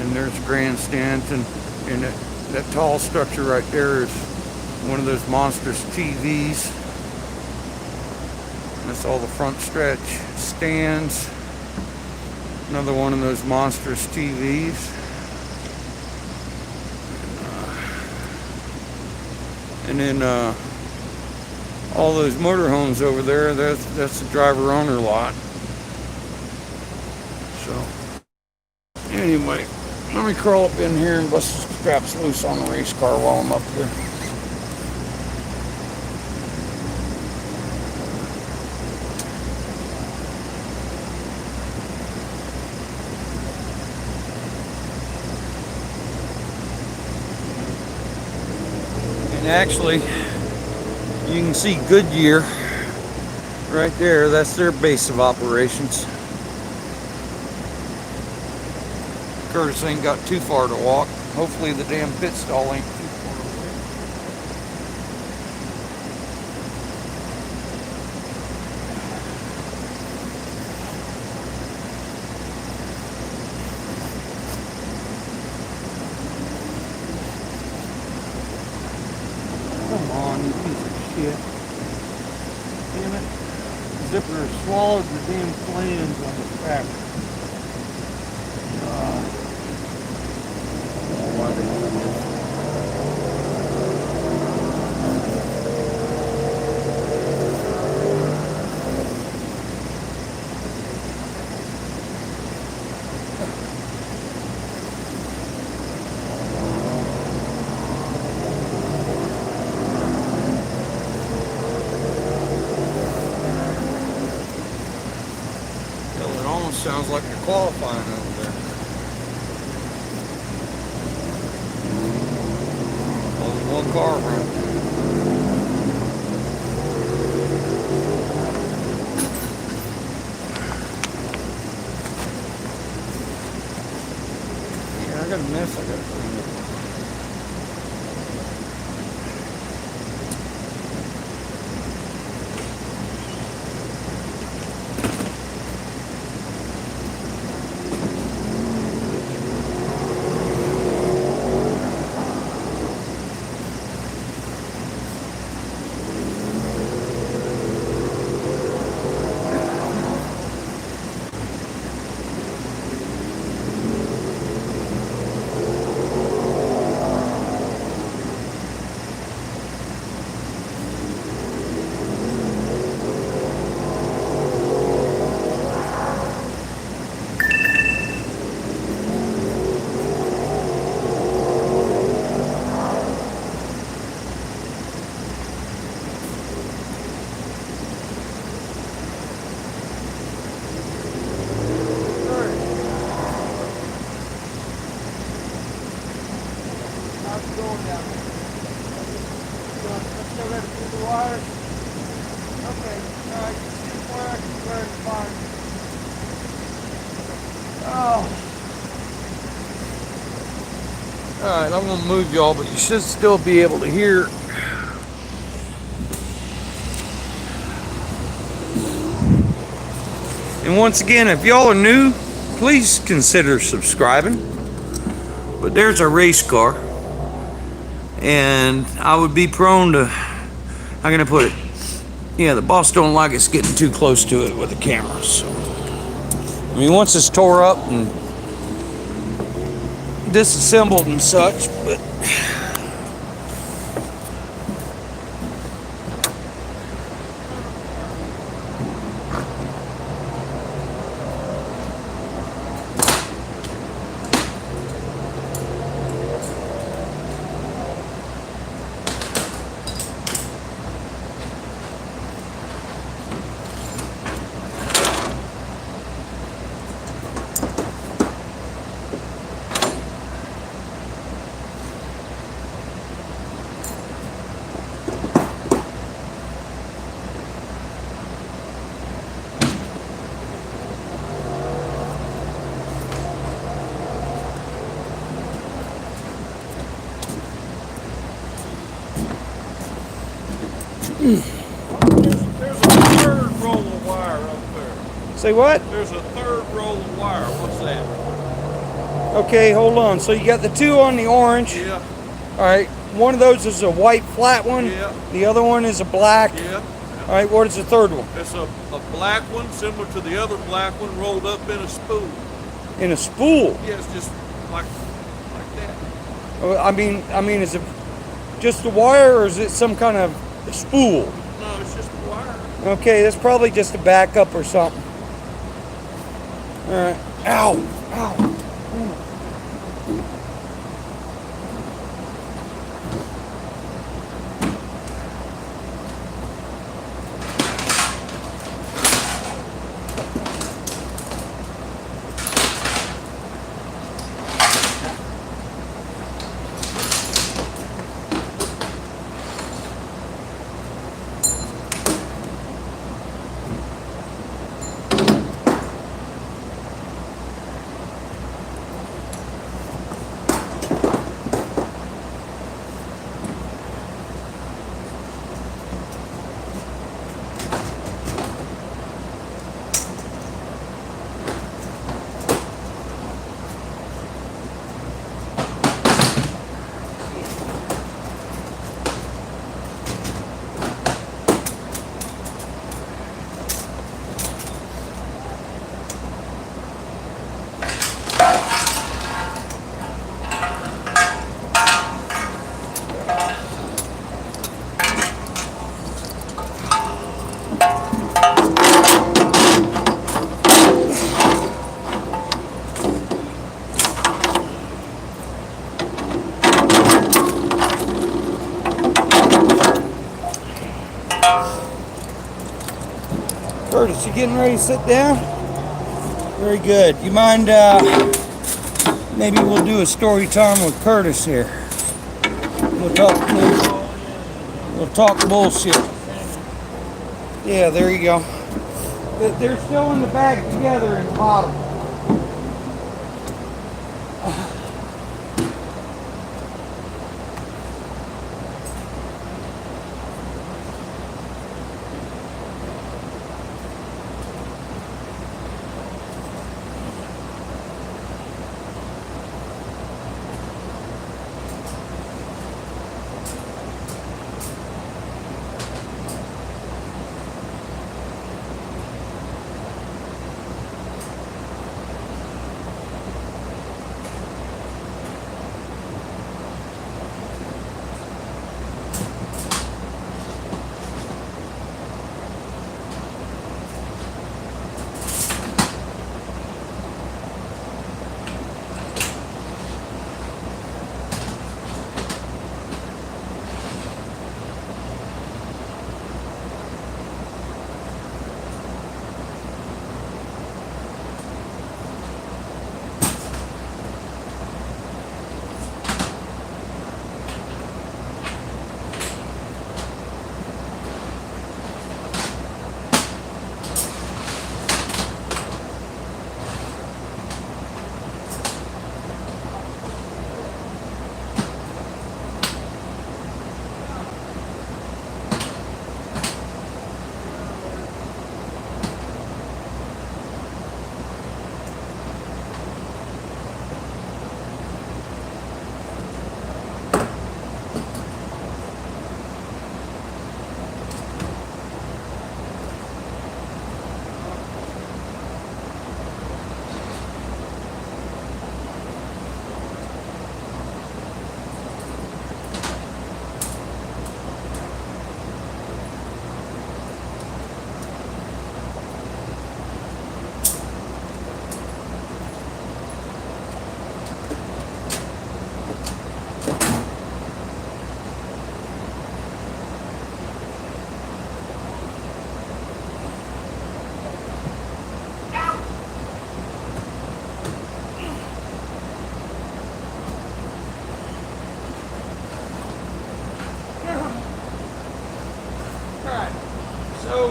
And there's grandstands, and that tall structure right there is one of those monstrous TVs. That's all the front stretch stands. Another one of those monstrous TVs. And then all those motorhomes over there, that's the driver owner lot. So anyway, let me crawl up in here and bust the straps loose on the race car while I'm up here. And actually, you can see Goodyear right there. That's their base of operations. Curtis ain't got too far to walk. Hopefully the damn pit stall ain't too far away. Come on, you piece of shit. Damn it. The zipper has swallowed the damn flange on the track. Why they do this. Hell, it almost sounds like you're qualifying over there. Only one car running. Yeah, I got a mess I gotta clean up. How's it going down there? Still ready to do the wires? Okay, alright, see where I can wear the fire. Oh. Alright, I'm gonna move y'all, but you should still be able to hear. And once again, if y'all are new, please consider subscribing. But there's a race car, and I would be prone to, how can I put it? Yeah, the boss don't like us getting too close to it with the cameras. So. I mean, once it's tore up and disassembled and such, but There's a third roll of wire up there. Say what? There's a third roll of wire. What's that? Okay, hold on. So you got the two on the orange. Yeah, All right. One of those is a white flat one. yeah, The other one is a black. yeah. All right. What is the third one? It's a black one, similar to the other black one, rolled up in a spool. In a spool. Yeah, it's just like that. I mean, is it just the wire or is it some kind of spool? No, it's just a wire. Okay, that's probably just a backup or something. All right. Ow! Ow! Curtis, you getting ready to sit down? Very good. You mind, maybe we'll do a story time with Curtis here. We'll talk bullshit. Yeah, there you go. They're still in the bag together in the bottom. So,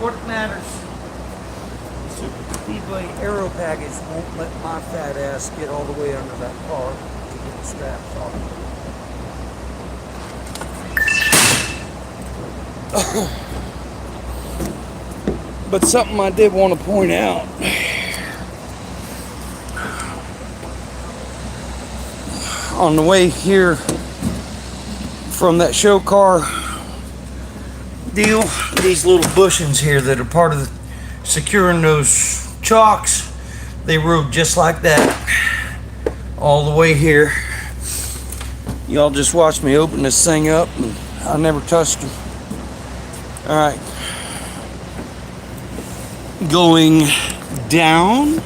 what matters? eBay aero package won't let my fat ass get all the way under that car to get the straps off. But something I did want to point out. On the way here from that show car deal, these little bushings here that are part of the, securing those chocks, they rode just like that all the way here. Y'all just watch me open this thing up, and I never touched them. All right, going down.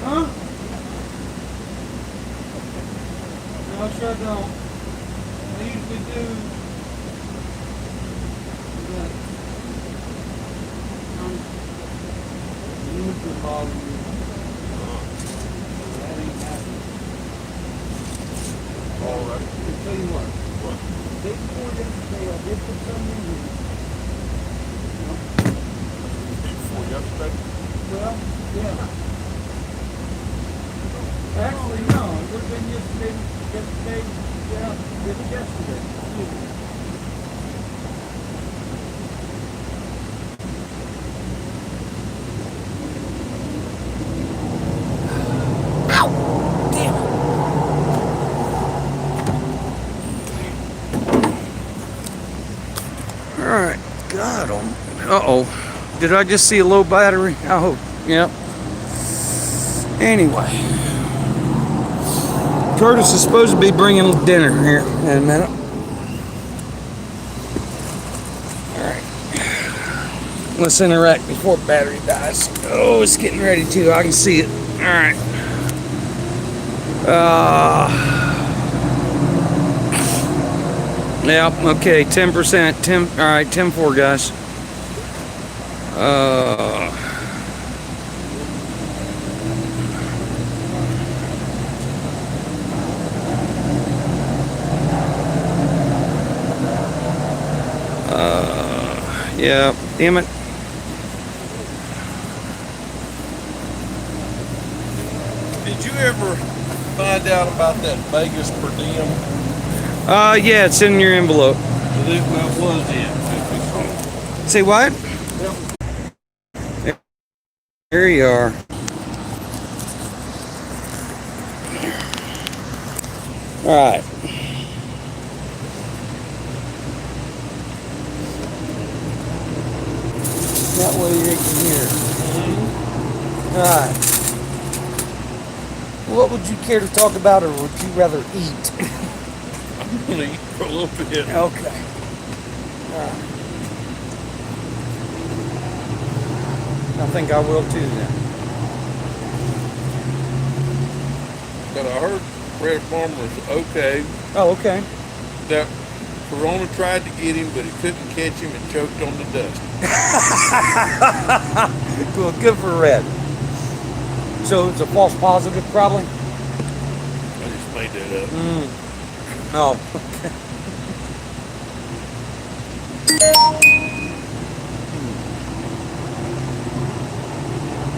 Huh? No, I sure don't. I usually do. But, you could bother me. That ain't happening. All right. I'll tell you what. What? Day before yesterday, I did put something in here. Before yesterday? Well, yeah. Actually, no, it would have been yesterday, yeah, it was yesterday. Alright, God, uh-oh. Did I just see a low battery? I hope, yep. Anyway. Curtis is supposed to be bringing dinner here in a minute. Alright. Let's interact before battery dies. Oh, it's getting ready to. I can see it. Alright. Yep, okay, 10%. 10, alright, 10-4, guys. Yeah, damn it. Did you ever find out about that Vegas per diem? Yeah, it's in your envelope. Well, it was in. Say what? There you are. Alright. That way you can hear. Alright. What would you care to talk about, or would you rather eat? I'm gonna eat for a little bit. Okay. Alright. I think I will too then. But I heard Fred Farmer's okay. Oh, okay. That Corona tried to get him, but he couldn't catch him and choked on the dust. Well, good for Red. So it's a false positive, probably? I just made that up. No.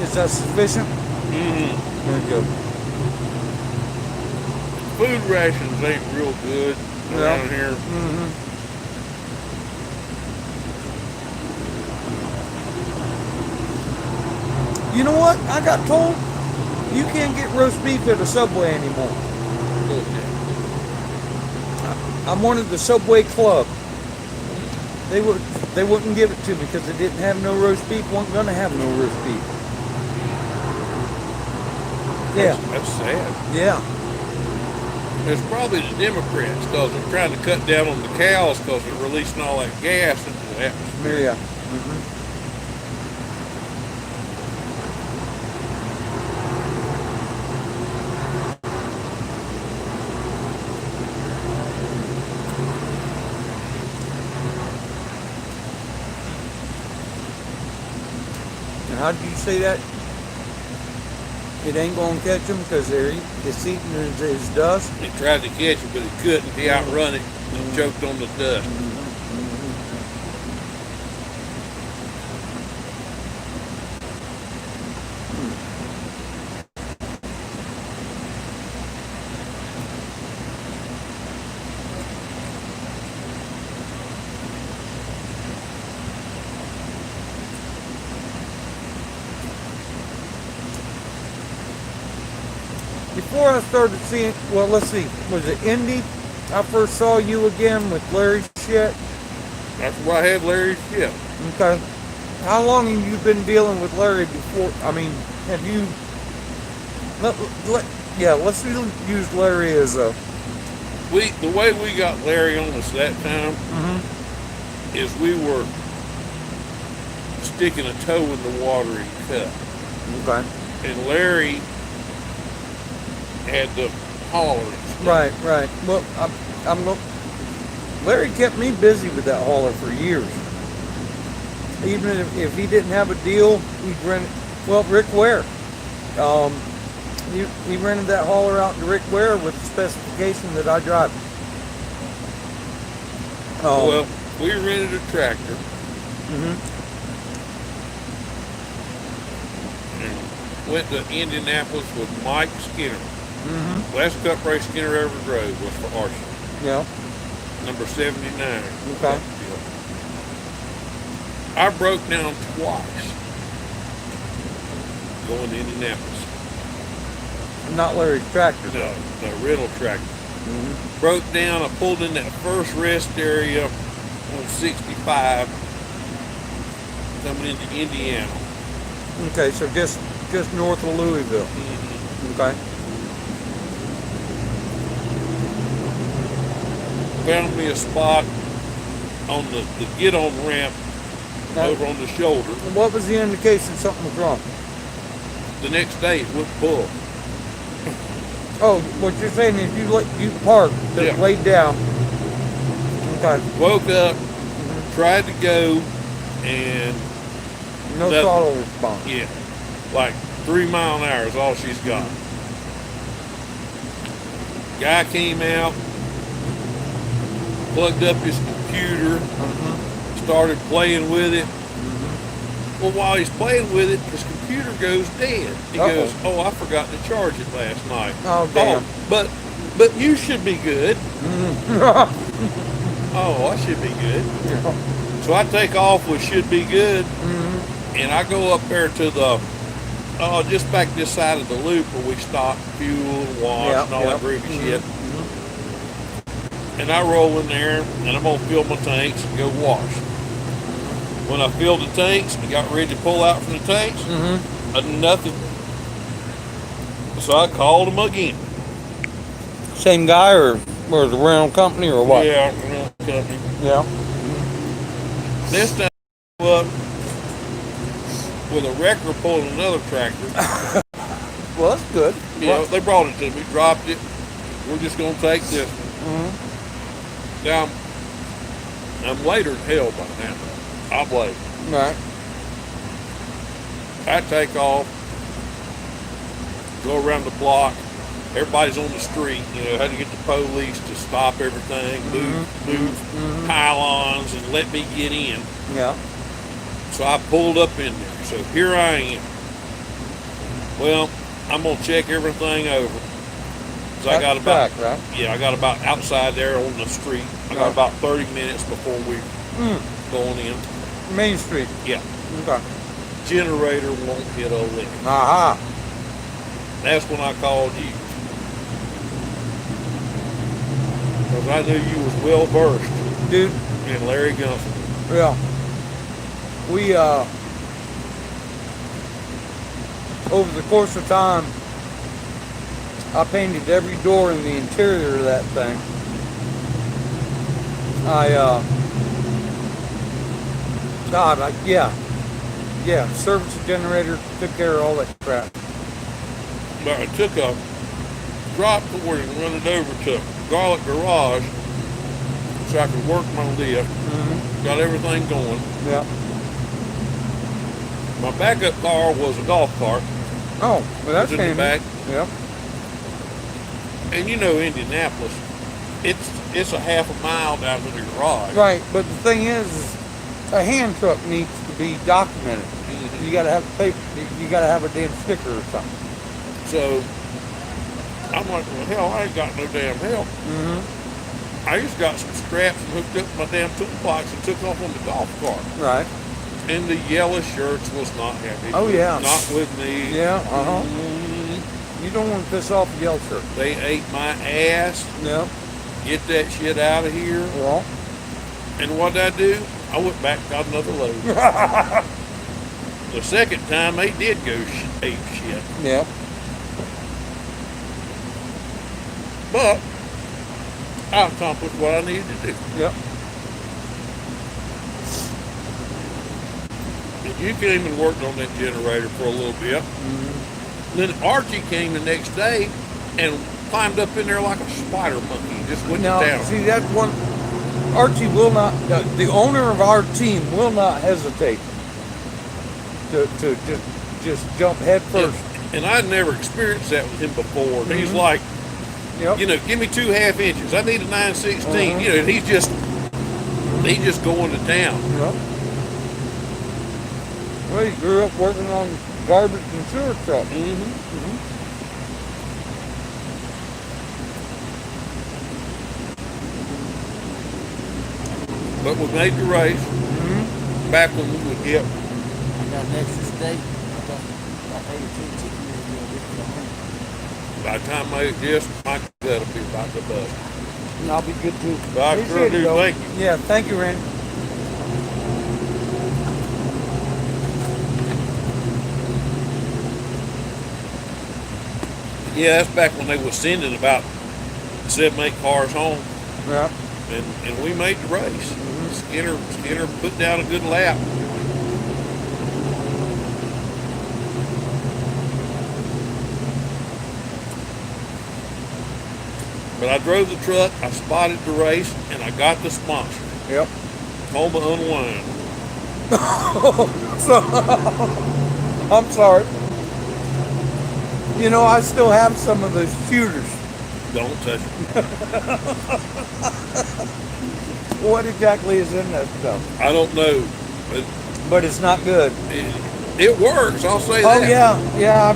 Is that sufficient? Very good. Food rations ain't real good around here. You know what? I got told you can't get roast beef at a Subway anymore. I'm one of the Subway club. They wouldn't give it to me because they didn't have no roast beef. Wasn't gonna have no roast beef. Yeah. That's sad. Yeah. It's probably the Democrats because they're trying to cut down on the cows because they're releasing all that gas into the atmosphere. Yeah. And how did you say that? It ain't gonna catch him because it's eating his dust. He tried to catch it, but he couldn't. He outrun it and choked on the dust. Before I started seeing, well, let's see, was it Indy? I first saw you again with Larry's shit. That's why I had Larry's ship. Okay. How long have you been dealing with Larry before? I mean, have you? Let's use Larry as a. The way we got Larry on us that time is we were sticking a toe in the water and cut. Okay. And Larry had the hauler. Right. Well, Larry kept me busy with that hauler for years. Even if he didn't have a deal, he'd rent it. Well, Rick Ware. He rented that hauler out to Rick Ware with the specification that I drive. Well, we rented a tractor. And went to Indianapolis with Mike Skinner. Last cup race Skinner ever drove was for Arson. Yeah. Number 79. Okay. I broke down twice going to Indianapolis. Not Larry's tractor. No, the rental tractor. Broke down. I pulled in that first rest area on 65 coming into Indiana. Okay, so just north of Louisville. Okay. Found me a spot on the get-on ramp over on the shoulder. What was the indication something was wrong? The next day it went full. Oh, what you're saying is you parked, Yeah. laid down. Okay. Woke up, tried to go, and No Nothing. throttle response. yeah, like 3 mile an hour is all she's got. Guy came out, plugged up his computer, started playing with it. Well, while he's playing with it, his computer goes dead. He goes, "Oh, I forgot to charge it last night." Oh, damn. But you should be good. Oh, I should be good. So I take off with should be good, and I go up there to the just back this side of the loop where we stop, fuel, and wash, and all that groovy shit. And I roll in there, and I'm gonna fill my tanks and go wash. When I filled the tanks and got ready to pull out from the tanks, nothing. So I called them again. Same guy or the rental company or what? Yeah, rental company. Yeah. This time I go up with a wrecker pulling another tractor. Well, that's good. You know, they brought it to me, dropped it, we're just gonna take this. Now, I'm later than hell by now. I'm late. Right. I take off, go around the block. Everybody's on the street. You know, had to get the police to stop everything, move pylons, and let me get in. Yeah. So I pulled up in there. So here I am. Well, I'm gonna check everything over. So I got about right? yeah, I got about outside there on the street. I got Right. about 30 minutes before we going in. Main Street. Yeah, Okay. generator won't hit a lick. Aha. That's when I called you. Because I knew you was well versed Dude, in Larry Gunsel. yeah. We, over the course of time, I painted every door in the interior of that thing. Yeah, service the generator, took care of all that crap. But I took a drop cord and run it over to Garlic Garage so I could work my lift. Got everything going. Yeah. My backup car was a golf cart. Oh, well that's It was in the back. Yeah. And you know Indianapolis, it's a half a mile down to the garage. Right, but the thing is a hand truck needs to be documented. You gotta have paper, you gotta have a damn sticker or something. So I'm like, well, hell, I ain't got no damn help. I just got some straps and hooked up my damn toolbox and took off on the golf cart. Right. And the yellow shirts was not happy. Oh, yeah. Not with me. Yeah, You don't want to piss off a yellow shirt. They ate my ass. Yeah. Get that shit out of here. Well. And what did I do? I went back and got another load. The second time they did go ape shit. Yeah. But I accomplished what I needed to do. Yep. You came and worked on that generator for a little bit. Then Archie came the next day and climbed up in there like a spider monkey. Just went Now, down. see, that's one. Archie will not. The owner of our team will not hesitate to just jump head first. And I'd never experienced that with him before. And he's like, Yep. you know, give me 2.5 inches. I need a 9/16. You know, and he's just going to town. Yep. Well, he grew up working on garbage and sewer trucks. But we made the race back when we would get. I got an extra steak. I got 82 chicken By the time I eat this, my gut'll be about to bust. And I'll be good too. But I sure Appreciate it, do though. thank you. Yeah, thank you, Randy. Yeah, that's back when they was sending about 7, 8 cars home, Yeah. and we made the race. Skinner put down a good lap. But I drove the truck, I spotted the race, and I got the sponsor. Yep. Homa Unwind. So, I'm sorry. You know, I still have some of those shooters. Don't touch it. What exactly is in that stuff? I don't know, But it's not good. it works, I'll say Oh that. yeah.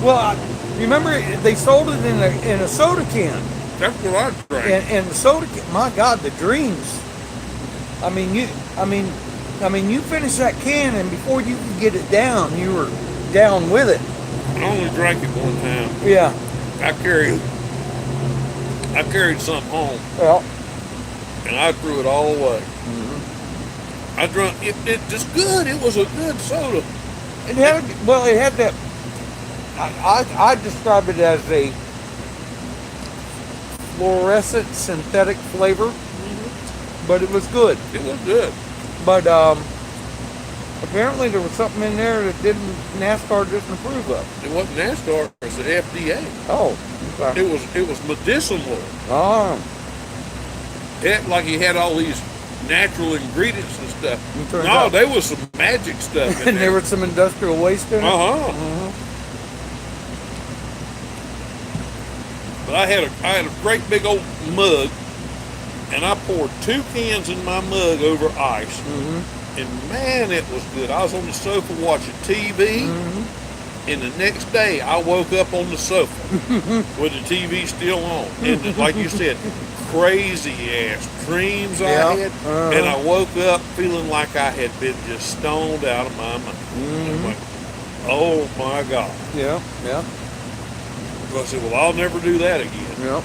Well, remember they sold it in a soda can, That's what I drank. and the soda can. My God, the dreams. I mean, you finish that can, and before you could get it down, you were down with it. I only drank it one time. Yeah. I carried some home, Well. and I threw it all away. I drank it. It was good. It was a good soda. It had that. I describe it as a fluorescent synthetic flavor, but it was good. It was good. But apparently there was something in there that NASCAR didn't approve of. It wasn't NASCAR, it was the FDA. Oh, okay. It was medicinal. Oh, It like he had all these natural ingredients and stuff. It turns No, out- there was some magic stuff in and there there. was some industrial waste in it. Uh-huh. But I had a great big old mug, and I poured 2 cans in my mug over ice. And man, it was good. I was on the sofa watching TV, and the next day I woke up on the sofa with the TV still on. And like you said, crazy ass dreams I had, and I woke up feeling like I had been just stoned out of my mind. I'm like, oh my God. Yeah. I said, well, I'll never do that again. Yeah.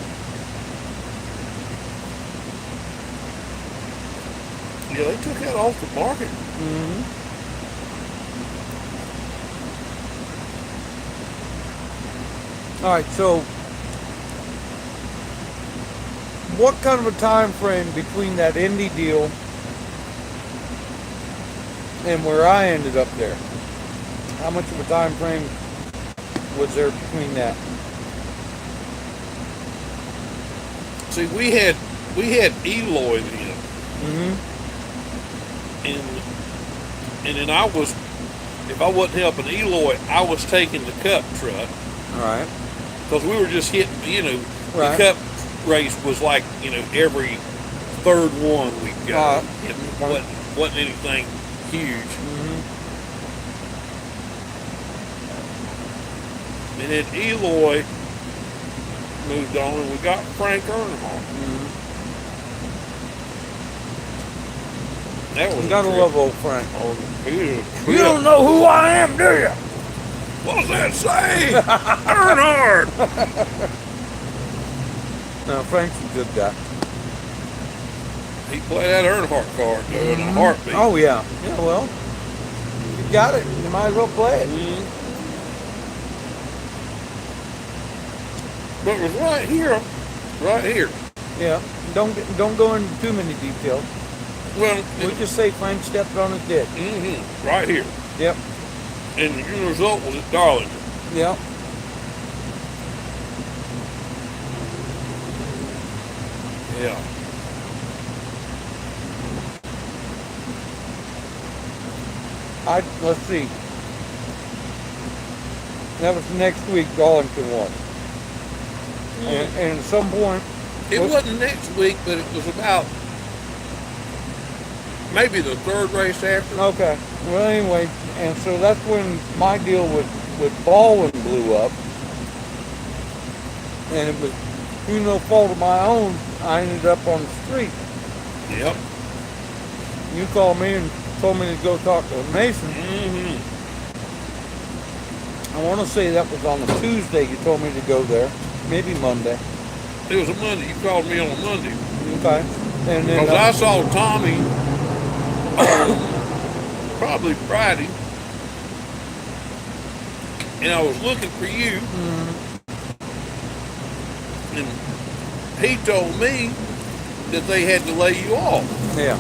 Yeah, they took that off the market. All right, so what kind of a time frame between that Indy deal and where I ended up there? How much of a time frame was there between that? See, we had Eloy then, and then I was, if I wasn't helping Eloy, I was taking the Cup truck. All right. Because we were just hitting, Right. the Cup race was like, every third one we got. It wasn't anything huge. And then Eloy moved on, and we got Frank Earnhardt. That was You gotta trip. love old Frank. Oh, he was a You trip. don't know who I am, do you? What does that say? Earnhardt! No, Frank's a good guy. He played that Earnhardt card, though, in a heartbeat. Oh, yeah. Yeah, well, you got it. You might as well play it. But it was right here. Right here. Yeah. Don't go into too many details. Well, We'll just say Frank stepped on his dick. right here. Yep. And the result was at Darlington. Yep. Yeah. Let's see. That was next week Darlington won. And at some point, It wasn't next week, but it was about maybe the third race after. okay. Well, anyway, and so that's when my deal with Baldwin blew up. And it was through no fault of my own, I ended up on the street. Yep. You called me and told me to go talk to Mason. I want to say that was on a Tuesday you told me to go there. Maybe Monday. It was a Monday. You called me on a Monday. Okay. And then Because I saw Tommy probably Friday, and I was looking for you, and he told me that they had to lay you off. yeah.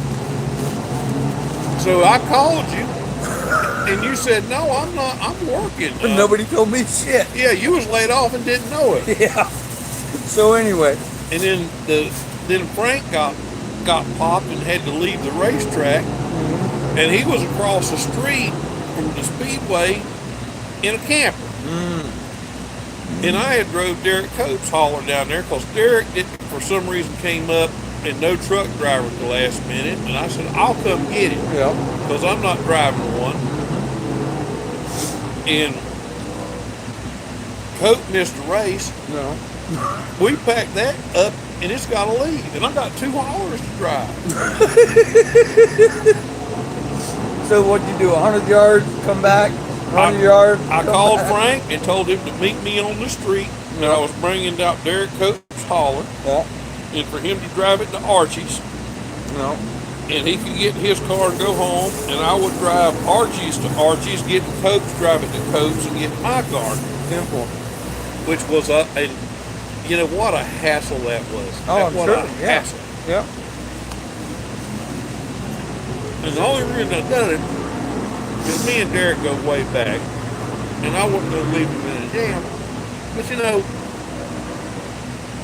So I called you, and you said, "No, I'm not. I'm working." But nobody told me shit. Yeah, you was laid off and didn't know it. Yeah. So anyway. And then Frank got popped and had to leave the racetrack, and he was across the street from the speedway in a camper. And I had drove Derek Coates' hauler down there because Derek didn't, for some reason, came up and no truck driver at the last minute, and I said, I'll come get him Yeah. because I'm not driving one. And Coates missed the race. No. We packed that up, and it's got to leave. And I got 2 haulers to drive. So what'd you do? 100 yards, come back, 100 yards. I called Frank and told him to meet me on the street. And I was bringing out Derek Coates' hauler, Yeah. and for him to drive it to Archie's. No. And he could get in his car and go home, and I would drive Archie's to Archie's, get Coates, drive it to Coates, and get my car. Simple. Which was you know what a hassle that was. Oh, I'm what sure. a Yeah. hassle. Yeah. And the only reason I done it Because me and Derek go way back, and I wasn't going to leave him in a jam. But you know,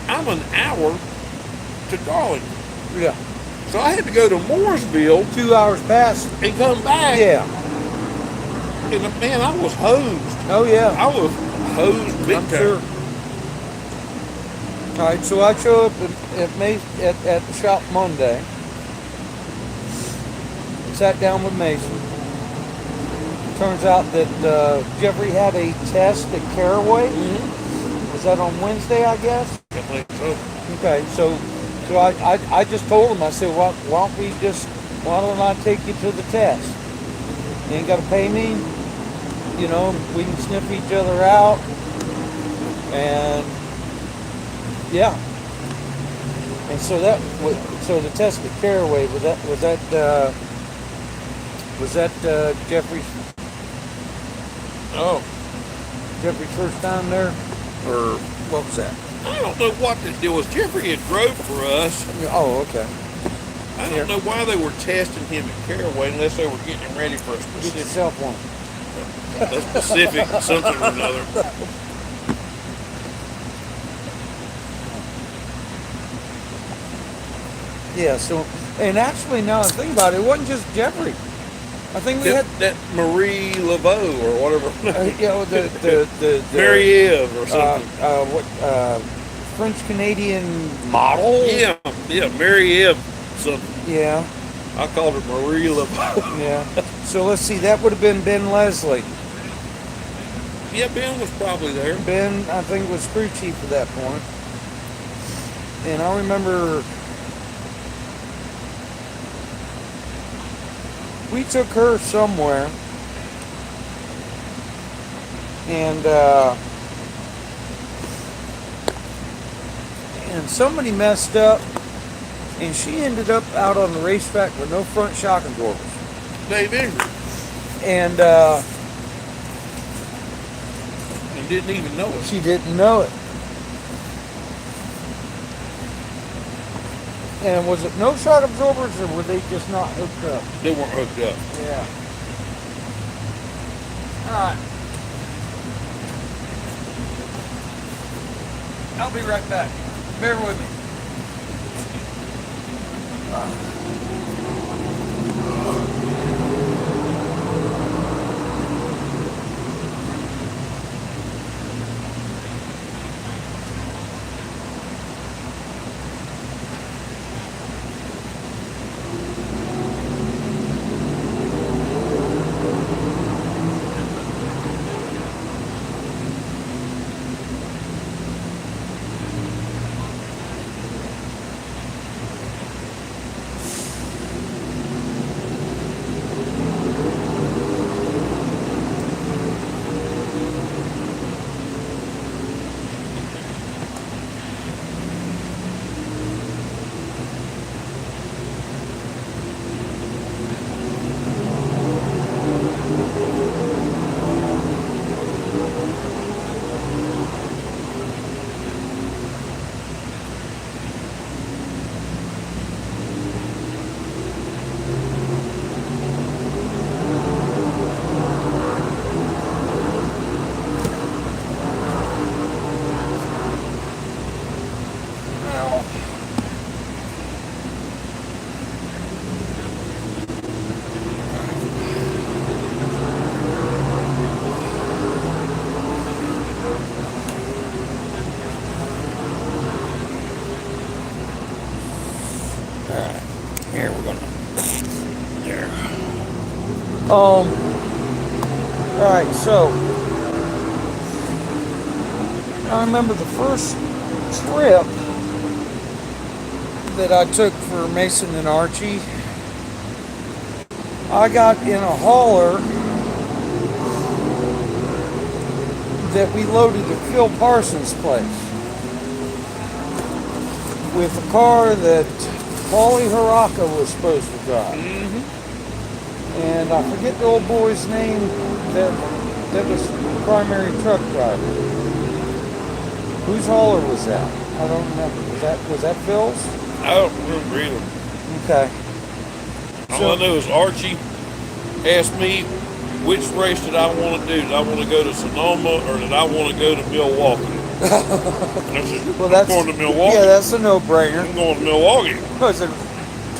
I'm an hour to Darlington. Yeah. So I had to go to Mooresville 2 hours past. and come back. Yeah. And man, I was hosed. Oh yeah. I was hosed big I'm time. sure. All right, so I show up at the shop Monday. Sat down with Mason. Turns out that Jeffrey had a test at Caraway. Mm-hmm. Was that on Wednesday, I guess? I think so. Okay, so I just told him, I said, why don't I take you to the test? You ain't got to pay me. You know, we can sniff each other out. And yeah. And so so the test at Caraway, was that Jeffrey's first time there? Or what was that? I don't know what the deal was. Jeffrey had drove for us. Oh, okay. I don't know why they were testing him at Caraway unless they were getting him ready for a Get specific, yourself one. something or another. Yeah, so, and actually now I think about it, it wasn't just Jeffrey. I think we had That Marie Laveau or whatever. you know, the Mary Eve or something. French Canadian model. Yeah, Mary Eve something. Yeah, I called her Marie Laveau. yeah. So let's see, that would have been Ben Leslie. Yeah, Ben was probably there. Ben, I think, was crew chief at that point. And I remember we took her somewhere, and somebody messed up, and she ended up out on the racetrack with no front shock absorbers. Dave Ingram. And Didn't even know it. she didn't know it. And was it no shock absorbers, or were they just not hooked up? They weren't hooked up. Yeah. All right. I'll be right back. Bear with me. Here we're gonna. There. All right, so I remember the first trip that I took for Mason and Archie. I got in a hauler that we loaded at Phil Parsons' place with a car that Paulie Haraka was supposed to drive. Mm-hmm. And I forget the old boy's name that was the primary truck driver. Whose hauler was that? I don't remember. Was that Phil's? I don't remember either. Okay. All I know is Archie asked me which race did I want to do? Did I want to go to Sonoma or did I want to go to Milwaukee? I said, Well, I'm going to Milwaukee. Yeah, that's a no-brainer. I'm going to Milwaukee. Was it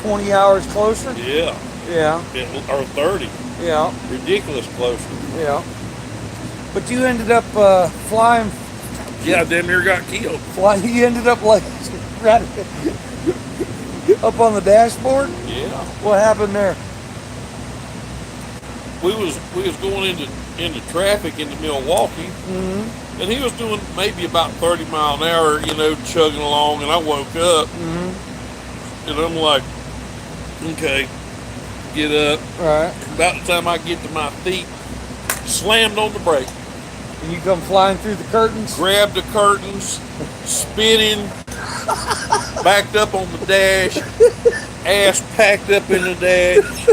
20 hours closer? Yeah. Yeah. Or 30. Yeah. Ridiculous closer. Yeah. But you ended up flying. Yeah, I damn near got killed. You ended up like right up on the dashboard. Yeah. What happened there? We was going into traffic into Milwaukee, and he was doing maybe about 30 mile an hour, chugging along, and I woke up, and I'm like, okay, get up. All right. About the time I get to my feet, slammed on the brake. And you come flying through the curtains? Grabbed the curtains, spinning, backed up on the dash, ass packed up in the dash.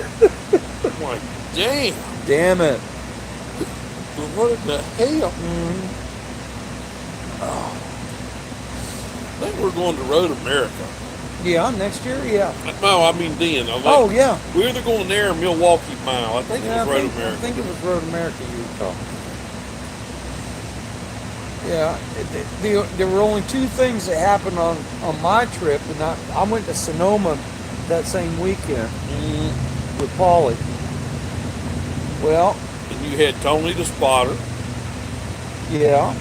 I'm like, damn. Damn it. What in the hell? I think we're going to Road America. Yeah, next year, yeah. No, I mean then. Yeah. We're either going there or Milwaukee Mile. I think it was Road America. I think it was Road America you were talking. Yeah, there were only two things that happened on my trip, and I went to Sonoma that same weekend with Paulie. Well, and you had Tony the spotter. Yeah.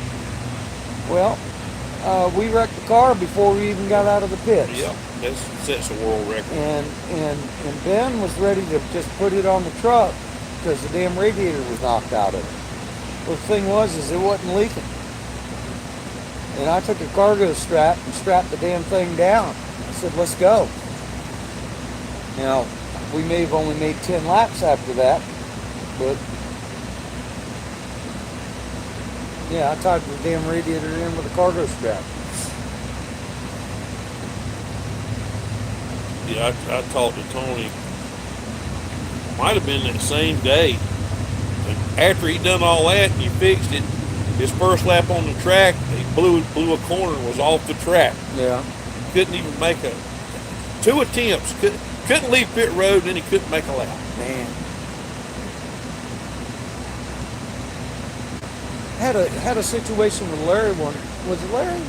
Well, we wrecked the car before we even got out of the pits. Yeah, that sets a world record. And Ben was ready to just put it on the truck because the damn radiator was knocked out of it. Well, the thing was it wasn't leaking. And I took a cargo strap and strapped the damn thing down. I said, let's go. Now, we may have only made 10 laps after that, but yeah, I tied the damn radiator in with a cargo strap. Yeah, I talked to Tony. Might have been that same day. And after he done all that and he fixed it, his first lap on the track, he blew a corner and was off the track. Yeah. Couldn't even make 2 attempts. Couldn't leave pit road, and he couldn't make a lap. Man. Had a situation with Larry one. Was it Larry?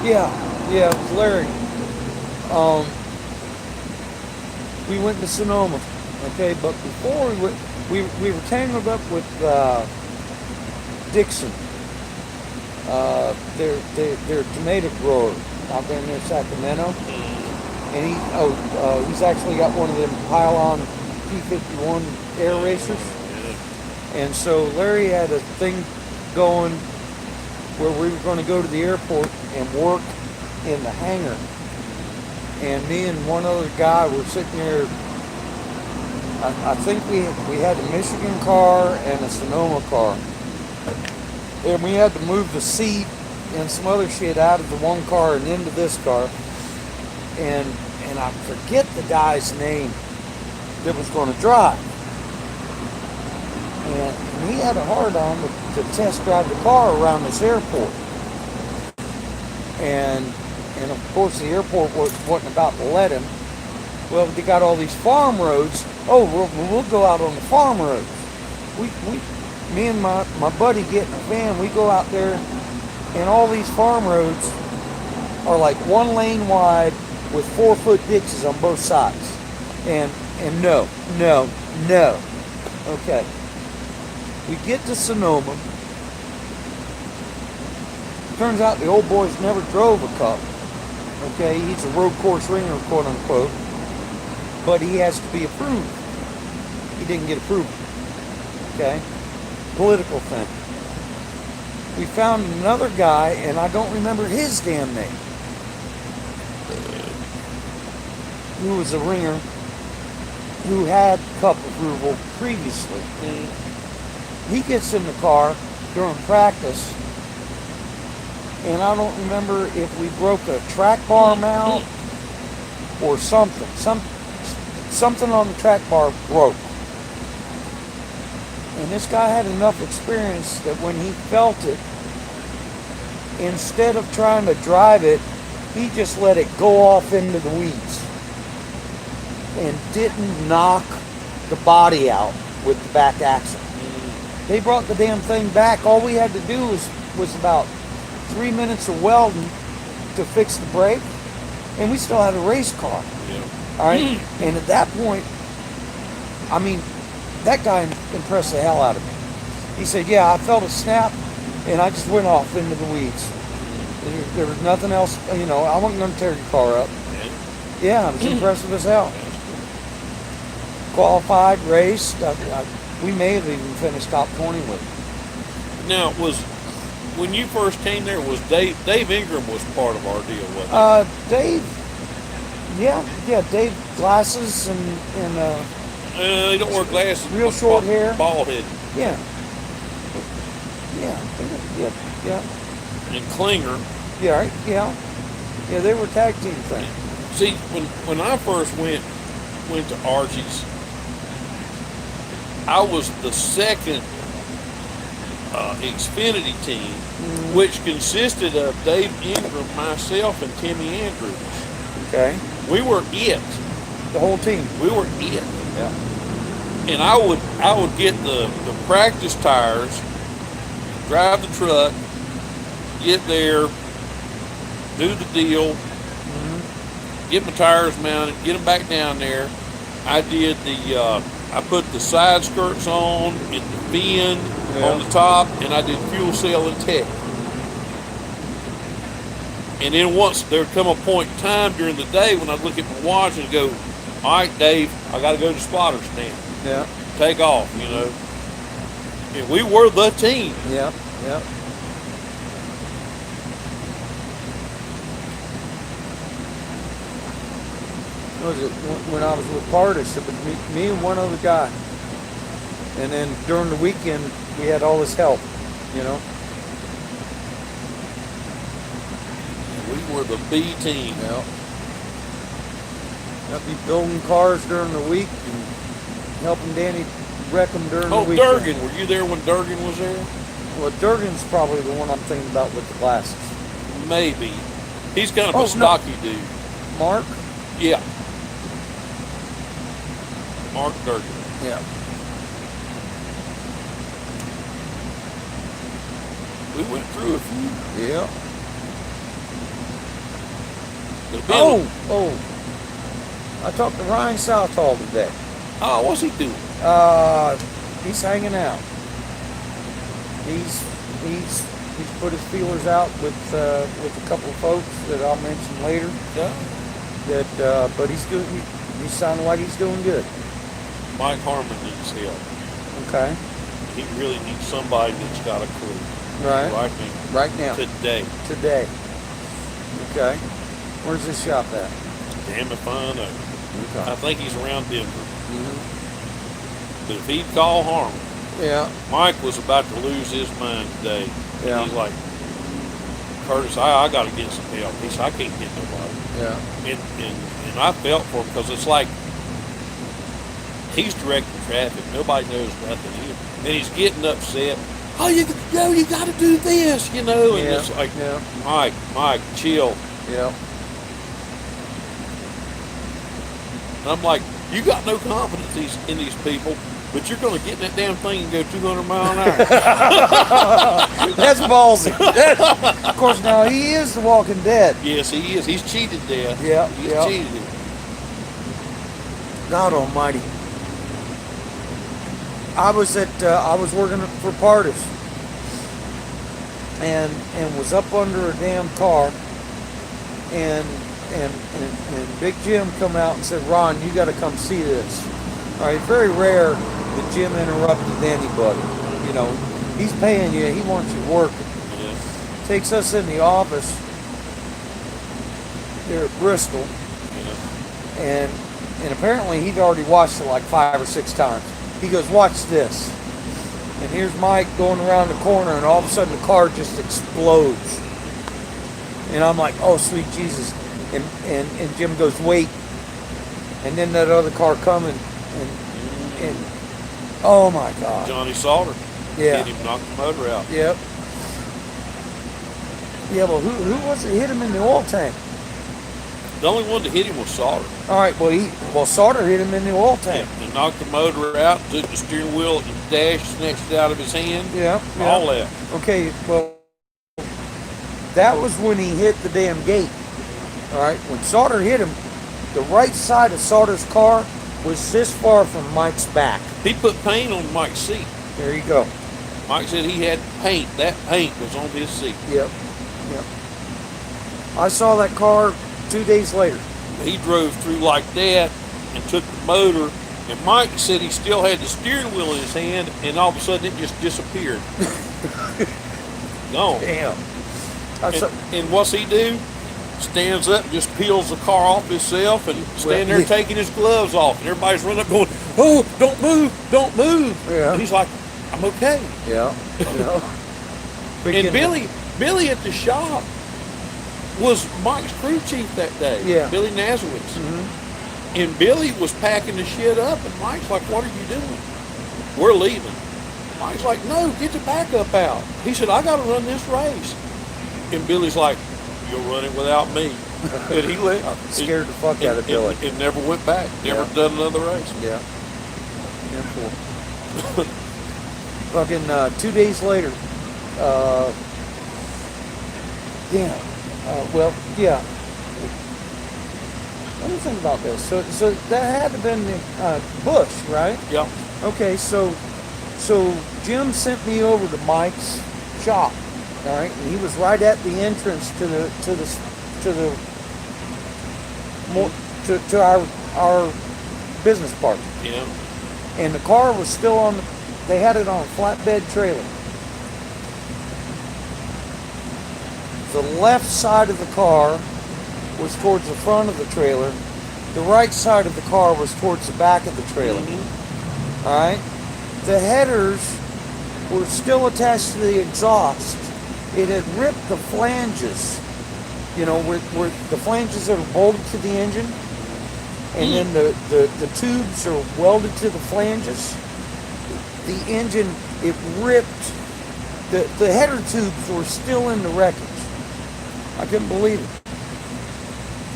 Yeah, it was Larry. We went to Sonoma, okay, but before we went, we were tangled up with Dixon. They're a tomato grower out there near Sacramento, and he's actually got one of them pylon P51 air racers, and so Larry had a thing going where we were going to go to the airport and work in the hangar, and me and one other guy were sitting there. I think we had a Michigan car and a Sonoma car, and we had to move the seat and some other shit out of the one car and into this car, and I forget the guy's name that was going to drive, and he had a hard on to test drive the car around this airport, and of course the airport wasn't about to let him. Well, they got all these farm roads. Oh, we'll go out on the farm roads. Me and my buddy get in a van. We go out there, and all these farm roads are like 1 lane wide with 4-foot ditches on both sides. And no. Okay. We get to Sonoma. Turns out the old boy's never drove a Cup. Okay, he's a road course ringer, quote unquote. But he has to be approved. He didn't get approved. Okay? Political thing. We found another guy, and I don't remember his damn name, who was a ringer, who had Cup approval previously. He gets in the car during practice, and I don't remember if we broke a track bar mount or something. Something on the track bar broke. And this guy had enough experience that when he felt it, instead of trying to drive it, he just let it go off into the weeds. and didn't knock the body out with the back axle. They brought the damn thing back. All we had to do was about 3 minutes of welding to fix the brake, and we still had a race car. Yeah. All right, and at that point, I mean, that guy impressed the hell out of me. He said, "Yeah, I felt a snap, and I just went off into the weeds. There was nothing else. You know, I wasn't going to tear your car up." Yeah, I was impressive as hell. Qualified, raced. We may have even finished top 20 with it. Now, when you first came there, was Dave Ingram was part of our deal, wasn't he? Dave. Yeah, Dave, glasses and They don't wear glasses. Real short hair. Bald head. yeah. And Klinger. Yeah, right, yeah. Yeah, they were tag team thing. See, when I first went to Archie's, I was the second Xfinity team, which consisted of Dave Ingram, myself, and Timmy Andrews. Okay. We were it. The whole team. We were it. Yeah. And I would get the practice tires, drive the truck, get there, do the deal, get my tires mounted, get them back down there. I did I put the side skirts on and the fin on the top, and I did fuel cell and tech. And then once there would come a point in time during the day when I'd look at my watch and go, "All right, Dave, I got to go to spotter stand. Yeah. Take off," you know. And we were the team. Yeah. Was it when I was with Pardis? It was me and one other guy. And then during the weekend, we had all this help, you know. We were the B team. Yeah. I'd be building cars during the week and helping Danny wreck them during the weekend. Durgan. Were you there when Durgan was there? Well, Durgan's probably the one I'm thinking about with the glasses. Maybe. He's kind of a stocky dude. Mark? Yeah. Mark Durgan. Yeah. We went through a few. Yeah. Oh. I talked to Ryan Southall today. Oh, what's he doing? He's hanging out. He's put his feelers out with a couple of folks that I'll mention later. Yeah. But he's good. He's sounding like he's doing good. Mike Harmon needs help. Okay. He really needs somebody that's got a clue. Right. Right now. Today. Okay. Where's this shop at? Damn if I know. Okay. I think he's around Denver. Mm-hmm. But if he'd call Harmon, Yeah. Mike was about to lose his mind today. Yeah. He's like, "Curtis, I got to get some help." He said, "I can't get nobody." Yeah. And I felt for him because it's like he's directing traffic. Nobody knows nothing. And he's getting upset. "Oh, you got to do this," you know. And it's like, Mike, chill. Yeah. And I'm like, you got no confidence in these people, but you're going to get in that damn thing and go 200 miles an hour. That's ballsy. Of course, now he is the Walking Dead. Yes, he is. He's cheated death. Yeah, He's yeah. cheated him. God Almighty. I was working for Pardis, and was up under a damn car, and Big Jim come out and said, "Ron, you got to come see this." All right, very rare that Jim interrupted anybody. You know, he's paying you. He wants you working. Yeah. Takes us in the office there at Bristol, Yeah. and apparently he'd already watched it like 5 or 6 times. He goes, "Watch this." And here's Mike going around the corner, and all of a sudden the car just explodes. And I'm like, "Oh, sweet Jesus." And Jim goes, "Wait." And then that other car coming, and oh my God. Johnny Salter. Yeah. Hit him, knocked the motor out. Yep. Yeah, well, who was it hit him in the oil tank? The only one that hit him was Sauter. All right, well, Sauter hit him in the oil tank. And knocked the motor out, took the steering wheel and dash, snatched it out of his hand. Yeah. All that. Okay, well, that was when he hit the damn gate. All right, when Sauter hit him, the right side of Sauter's car was this far from Mike's back. He put paint on Mike's seat. There you go. Mike said he had paint. That paint was on his seat. Yep. I saw that car 2 days later. He drove through like that and took the motor. And Mike said he still had the steering wheel in his hand, and all of a sudden it just disappeared. Gone. Damn. And what's he do? Stands up, just peels the car off himself, and standing there taking his gloves off. And everybody's running up going, "Oh, don't move, don't move." Yeah. And he's like, "I'm okay." Yeah. And Billy at the shop was Mike's crew chief that day. Yeah. Billy Nazowitz. Mm-hmm. And Billy was packing the shit up, and Mike's like, "What are you doing?" "We're leaving." Mike's like, "No, get the backup out." He said, "I got to run this race." And Billy's like, "You'll run it without me." And he left. Scared the fuck out of Billy. And never went back. Never done another race. Yeah. Fucking 2 days later. Let me think about this. So that had to have been Bush, right? Yeah. Okay, so Jim sent me over to Mike's shop. All right, and he was right at the entrance to our business park. Yeah. And the car was still on. They had it on a flatbed trailer. The left side of the car was towards the front of the trailer. The right side of the car was towards the back of the trailer. Mm-hmm. All right. The headers were still attached to the exhaust. It had ripped the flanges, where the flanges that are bolted to the engine, and then the tubes are welded to the flanges. The engine, it ripped. The header tubes were still in the wreckage. I couldn't believe it.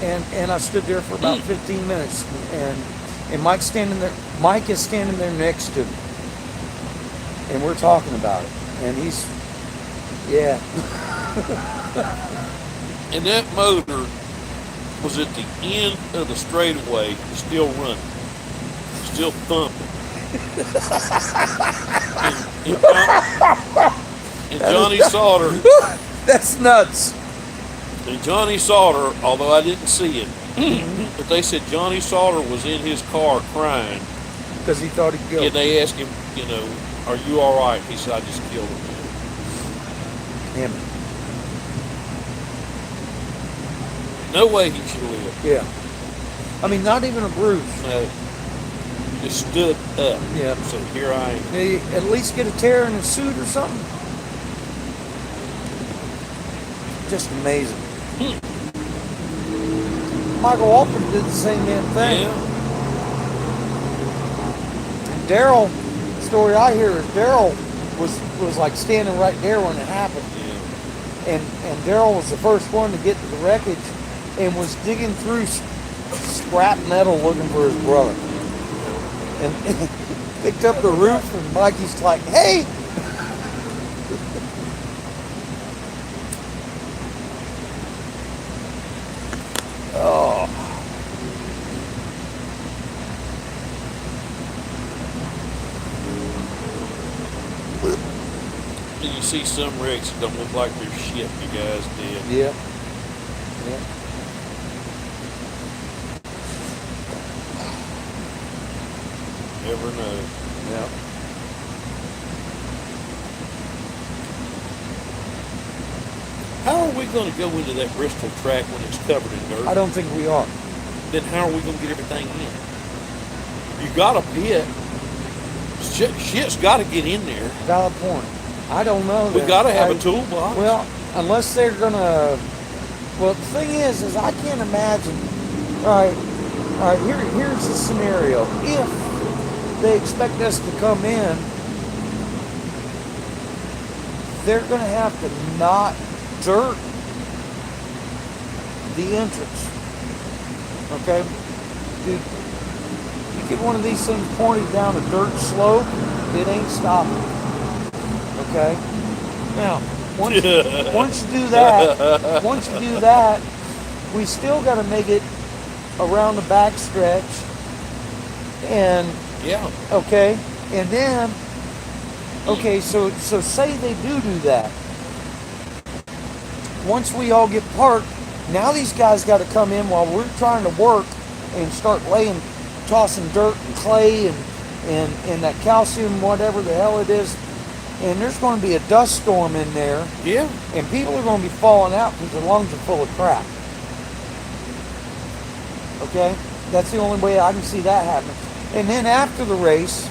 And I stood there for about 15 minutes, and Mike's standing there. Mike is standing there next to me, and we're talking about it, and he's. Yeah. And that motor was at the end of the straightaway, still running, still thumping. and Johnny Sauter. That's nuts. And Johnny Sauter, although I didn't see it, but they said Johnny Sauter was in his car crying. Because he thought he'd go. And they asked him, "Are you all right?" He said, "I just killed him." Him. No way he should live. Yeah. I mean, not even a bruise. No. Just stood up. Yeah. So here I am. Maybe at least get a tear in his suit or something. Just amazing. Michael Waltrip did the same damn thing. Yeah. And Daryl, the story I hear is Daryl was like standing right there when it happened. Yeah. And Daryl was the first one to get to the wreckage and was digging through scrap metal looking for his brother. And picked up the roof, and Mikey's like, "Hey!" Oh. And you see some wrecks that don't look like they're shit you guys did. Yeah. Yeah. Never know. Yeah. How are we going to go into that Bristol track when it's covered in dirt? I don't think we are. Then how are we going to get everything in? You got a pit. Shit's got to get in there. Valid point. I don't know. We got to have a toolbox. Well, unless they're gonna. Well, the thing is I can't imagine. All right. Here's the scenario. If they expect us to come in, they're gonna have to not dirt the entrance. Okay? Dude, you get one of these things pointed down a dirt slope, it ain't stopping. Okay? Now, once you do that, we still got to make it around the back stretch. And Yeah. okay, and then okay, so say they do that. Once we all get parked, now these guys got to come in while we're trying to work and start tossing dirt and clay and that calcium, whatever the hell it is. And there's going to be a dust storm in there. Yeah. And people are going to be falling out because their lungs are full of crap. Okay? That's the only way I can see that happening. And then after the race,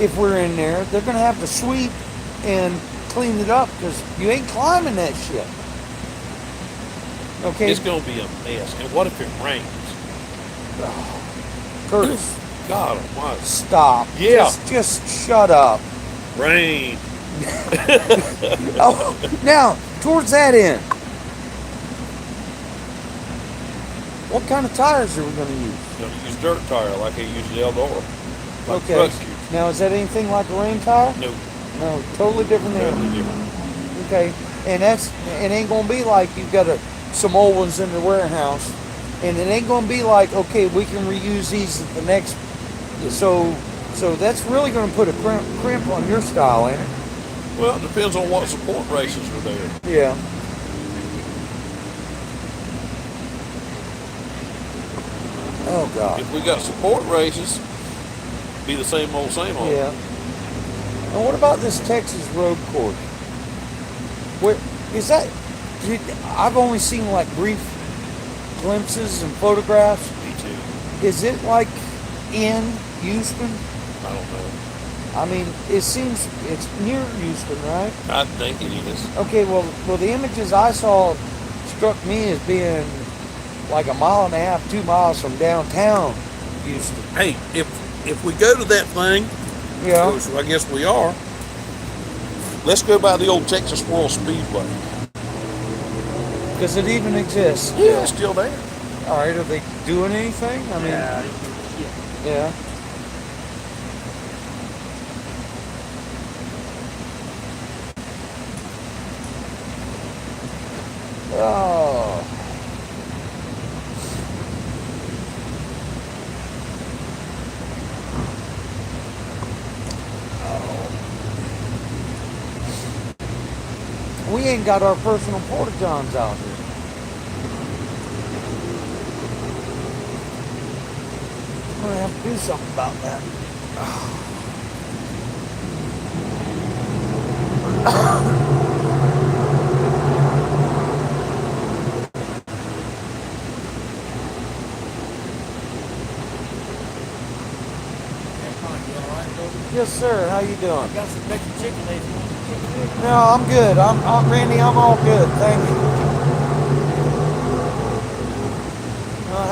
if we're in there, they're going to have to sweep and clean it up because you ain't climbing that shit. Okay? It's going to be a mess. And what if it rains? Curtis. God almighty. Stop. Yeah. Just shut up. Rain. Oh, now, towards that end, what kind of tires are we going to use? Going to use dirt tire like I use the Eldora. Like Okay. trucks use. Now, is that anything like a rain tire? No. No, totally different than. Totally different. Okay, and it ain't gonna be like you've got some old ones in the warehouse, and it ain't gonna be like, okay, we can reuse these at the next. So that's really gonna put a crimp on your style, ain't it? Well, it depends on what support races are there. Yeah. Oh God. If we got support races, be the same old, same old. Yeah. And what about this Texas road course? Where is that? I've only seen like brief glimpses and photographs. Me too. Is it like in Houston? I don't know. I mean, it seems it's near Houston, right? I think it is. Okay, well, the images I saw struck me as being like a mile and a half, 2 miles from downtown Houston. Hey, if we go to that thing, Yeah. which I guess we are, let's go by the old Texas World Speedway. Does it even exist? Yeah, it's still there. All right, are they doing anything? I mean, yeah. Oh. We ain't got our personal porta johns out here. I'm gonna have to do something about that. Yes, sir. How you doing? Got some Mexican chicken there if you want some chicken. No, I'm good. I'm Randy. I'm all good. Thank you.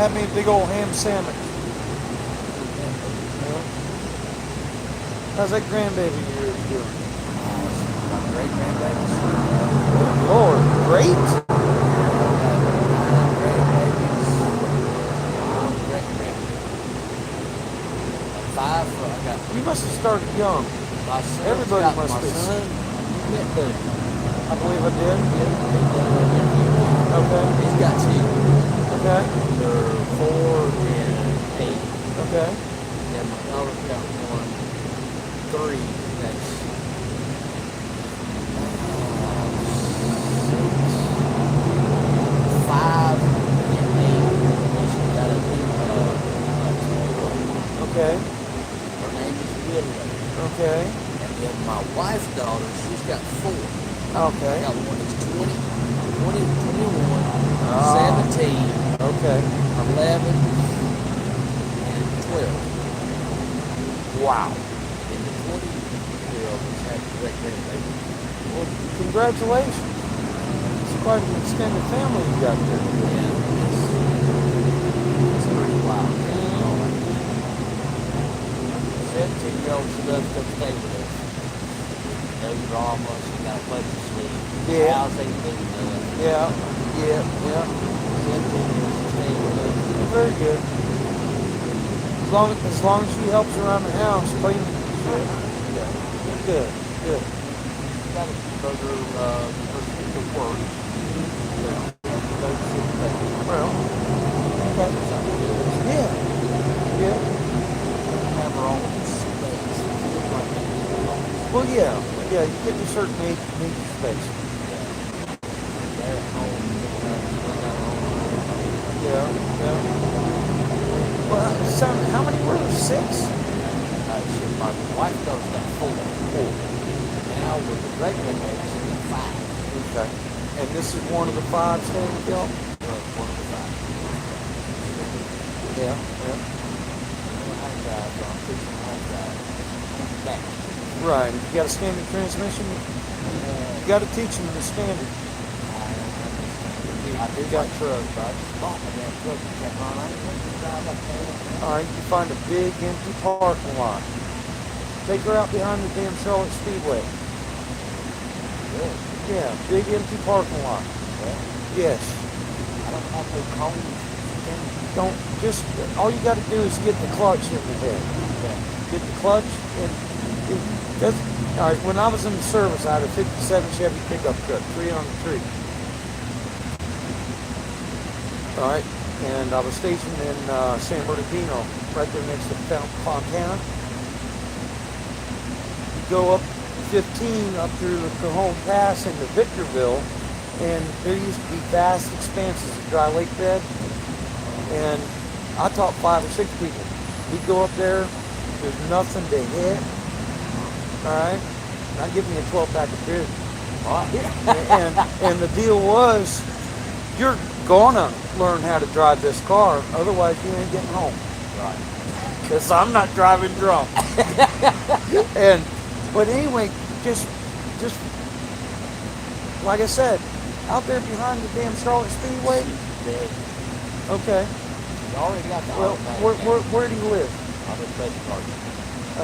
Have me a big old ham sandwich. Yeah. How's that grandbaby of yours doing? Great grandbabies. Lord, great. Great grandbabies. 5. I got You must have started young. my son. Everybody got must my be. son. You met Buddy. I believe I did. Okay. He's got 2. Okay. They're 4 and 8. Okay. And my daughter's got 1, 3. That's 5 and 8. And she's got a new Okay. her name is Willow. Okay. And then my wife's daughter, she's got 4. I Okay. got one that's 20, 21, Ah. 17, Okay. 11, and 12. Wow. And the 20-year-old is having a great grandbaby. Well, congratulations. It's quite an extended family you got there. Yeah, it's pretty wild. 17-year-old, she loves to stay with us. No drama, she got a place to sleep. Yeah. House ain't big enough. Yeah. Yeah. Yeah. very good. As long as she helps around the house, clean. Yeah. Good. Good. Got to keep her to work. Well. Yeah. Yeah. Have her own space. Well, yeah. Yeah. You get to a certain age, you need your space. They're at home. Yeah. Yeah. Well, son, how many were there? 6? My wife does that 4. Now with the regular eggs, she got 5. Okay. And this is one of the 5 standing milk? One of the 5. Yeah. Yeah. High drive, I'm fixing high drive. Back. Right. You got a standard transmission? You got to teach them the standard. I do got trucks, but I just bought my damn truck and kept on. I didn't want to drive up there. All right. You find a big empty parking lot. Take her out behind the damn Charlotte Speedway. Really? Yeah. Big empty parking lot. Yeah. Yes. I don't have no cones. Don't just. All you got to do is get the clutch in the bed. Yeah. Get the clutch and. That's, all right. When I was in the service, I had a '57 Chevy pickup truck, 3 on the tree. All right, and I was stationed in San Bernardino, right there next to Fontana. You go up 15 up through the Cajon Pass into Victorville, and there used to be vast expanses of dry lake bed, and I taught 5 or 6 people. We'd go up there, there's nothing to hit, all right? Now give me a 12-pack of beer. And the deal was, you're gonna learn how to drive this car, otherwise you ain't getting home. Right. Because I'm not driving drunk. But anyway, just like I said, out there behind the damn Charlotte Speedway. Dead. Okay. You already got the Well, automatic. where do you live? I'm at Pleasant Garden.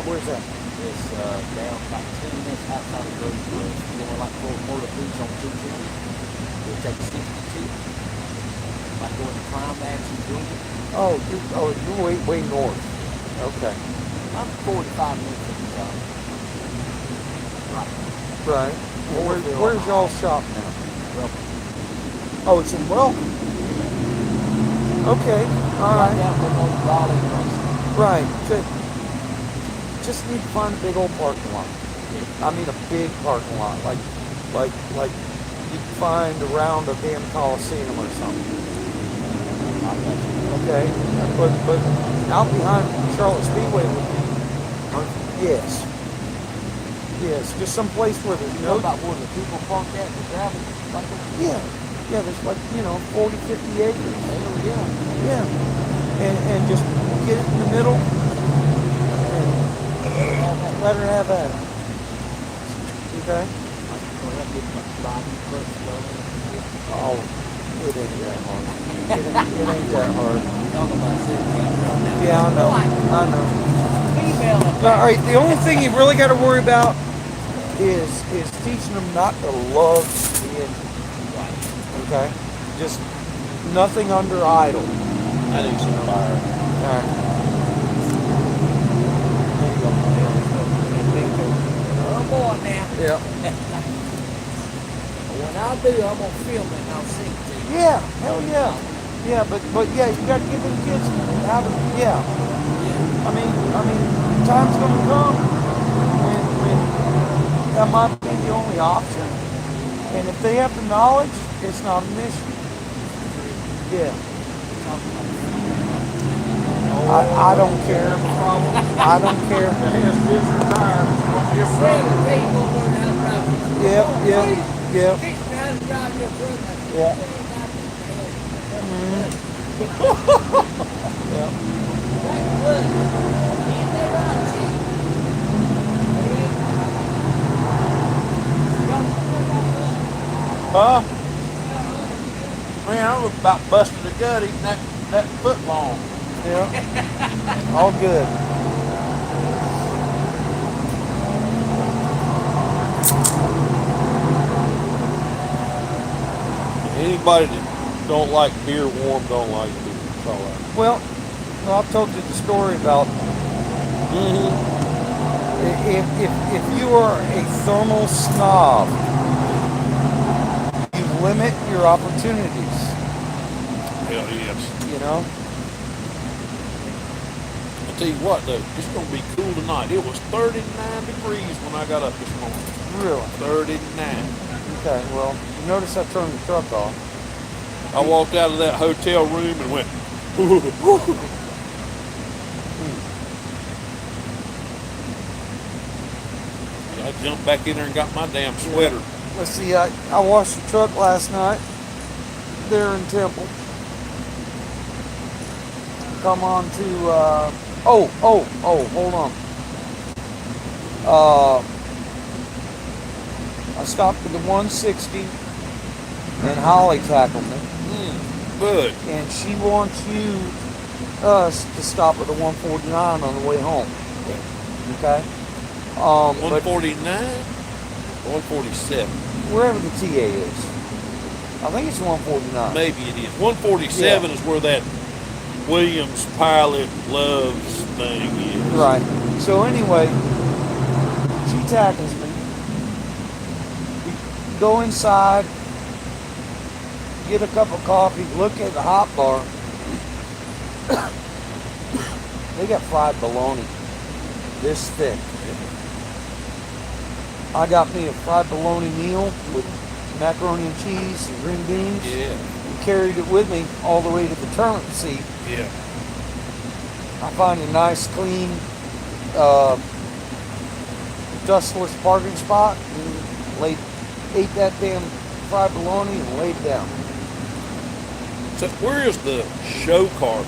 Where's that? It's down about 10 minutes outside of Rose Road. You're going like Florida Beach on 250. You'll take 62. Like going to Climax in Georgia. You're way north. Okay. I'm 45 minutes from the shop. Right. Right. Well, where's y'all shop now? Welcome. Oh, it's in Welcome. Okay. All Right right. down from old Raleigh Racing. Right. Just need to find a big old parking lot. I mean a big parking lot, like you'd find around a damn Coliseum or something. Okay. But out behind Charlotte Speedway would be perfect. Yes. Yes. Just some place where there's You know no. about where the people park at the gravel? Like that? Yeah. Yeah. There's 40, 50 acres. Hell yeah. Yeah. And just get it in the middle. Let her have at it. Okay? Oh, it ain't that hard. It ain't that hard. Yeah, I know. All right, the only thing you really got to worry about is teaching them not to love the engine. Okay? Just nothing under idle. I need some fire. All right. Come on now. Yeah. When I do, I'm gonna film it and I'll sing it to you. Yeah, hell yeah. Yeah, but yeah, you gotta give them kids how to, yeah. I mean, time's gonna come when that might be the only option. And if they have the knowledge, it's not an issue. Yeah. I don't care. I don't care. Yep. Yeah. Yeah. Huh? Man, I was about busted a gut eating that foot long. Yeah. All good. Anybody that don't like beer warm don't like beer. all that. Well, no, I've told you the story about if you are a thermal snob, you limit your opportunities. Hell yes. You know. I'll tell you what though, it's gonna be cool tonight. It was 39 degrees when I got up this morning. Really? 39. Okay. Well, you notice I turned the truck off. I walked out of that hotel room and went, I jumped back in there and got my damn sweater. Let's see. I washed the truck last night there in Temple. Come on to. Hold on. I stopped at the 160, and Holly tackled me. Good. And she wants us to stop at the 149 on the way home. Okay? 149? 147. Wherever the TA is. I think it's 149. Maybe it is. 147 is where that Williams Pilot Loves thing is. Right. So anyway, she tackles me. We go inside, get a cup of coffee, look at the hot bar. They got fried bologna this thick. I got me a fried bologna meal with macaroni and cheese and green beans. Yeah. And carried it with me all the way to the turnip seat. Yeah. I find a nice, clean, dustless parking spot and ate that damn fried bologna and laid down. So where is the show car?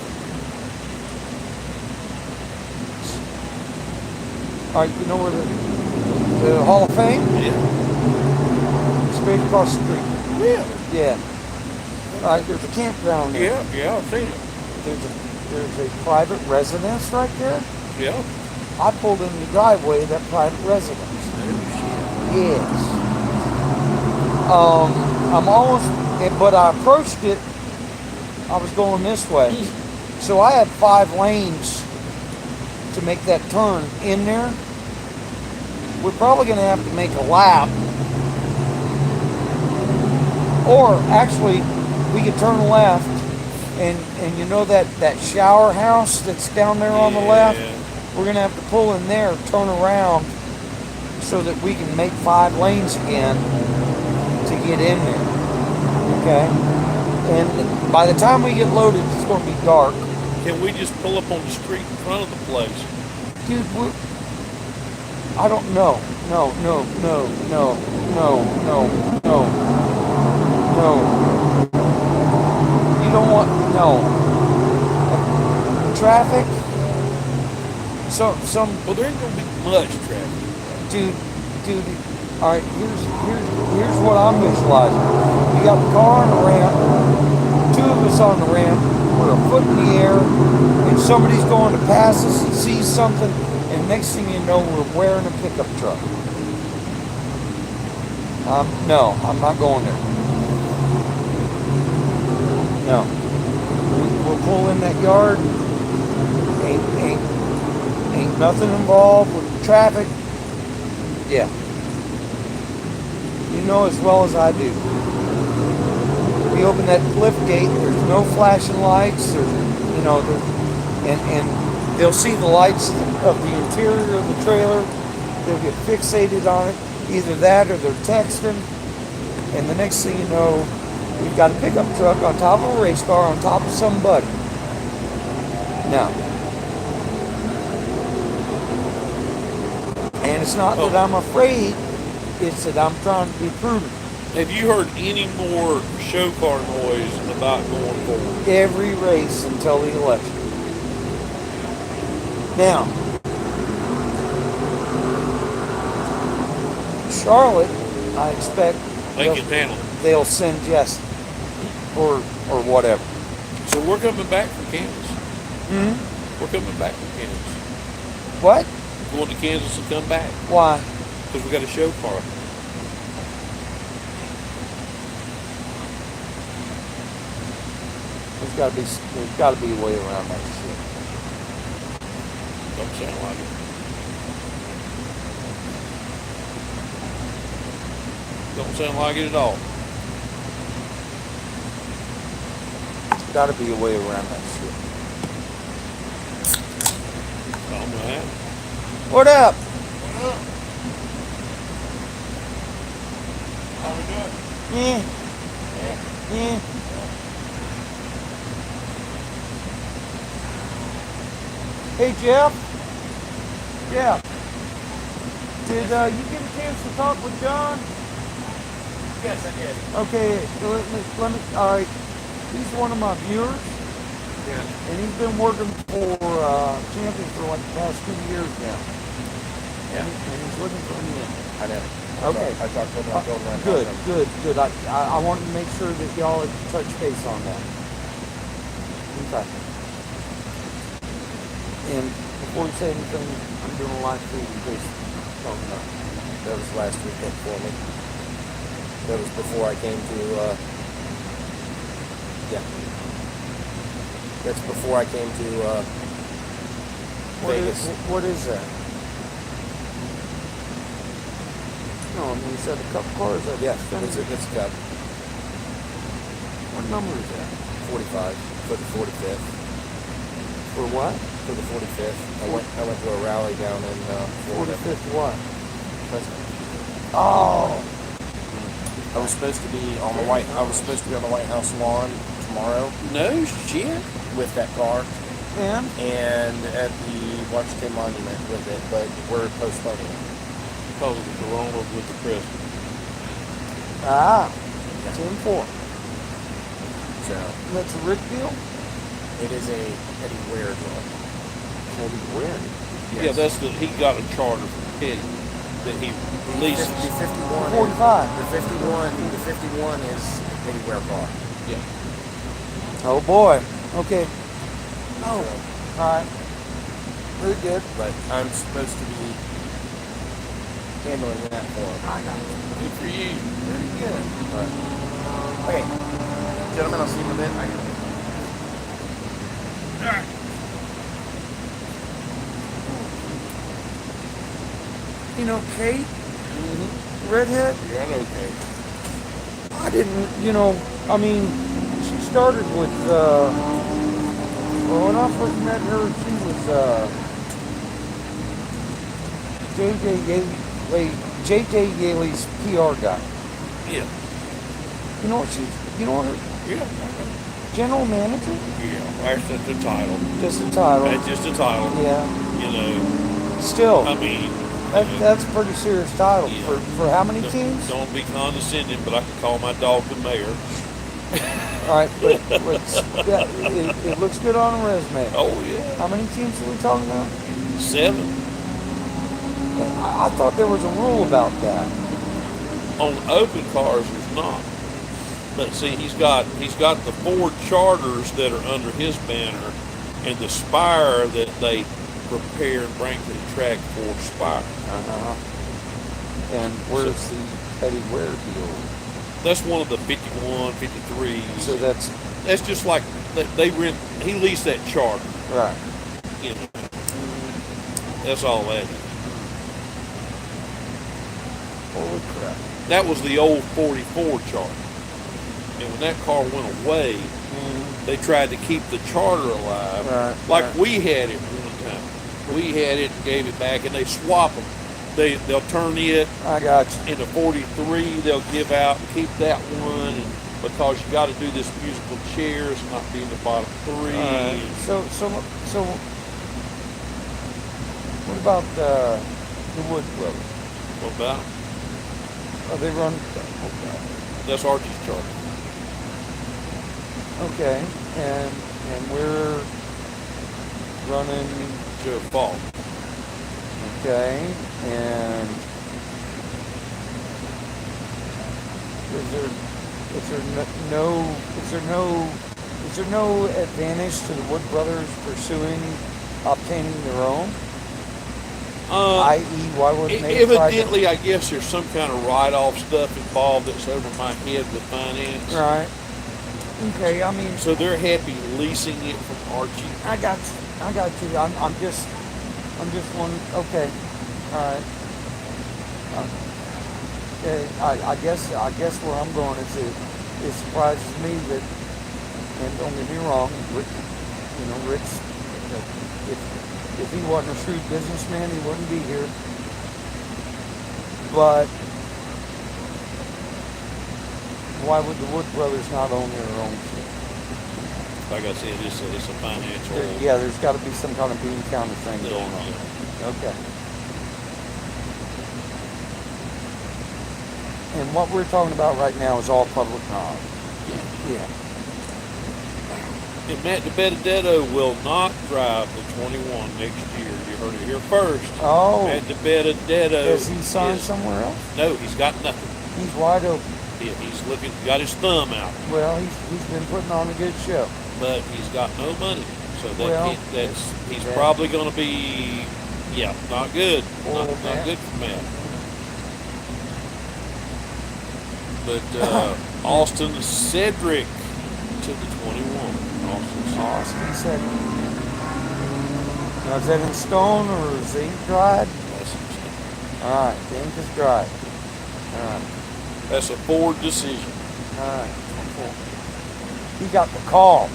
All right, you know where the Hall of Fame? Yeah. Straight across the street. Yeah. Yeah. All right, there's a campground there. Yeah, I've seen it. There's a private residence right there. Yeah. I pulled in the driveway of that private residence. Yes. I'm almost, but I approached it. I was going this way, so I had 5 lanes to make that turn in there. We're probably going to have to make a lap, or actually, we could turn left, and you know that shower house that's down there on the left. We're going to have to pull in there, turn around, so that we can make 5 lanes again to get in there. Okay? And by the time we get loaded, it's going to be dark. Can we just pull up on the street in front of the place? Dude, I don't know. No. You don't want, no. Traffic? Well, there ain't gonna be much traffic. Dude, all right, here's what I'm visualizing. You got the car on the ramp, 2 of us on the ramp, we're a foot in the air, and somebody's going to pass us and sees something, and next thing you know, we're wearing a pickup truck. No, I'm not going there. No. We'll pull in that yard. Ain't nothing involved with the traffic. Yeah. You know as well as I do. We open that lift gate, there's no flashing lights, and they'll see the lights of the interior of the trailer. They'll get fixated on it. Either that or they're texting. And the next thing you know, we've got a pickup truck on top of a race car on top of somebody. Now, and it's not that I'm afraid, it's that I'm trying to be prudent. Have you heard any more show car noise about going forward? Every race until the election. Now, Charlotte, I expect They can handle it. they'll send Jesse or whatever. So we're coming back from Kansas. Hmm? We're coming back from Kansas. What? Going to Kansas and come back Why? because we got a show car. There's got to be a way around that shit. Don't sound like it. Don't sound like it at all. There's got to be a way around that shit. I'm gonna have. What up? How we doing? Yeah. Yeah. Hey, Jeff. Yeah. Did you get a chance to talk with John? Yes, I did. Okay, let me, all right. He's one of my viewers, Yeah. and he's been working for Champion for like the past 2 years now. Yeah. And he's looking for me. I know. Okay. I talked to him about building around Good, house. good. I wanted to make sure that y'all had touched base on that. Okay. And before you say anything, I'm doing a live feed in case you don't know. That was last weekend for me. That was before I came to, yeah. That's before I came to, Vegas. What is that? No, I mean, you said a couple cars. Yeah, it's a cup. What number is that? 45 for the 45th. For what? For the 45th. I went to a rally down in, Florida. 45th what? President. Oh! I was supposed to be on the White House lawn tomorrow No shit. with that car And? and at the Washington Monument with it, but we're postponing it. Because of the corona with the president. Ah. 10-4. So That's a Rick deal? it is a Eddie Ware deal. Eddie Ware. Yeah, that's he got a charter from Petty that he releases. The 51. 45. The 51 is Eddie Ware car. Yeah. Oh boy. Okay. Oh. Alright. Very good. But I'm supposed to be handling that for him. Good for you. Very good. But, okay, gentlemen, I'll see you in a bit. I gotta You know, Kate? Redhead? Yeah, I know, Kate. I didn't, I mean, she started with, well, when I first met her, she was, J.J. Yaley's PR guy. Yeah. You know what her Yeah. general manager? Yeah. That's just the title. Just the title. That's just the title. Yeah. You know. Still, I mean. that's a pretty serious title. Yeah. For how many teams? Don't be condescending, but I can call my dog the mayor. All right, but it looks good on a resume. Oh yeah. How many teams are we talking about? 7. I thought there was a rule about that. On open cars, there's not. But see, he's got the 4 charters that are under his banner, and the Spire that they prepare and bring to the track for Spire. And where's the Eddie Ware deal? That's one of the 51, 53s. So that's just like they rent. He leased that charter. right. You know. That's all that is. Holy crap! That was the old 44 charter. And when that car went away, they tried to keep the charter alive. Right, Like right. we had it one time. We had it and gave it back, and they swap them. They'll turn it I got you. into 43. They'll give out and keep that one, and because you got to do this musical chairs, not be in the bottom 3. So what about the Wood Brothers? What about? Oh, they run. That's Archie's charter. Okay, and we're running. To a fault. Okay, and is there no advantage to the Wood Brothers pursuing obtaining their own? I.e., why wouldn't they try to- Evidently, I guess there's some kind of write-off stuff involved that's over my head with finance. Right. Okay, I mean, So they're happy leasing it from Archie. I got you. I'm just one. Okay, all right. I guess where I'm going is it surprises me that, and don't get me wrong, Rick, Rick's, if he wasn't a shrewd businessman, he wouldn't be here. But why would the Wood brothers not own their own shit? Like I said, it's a financial. Yeah, there's got to be some kind of bean counter thing going on. Yeah. Okay. And what we're talking about right now is all public knowledge. Yeah. And Matt DiBenedetto will not drive the 21 next year. You heard it here first. Oh. Matt DiBenedetto. Has he signed somewhere else? No, he's got nothing. He's wide open. He's got his thumb out. Well, he's been putting on a good show. But he's got no money. So he's bad. probably going to be, not good. Not good for Matt. But Austin Cedric to the 21. Austin Cedric. Now, is that in stone or is the ink dried? All right, the ink is dried. All right. That's a Ford decision. All right. He got the call.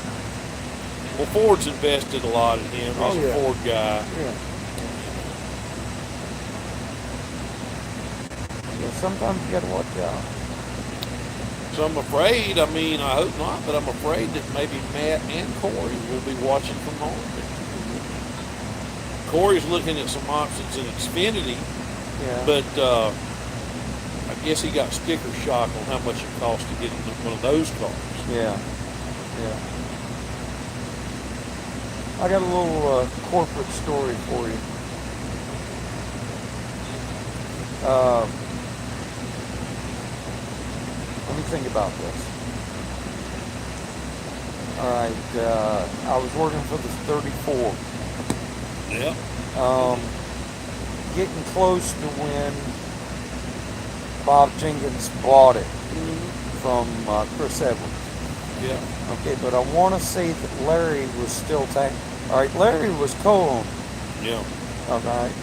Well, Ford's invested a lot in him. He's a Ford guy. Yeah. Sometimes you got to watch out. So I'm afraid, I hope not, but I'm afraid that maybe Matt and Corey will be watching from home. Corey's looking at some options in Xfinity, but I guess he got sticker shock on how much it costs to get in one of those cars. Yeah. I got a little corporate story for you. Let me think about this. All right, I was working for this 34. Yeah. Getting close to when Bob Jenkins bought it from Chris Edwards. Yeah. Okay, but I want to say that Larry was still all right, Larry was co-owner. Yeah. All right.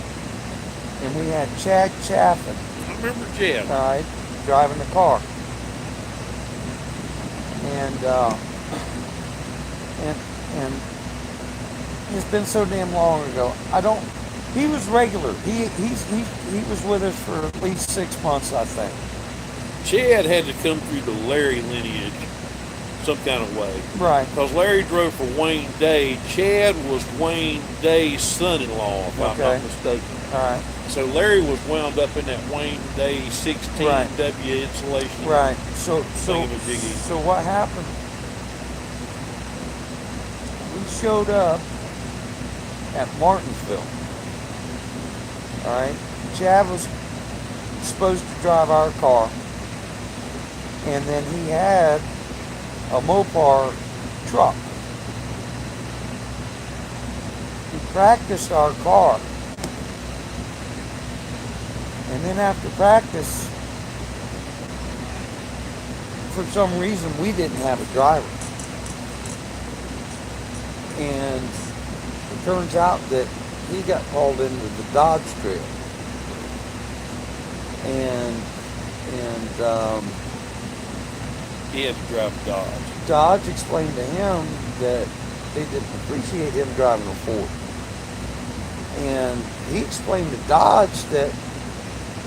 And we had Chad Chaffin. I remember Chad. All right, driving the car. And it's been so damn long ago. He was regular. He was with us for at least 6 months, I think. Chad had to come through the Larry lineage some kind of way. Right. Because Larry drove for Wayne Day. Chad was Wayne Day's son-in-law, if I'm not mistaken. All right. So Larry was wound up in that Wayne Day 16W insulation. Right. So what happened? We showed up at Martinsville. All right. Chad was supposed to drive our car, and then he had a Mopar truck. He practiced our car. And then after practice, for some reason, we didn't have a driver. And it turns out that he got called into the Dodge Trail. And he had to drive a Dodge. Dodge explained to him that they didn't appreciate him driving a Ford. And he explained to Dodge that,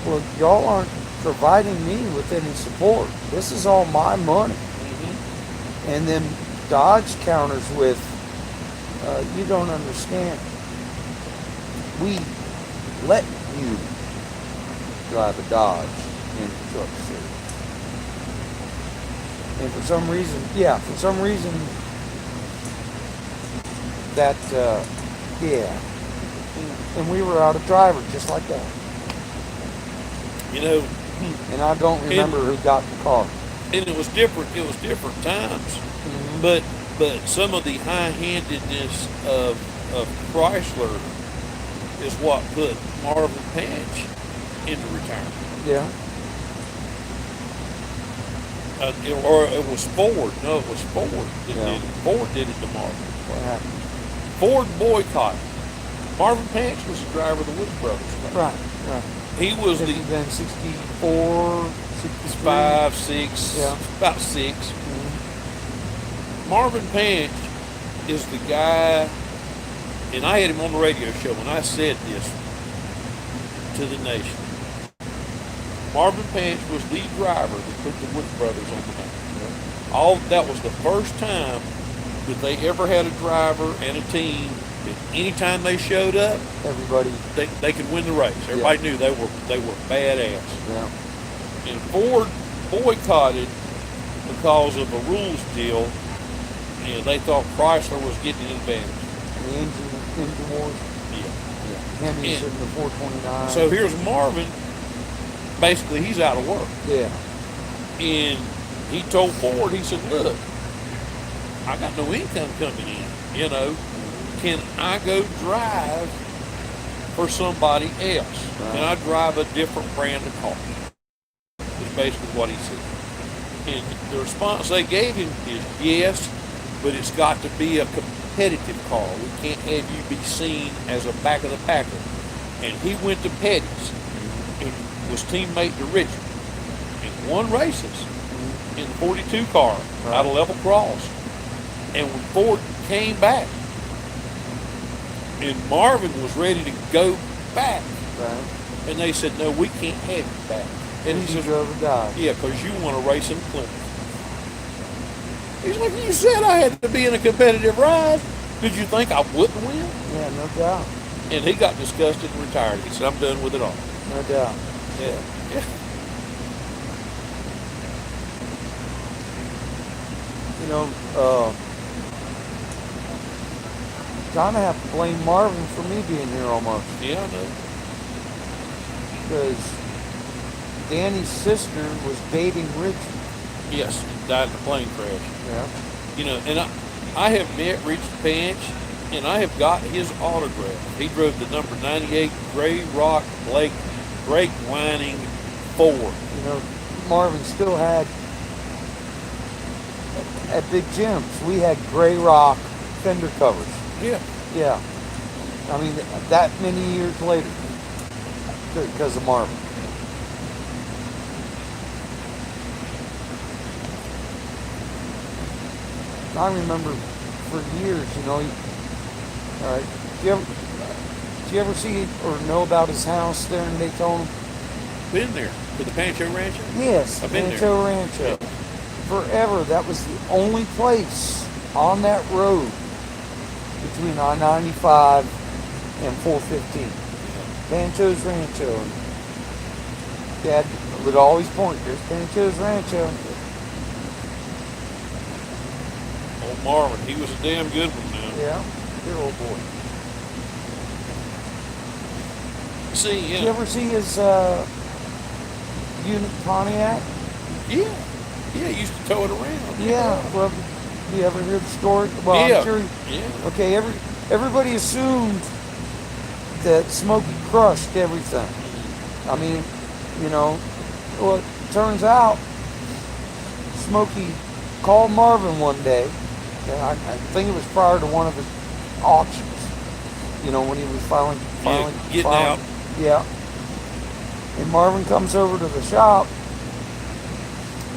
well, y'all aren't providing me with any support. This is all my money. Mm-hmm. And then Dodge counters with, you don't understand. We let you drive a Dodge in the Truck Series. And for some reason, that, and we were out of driver just like that. You know, and I don't remember who got the car. And it was different times. Mm-hmm. But some of the high-handedness of Chrysler is what put Marvin Patch into retirement. Yeah. or it was Ford. No, it was Ford that Yeah. did it. Ford did it to Marvin. What happened? Ford boycott. Marvin Pants was the driver of the Woods Brothers. Right, right. He was Has the he been 64, 63? 5, 6, Yeah. about 6. Mhm. Marvin Pants is the guy, and I had him on the radio show when I said this to the nation. Marvin Pants was the driver that put the Woods Brothers on the map. That was the first time that they ever had a driver and a team that anytime they showed up, Everybody. they could win the race. Everybody knew they were badass. Yeah. And Ford boycotted because of a rules deal, and they thought Chrysler was getting an advantage. The engine wars. Yeah. Henry's Yeah. in the 429. So here's Marvin. Basically, he's out of work. Yeah. And he told Ford, he said, look, I got no income coming in. You know, can I go drive for somebody else? Right. Can I drive a different brand of car? Is basically what he said. And the response they gave him is yes, but it's got to be a competitive car. We can't have you be seen as a back of the packer. And he went to Petty's and was teammate to Richard and won races in the 42 car out of level cross. And when Ford came back and Marvin was ready to go back, Right. and they said, no, we can't have you back. And he says, drove a guy. yeah, because you want to race in Plymouth. He's like, you said I had to be in a competitive ride. Did you think I wouldn't win? Yeah, no doubt. And he got disgusted and retired. He said, I'm done with it all. No doubt. Yeah. Yeah. You know, kind of have to blame Marvin for me being here almost. Yeah, I know. Because Danny's sister was dating Richard. Yes, died in a plane crash. Yeah. You know, and I have met Richard Panch, and I have got his autograph. He drove the number 98 Gray Rock Blake brake winding Ford. You know, Marvin still had, at Big Jim's, we had gray rock fender covers. Yeah. Yeah. I mean, that many years later, because of Marvin. I remember for years, you know, all right, did you ever see or know about his house there in Daytona? Been there with the Pancho Rancho. Yes, I've been there. Rancho Rancho. Forever, that was the only place on that road between I-95 and 415. Pancho's Rancho. And Dad would always point, there's Pancho's Rancho. Old Marvin, he was a damn good one now. Yeah, good old boy. See, Did you yeah. ever see his unit Pontiac? Yeah. Yeah, he used to tow it around. Yeah. Well, you ever hear the story? Well, Yeah. I'm sure. Yeah. Okay, everybody assumed that Smokey crushed everything. I mean, you know, well, it turns out Smokey called Marvin one day. And I think it was prior to one of his auctions. You know, when he was finally getting out. Yeah. And Marvin comes over to the shop,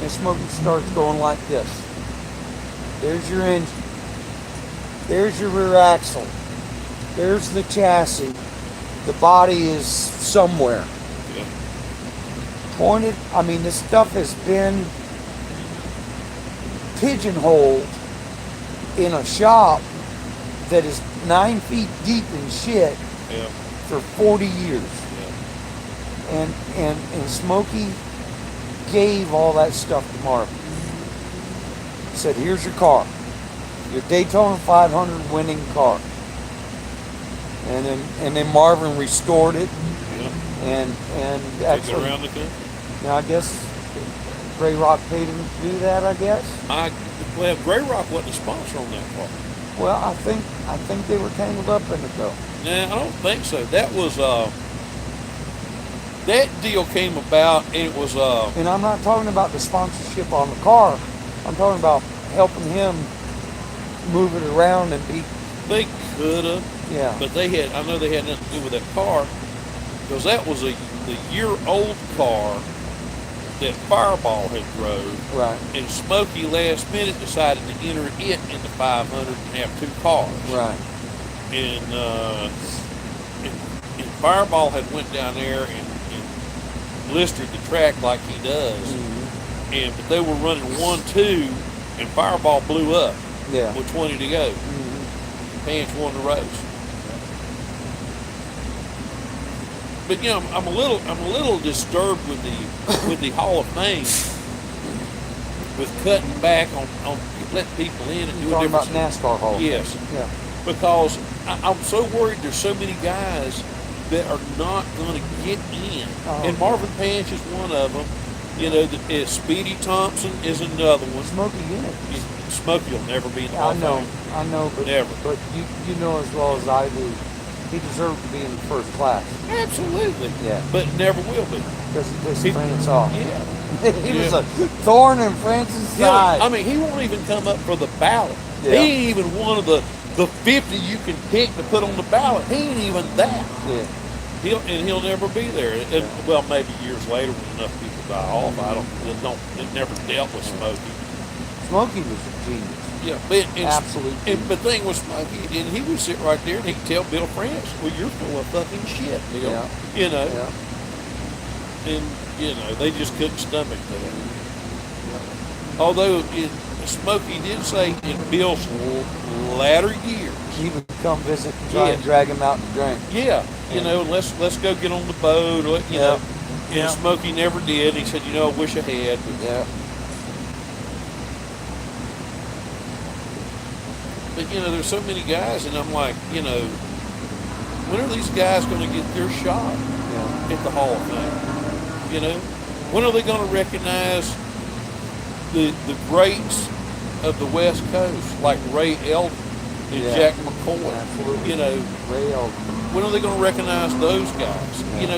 and Smokey starts going like this. There's your engine. There's your rear axle. There's the chassis. The body is somewhere. Yeah. Pointed, I mean, this stuff has been pigeonholed in a shop that is 9 feet deep in shit Yeah. for 40 years. Yeah. And Smokey gave all that stuff to Marvin. He said, here's your car. Your Daytona 500 winning car. And then Marvin restored it. Yeah. And Took it actually, around the country. now I guess Gray Rock paid him to do that, I guess. Well, Gray Rock wasn't a sponsor on that car. Well, I think they were tangled up in it though. Nah, I don't think so. That was that deal came about, and it was And I'm not talking about the sponsorship on the car. I'm talking about helping him move it around and be. they could have, Yeah. but I know they had nothing to do with that car, because that was the year-old car that Fireball had drove, Right. and Smokey last minute decided to enter it in the 500 and have two cars. Right. And Fireball had went down there and blistered the track like he does, Mm-hmm. but they were running 1-2, and Fireball blew up Yeah. with 20 to go. Mm-hmm. Pants won the race. But I'm a little disturbed with the Hall of Fame, with cutting back on letting people in and You're doing talking about different. NASCAR Hall. Yes, Yeah. because I'm so worried there's so many guys that are not going to get in. Oh. And Marvin Panch is one of them. Speedy Thompson is another one. Smokey Unit. Smokey will never be in the Hall I of know. Fame. I know. But Never. But you know as well as I do, he deserved to be in the first class. Absolutely. Yeah. But never will be. Because he pissed He- France off. Yeah. He was a thorn in France's side. I mean, he won't even come up for the ballot. Yeah. He ain't even one of the 50 you can pick to put on the ballot. He ain't even that. Yeah. He'll never be there. Well, maybe years later when enough people die off. It never dealt with Smokey. Smokey was a genius. Yeah, but Absolute And the thing with Smokey, and he would sit right there and he'd tell Bill France, "Well, you're full of fucking shit, Bill." Yeah. Yeah. And they just couldn't stomach that. Although Smokey did say in Bill's latter years, He would come visit and try Yeah. and drag him out to drink. yeah, let's go get on the boat, or, you know. And Yeah. Smokey never did. He said, I wish I had. Yeah. But there's so many guys, and I'm like, when are these guys going to get their shot Yeah. at the Hall of Fame? When are they going to recognize the greats of the West Coast, like Ray Eldon and Yeah. Jack McCoy? Absolutely. Ray Eldon. When are they going to recognize those guys? Yeah.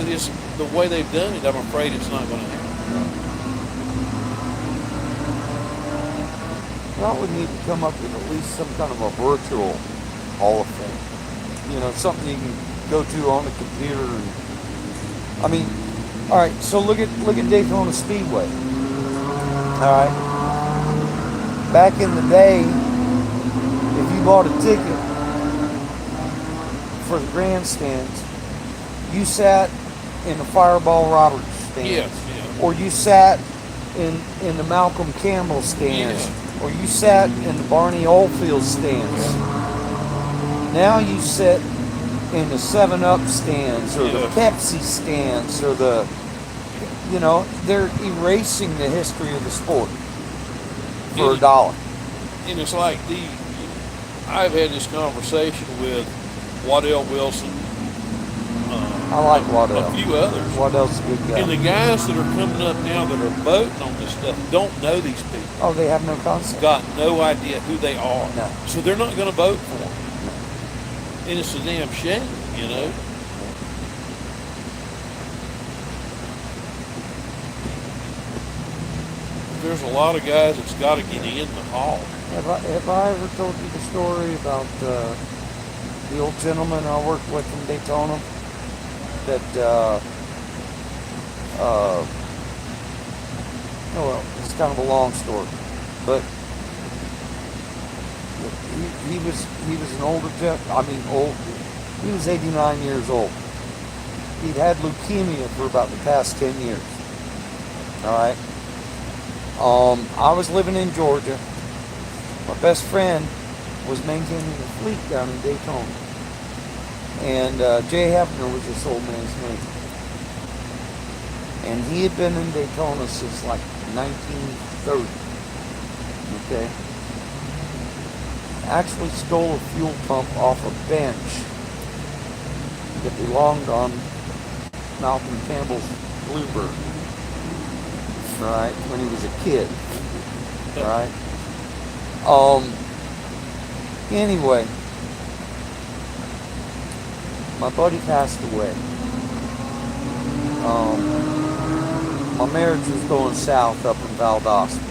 The way they've done it, I'm afraid it's not going to happen. Well, we need to come up with at least some kind of a virtual Hall of Fame. Something you can go to on the computer. I mean, all right. So look at Daytona Speedway. All right. Back in the day, if you bought a ticket for the grandstands, you sat in the Fireball Roberts stands, Yes, yeah. or you sat in the Malcolm Campbell stands. Yeah. Or you sat in the Barney Oldfield stands. Now you sit in the 7-Up stands or the Yeah. Pepsi stands or they're erasing the history of the sport for Yeah. $1. And it's like I've had this conversation with Waddell Wilson, I like a Waddell. few others. Waddell's a good guy. And the guys that are coming up now that are voting on this stuff don't know these people. Oh, they have no concept. Got no idea who they are. No. So they're not going to vote for them. And it's a damn shame, There's a lot of guys that's got to get in the hall. Have I ever told you the story about the old gentleman I worked with in Daytona that well, it's kind of a long story, but he was an older old. He was 89 years old. He'd had leukemia for about the past 10 years. All right. I was living in Georgia. My best friend was maintaining the fleet down in Daytona. And Jay Hefner was this old man's name. And he had been in Daytona since like 1930. Okay? Actually stole a fuel pump off a bench that belonged on Malcolm Campbell's Bluebird. Right? When he was a kid. Right? Anyway, my buddy passed away. My marriage was going south up in Valdosta.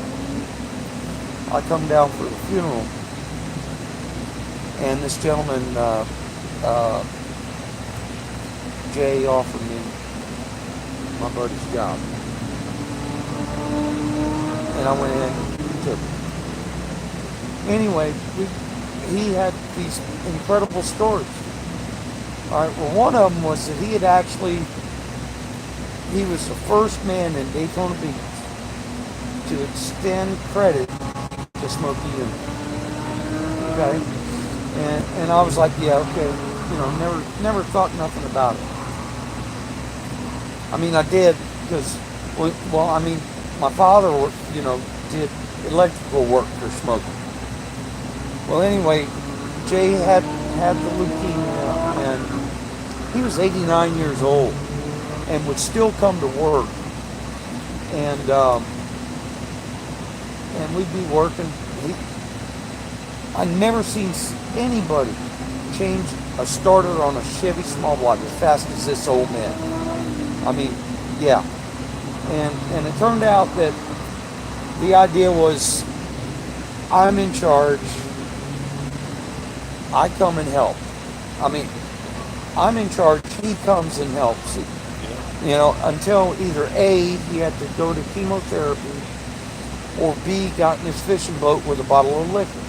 I come down for the funeral, and this gentleman, Jay, offered me my buddy's job. And I went in and took it. Anyway, he had these incredible stories. All right, well, one of them was that he was the first man in Daytona Beach to extend credit to Smokey Yuma. Okay? And I was like, yeah, okay, never thought nothing about it. I mean, I did because, well, I mean, my father, did electrical work for Smokey. Well, anyway, Jay had the leukemia, and he was 89 years old, and would still come to work, and we'd be working. I never seen anybody change a starter on a Chevy small block as fast as this old man. I mean, yeah. And it turned out that the idea was, I'm in charge. I come and help. I mean, I'm in charge. He comes and helps. Until either A, he had to go to chemotherapy, or B, got in his fishing boat with a bottle of liquor.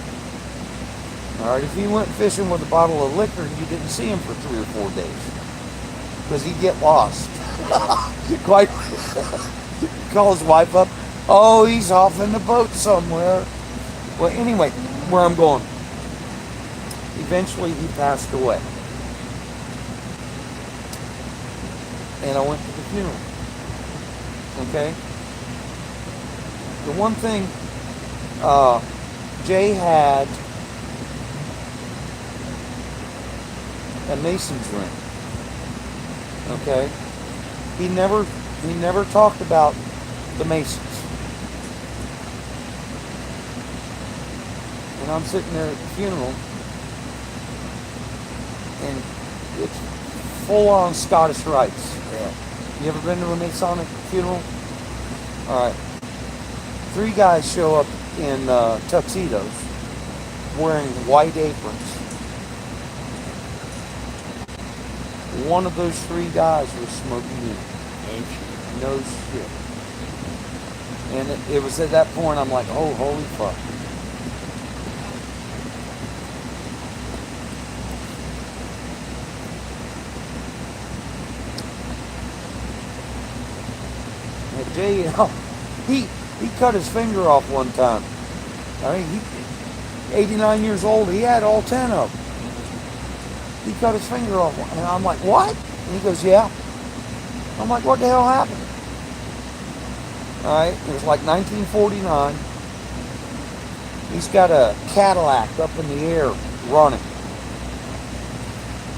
All right, if he went fishing with a bottle of liquor, you didn't see him for 3 or 4 days because he'd get lost. Quite. Call his wife up. Oh, he's off in the boat somewhere. Well, anyway, where I'm going. Eventually, he passed away. And I went to the funeral. Okay? The one thing Jay had a Mason's ring. Okay? He never talked about the Masons. And I'm sitting there at the funeral, and it's full-on Scottish rites. Yeah. You ever been to a Masonic funeral? All right. 3 guys show up in tuxedos, wearing white aprons. One of those 3 guys was Smokey Yuma. No shit. And it was at that point I'm like, oh, holy fuck. And Jay, he cut his finger off one time. I mean, 89 years old, he had all 10 of them. He cut his finger off, and I'm like, what? And he goes, yeah. I'm like, what the hell happened? All right, it was like 1949. He's got a Cadillac up in the air running.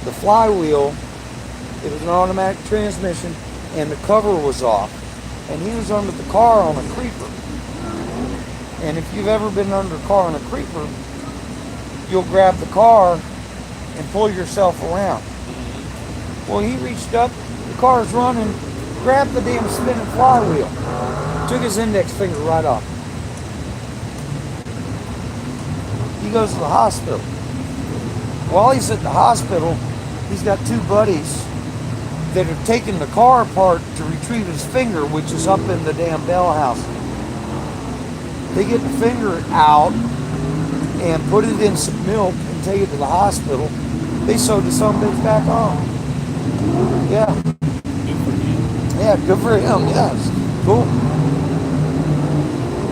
The flywheel, it was an automatic transmission, and the cover was off. And he was under the car on a creeper. And if you've ever been under a car on a creeper, you'll grab the car and pull yourself around. Well, he reached up, the car's running, grabbed the damn spinning flywheel, took his index finger right off. He goes to the hospital. While he's at the hospital, he's got 2 buddies that are taking the car apart to retrieve his finger, which is up in the damn bell house. They get the finger out and put it in some milk and take it to the hospital. They sewed the son of a bitch back on. Yeah. Yeah, good for him. Yes. Cool.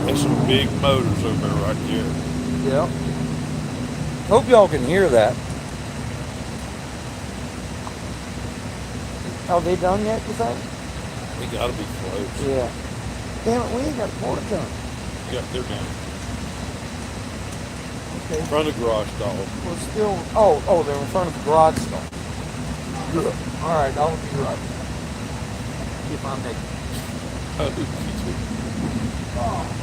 That's some big motors over there right there. Yeah. Hope y'all can hear that. Are they done yet, you think? They gotta be close. Yeah. Damn it, we ain't got a porta gun. Yeah, they're done. Okay. In front of the garage stall. We're still, oh, they're in front of the garage stall. Good. All right, I'll be right back. If I make it. Oh.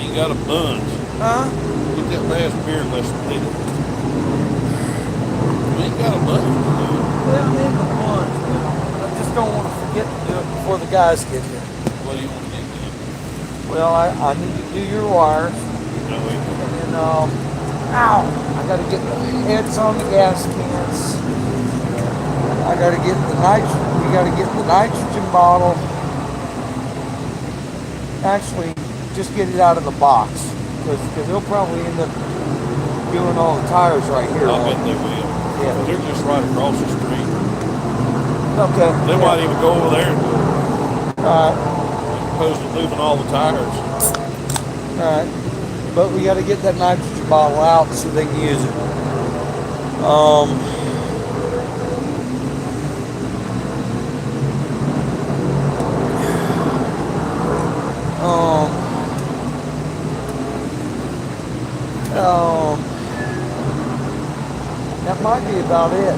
Ain't got a bunch. Huh? Get that last beer and let's split it. We ain't got a bunch. Well, in the lunch, I just don't want to forget to do it before the guys get here. What do you want to get done? Well, I need to do your wires, No, we and then, ow, I got to get the heads on the gas cans. I got to get the nitrogen, we got to get the nitrogen bottle. Actually, just get it out of the box, because they'll probably end up doing all the tires right here. I bet they will. Yeah. They're just right across the street. Okay. They might even go over there and do it, Alright, as opposed to moving all the tires. alright. But we got to get that nitrogen bottle out so they can use it. Um, that might be about it.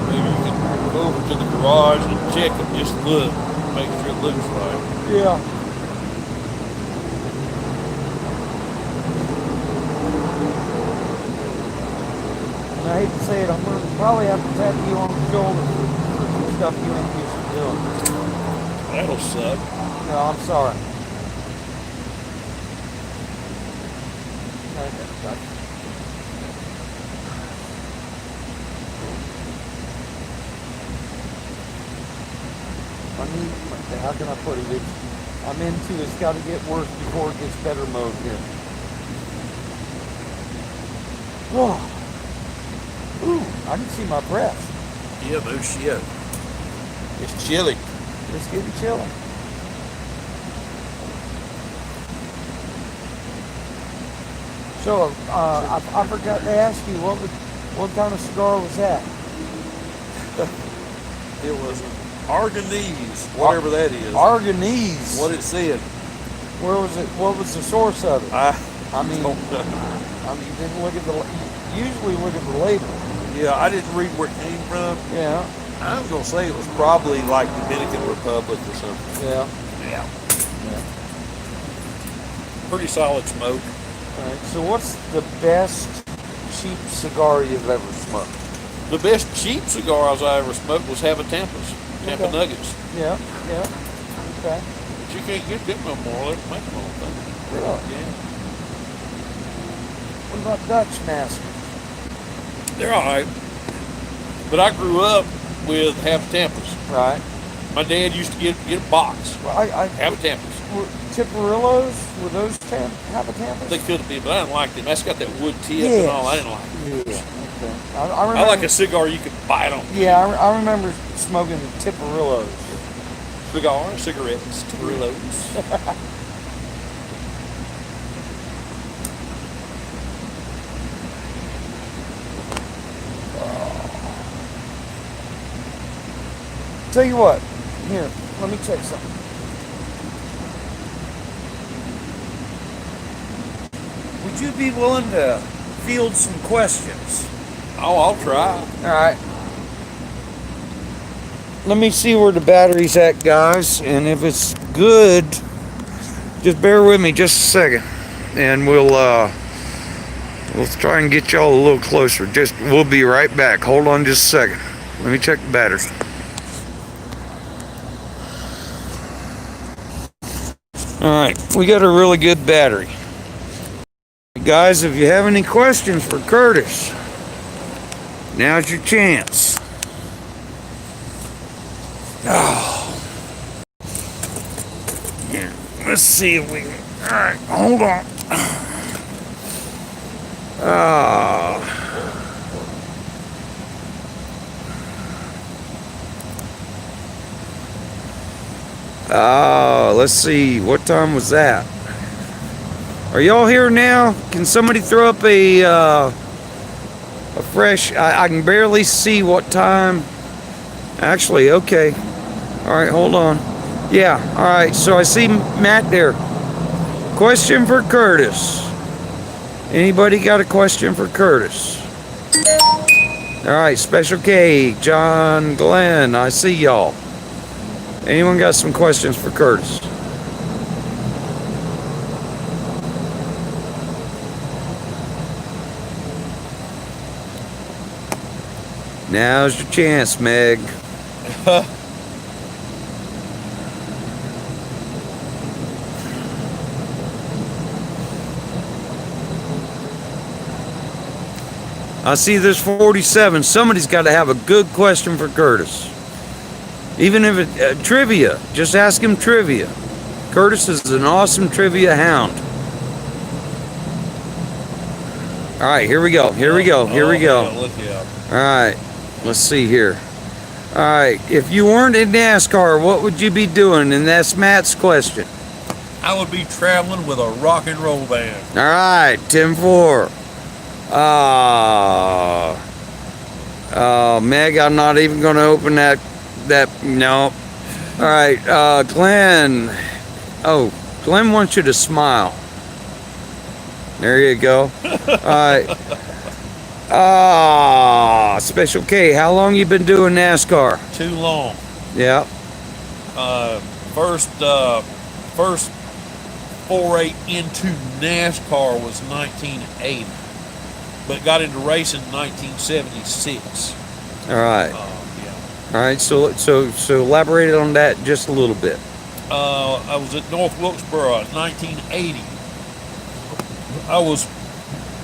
Maybe you can go over to the garage and check it, just look, make sure it looks right. Yeah. And I hate to say it, I'm going to probably have to tap you on the shoulder for some stuff you ain't used to doing. That'll suck. No, I'm sorry. I need, how can I put it? I'm into it's got to get worse before it gets better mode here. Oh. Ooh, I can see my breath. Yeah, no shit. It's chilly. It's getting chilly. So, I forgot to ask you, what kind of cigar was that? It was Arganese, whatever that is. Arganese. What it said. Where was it? What was the source of it? I mean, don't know. you didn't look at the. You usually look at the label. Yeah, I didn't read where it came from. Yeah. I was gonna say it was probably like Dominican Republic or something. Yeah. Yeah. Pretty solid smoke. All right. So, what's the best cheap cigar you've ever smoked? The best cheap cigars I ever smoked was Tampa Okay. Nuggets. Yeah. Yeah. Okay. But you can't get them no more. They don't make them all the time. Really? Yeah. What about Dutch Masters? They're all right. But I grew up with Tampas. Right. My dad used to get a box. Well, Tampas. were Tiparillos, were those Tampas? They could have been, but I didn't like them. That's got that wood tip Yes. and all. I didn't like them. Yeah. Okay. I I remember. like a cigar you could bite on. Yeah, I remember smoking Tiparillos. Cigarettes, Cigarillos. Tell you what, here, let me check something. Would you be willing to field some questions? Oh, I'll try. All right. Let me see where the battery's at, guys, and if it's good, just bear with me just a second, and we'll try and get y'all a little closer. We'll be right back. Hold on just a second. Let me check the battery. All right, we got a really good battery. Guys, if you have any questions for Curtis, now's your chance. Oh. Here, let's see if we can. All right, hold on. Let's see. What time was that? Are y'all here now? Can somebody throw up a fresh? I can barely see what time. Actually, okay. All right, hold on. Yeah. All right. So I see Matt there. Question for Curtis. Anybody got a question for Curtis? All right, Special K, John, Glenn, I see y'all. Anyone got some questions for Curtis? Now's your chance, Meg. I see there's 47. Somebody's got to have a good question for Curtis. Even if it trivia, just ask him trivia. Curtis is an awesome trivia hound. All right, here we go. Here we go. Here we go. All right, let's see here. All right, if you weren't in NASCAR, what would you be doing? And that's Matt's question. I would be traveling with a rock and roll band. All right, 10-4. Meg, I'm not even going to open that. No. All right, Glenn. Oh, Glenn wants you to smile. There you go. All right. Special K, how long you been doing NASCAR? Too long. Yeah. First foray into NASCAR was 1980, but got into racing in 1976. All right. Yeah. All right. So elaborate on that just a little bit. I was at North Wilkesboro in 1980. I was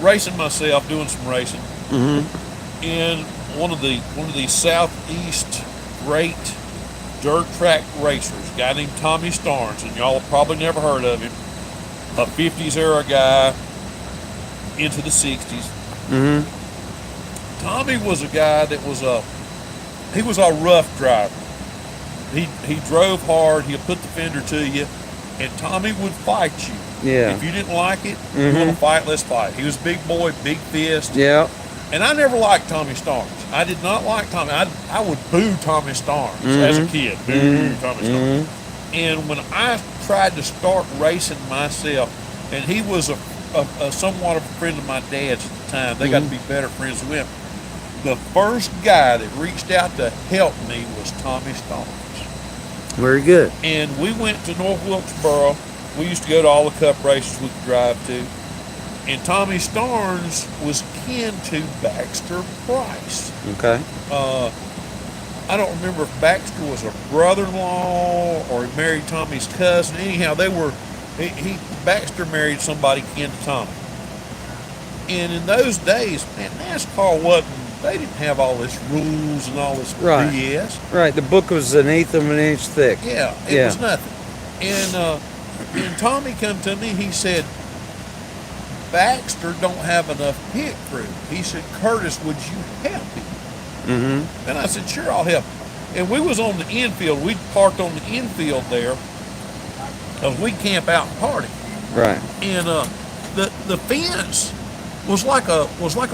racing myself, doing some racing, in one of the southeast great dirt track racers, a guy named Tommy Starnes, and y'all have probably never heard of him. A 50s era guy into the 60s. Tommy was a guy that was a rough driver. He drove hard. He'll put the fender to you, and Tommy would fight you. Yeah. If you didn't like it, you want to fight, let's fight. He was a big boy, big fist. Yeah. And I never liked Tommy Starnes. I did not like Tommy. I would boo Tommy Starnes as a kid. Boo Tommy Starnes. And when I tried to start racing myself, and he was a somewhat of a friend of my dad's at the time. They got to be better friends with him. The first guy that reached out to help me was Tommy Starnes. Very good. And we went to North Wilkesboro. We used to go to all the cup races we could drive to. And Tommy Starnes was kin to Baxter Price. Okay. I don't remember if Baxter was a brother-in-law or he married Tommy's cousin. Anyhow, they were. Baxter married somebody kin to Tommy. And in those days, man, NASCAR wasn't. They didn't have all this rules and all this BS. Right. The book was an eighth of an inch thick. Yeah. It was nothing. And Tommy come to me. He said, Baxter don't have enough pit crew. He said, Curtis, would you help him? And I said, sure, I'll help him. And we was on the infield. We parked on the infield there because we camp out and party. Right. And the fence was like a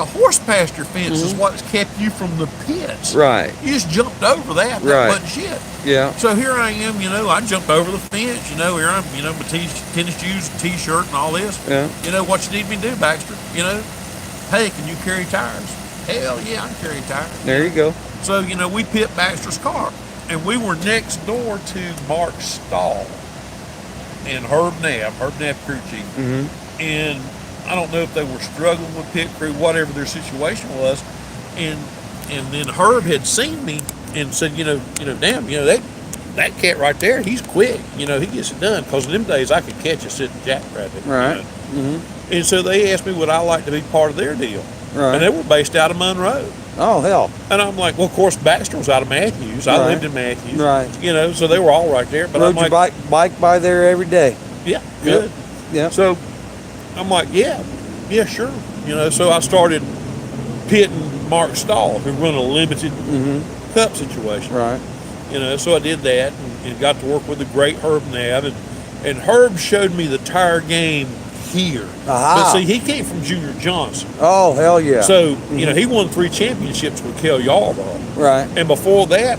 horse pasture fence is what kept you from the pits. Right. You just jumped over that. Right. Wasn't shit. Yeah. So here I am, I jumped over the fence, here I'm, my tennis shoes, t-shirt and all this. Yeah. What you need me to do, Baxter? Hey, can you carry tires? Hell yeah, I can carry tires. There you go. So, we pit Baxter's car. And we were next door to Mark Stahl and Herb Knapp crew chief. And I don't know if they were struggling with pit crew, whatever their situation was. And then Herb had seen me and said, damn, that cat right there, he's quick. He gets it done. Because in them days, I could catch a sitting jack right there. Right. And so they asked me would I like to be part of their deal. Right. And they were based out of Monroe. Oh, hell. And I'm like, well, of course, Baxter was out of Matthews. I lived in Matthews. Right. So they were all right there. But Rode I'm your like, bike by there every day. yeah, good. Yeah. So I'm like, yeah, sure. So I started pitting Mark Stahl, who run a limited cup situation. Right. So I did that and got to work with the great Herb Knapp. And Herb showed me the tire game here. But see, he came from Junior Johnson. Oh, hell yeah. So, he won 3 championships with Kel Yarborough. Right. And before that,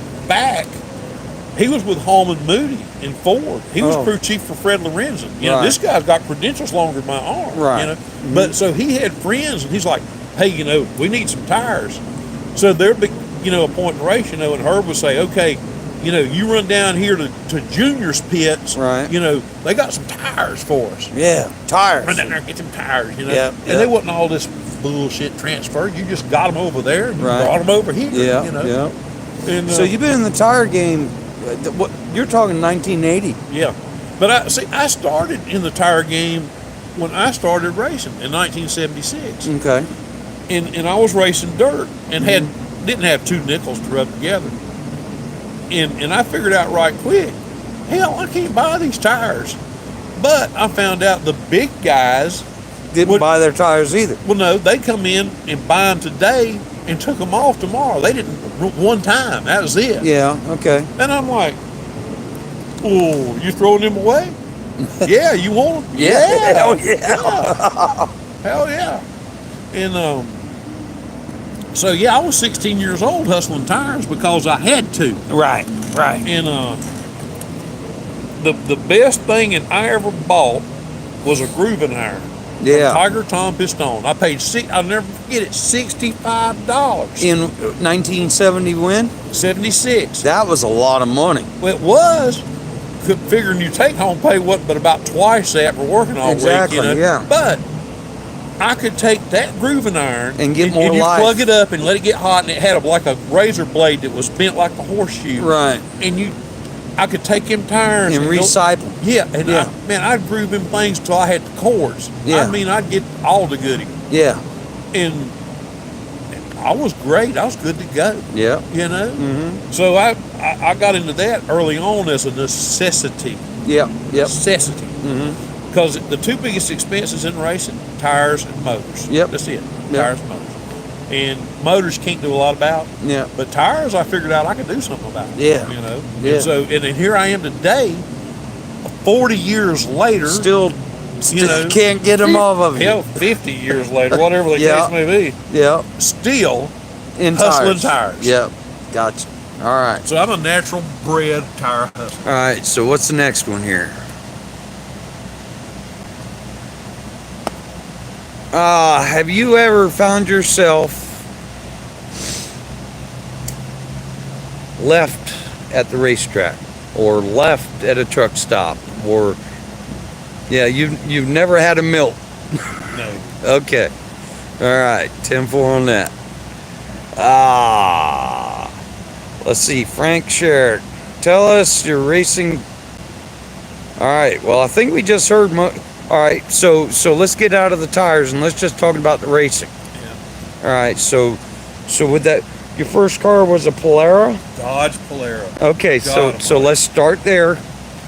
he was with Hallman Moody in Ford. He was crew chief for Fred Lorenzen. This guy's got credentials longer than my arm. Right. But so he had friends, and he's like, hey, we need some tires. So there'd be, a point in the race, and Herb would say, okay, you run down here to Junior's pits. Right. They got some tires for us. Yeah, tires. Run down there and get some tires, Yeah, And yeah. they wasn't all this bullshit transferred. You just got them over there and you Right. brought them over here. Yeah, yeah. And, So you've been in the tire game. What you're talking 1980? Yeah. But I started in the tire game when I started racing in 1976. Okay. And I was racing dirt and didn't have two nickels to rub together. And I figured out right quick, hell, I can't buy these tires. But I found out the big guys Didn't buy their tires either. Well, no, they come in and buy them today and took them off tomorrow. They didn't one time. That was it. Yeah. Okay. And I'm like, oh, you throwing them away? Yeah, you want them? Yeah. Hell yeah. Hell yeah. And so yeah, I was 16 years old hustling tires because I had to. Right. Right. And the best thing that I ever bought was a grooving iron. Yeah. Tiger Tom Pistone. I paid I'll never forget it, $65. In 1970 when? 76. That was a lot of money. Well, it was. Figuring your take home pay wasn't but about twice that for working all Exactly, week, yeah. But I could take that grooving iron And get more you life. plug it up and let it get hot, and it had like a razor blade that was bent like a horseshoe. Right. And I could take them tires And go- recycle. Yeah, and Yeah. I'd groove them things till I had the cords. Yeah. I mean, I'd get all the goodie, Yeah. and I was great. I was good to go. Yeah. Mm-hmm. So I got into that early on as a necessity. Yeah. Yep. Necessity. Mm-hmm. Because the two biggest expenses in racing, tires and motors. Yep. That's it. Yep. Tires and motors. And motors can't do a lot about. Yeah. But tires, I figured out I could do something about. Yeah. Yeah. And then here I am today, 40 years later. Still can't get them off of you. Hell, 50 years later, whatever the Yeah. case may be. Yeah. Still In hustling tires. Yep. Gotcha. All right. So I'm a natural bred tire hustler. All right. So what's the next one here? Have you ever found yourself left at the racetrack or left at a truck stop or you've never had a milk? No. Okay. All right. 10-4 on that. Let's see. Frank Sherrick, tell us your racing. All right. Well, I think we just heard. All right. So let's get out of the tires and let's just talk about the racing. Yeah. All right. So with that, your first car was a Polara. Dodge Polara. Okay. God So let's start there.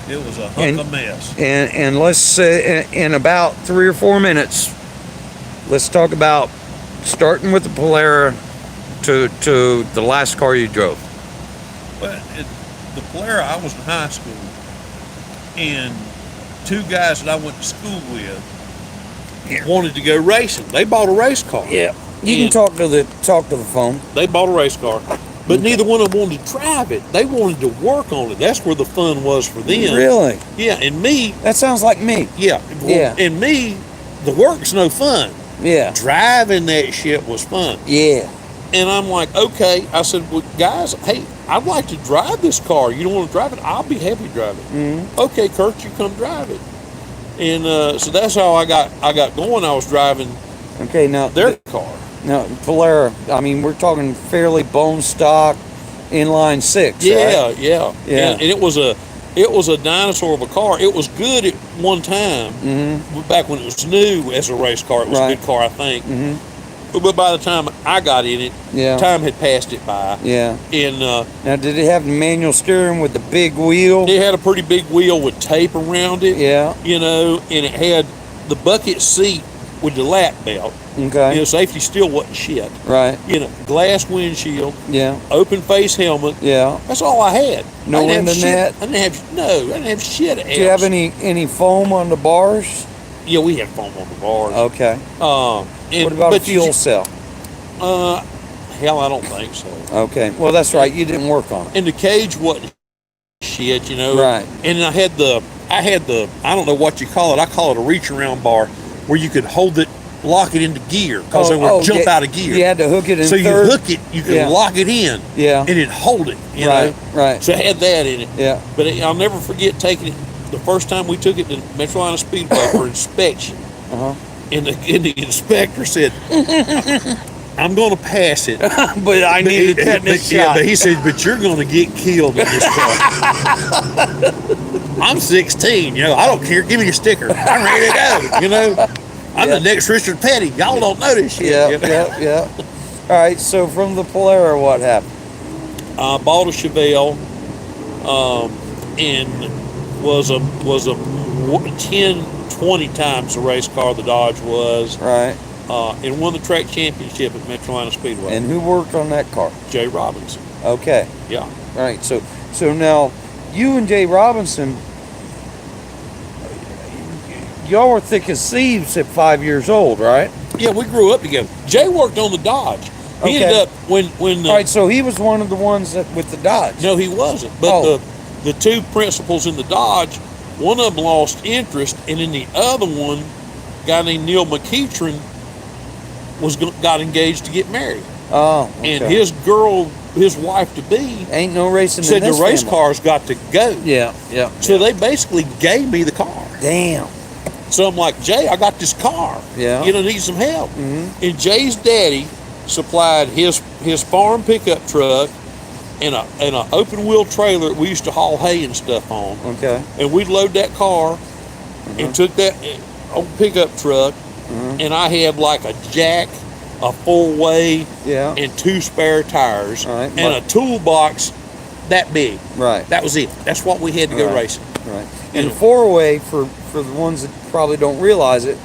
It was a hunk of mess. And let's in about 3 or 4 minutes, let's talk about starting with the Polara to the last car you drove. But the Polara, I was in high school, and two guys that I went to school with wanted to go racing. They bought a race car. Yeah. You can talk to the phone. They bought a race car, but neither one of them wanted to drive it. They wanted to work on it. That's where the fun was for them. Really? Yeah, and me. That sounds like me. Yeah. Yeah. And me, the work's no fun. Yeah. Driving that shit was fun. Yeah. And I'm like, okay. I said, well, guys, hey, I'd like to drive this car. You don't want to drive it? I'll be happy to drive it. Mm-hmm. Okay, Kurt, you come drive it. And so that's how I got going. I was driving Okay. Now their car. Now Polara. I mean, we're talking fairly bone stock, inline 6. Yeah, right? yeah. And it was a dinosaur of a car. It was good at one time, back when it was new as a race car. It was a good car, I think. Mm-hmm. But by the time I got in it, Yeah. time had passed it by. Yeah. And Now, did it have the manual steering with the big wheel? it had a pretty big wheel with tape around it. Yeah. And it had the bucket seat with the lap belt. Okay. Safety still wasn't shit. Right. Glass windshield, Yeah. open face helmet. Yeah. That's all I had. No I didn't have internet? shit. I didn't have shit else. Do you have any foam on the bars? Yeah, we had foam on the bars. Okay. What What about a fuel cell? Hell, I don't think so. Okay. Well, that's right. You didn't work on it. And the cage wasn't shit, Right. And I had the, I don't know what you call it. I call it a reach around bar, where you could hold it lock it into gear because they would jump out of gear. You had to hook it in So third. you hook it, you can lock it in, Yeah. and it hold it. You Right, know? right. So it had that in it. Yeah. But I'll never forget taking it the first time we took it to Metrolina Speedway for inspection. Uh-huh. And the inspector said, I'm going to pass it. But I need a tetanus Yeah, shot. but he said, but you're going to get killed in this car. I'm 16, I don't care. Give me your sticker. I'm ready to go, I'm the next Richard Petty. Y'all don't know this shit. Yeah. All right, so from the Polara, what happened? I bought a Chevelle, and was a 10, 20 times the race car the Dodge was, Right. and won the track championship at Metrolina Speedway. And who worked on that car? Jay Robinson. Okay. Yeah. All right. So now you and Jay Robinson, y'all were thick as thieves at 5 years old, right? Yeah, we grew up together. Jay worked on the Dodge. He ended up when All right. So he was one of the ones that with the Dodge. No, he wasn't. But the two principals in the Dodge, one of them lost interest, and then the other one, a guy named Neil McEachran, got engaged to get married. Oh. Okay. And his girl, his wife to be, ain't no racing said in the this race family. cars got to go. Yeah. So they basically gave me the car. Damn. So I'm like, Jay, I got this car. Yeah. Need some help. Mhm. And Jay's daddy supplied his farm pickup truck and a open wheel trailer we used to haul hay and stuff on. Okay. And we'd load that car and took that old pickup truck, and I had like a jack, a four-way, Yeah. and 2 spare tires, All right. and a toolbox that big. Right. That was it. That's what we had to go Right. racing. Right. And the four-way, for the ones that probably don't realize it,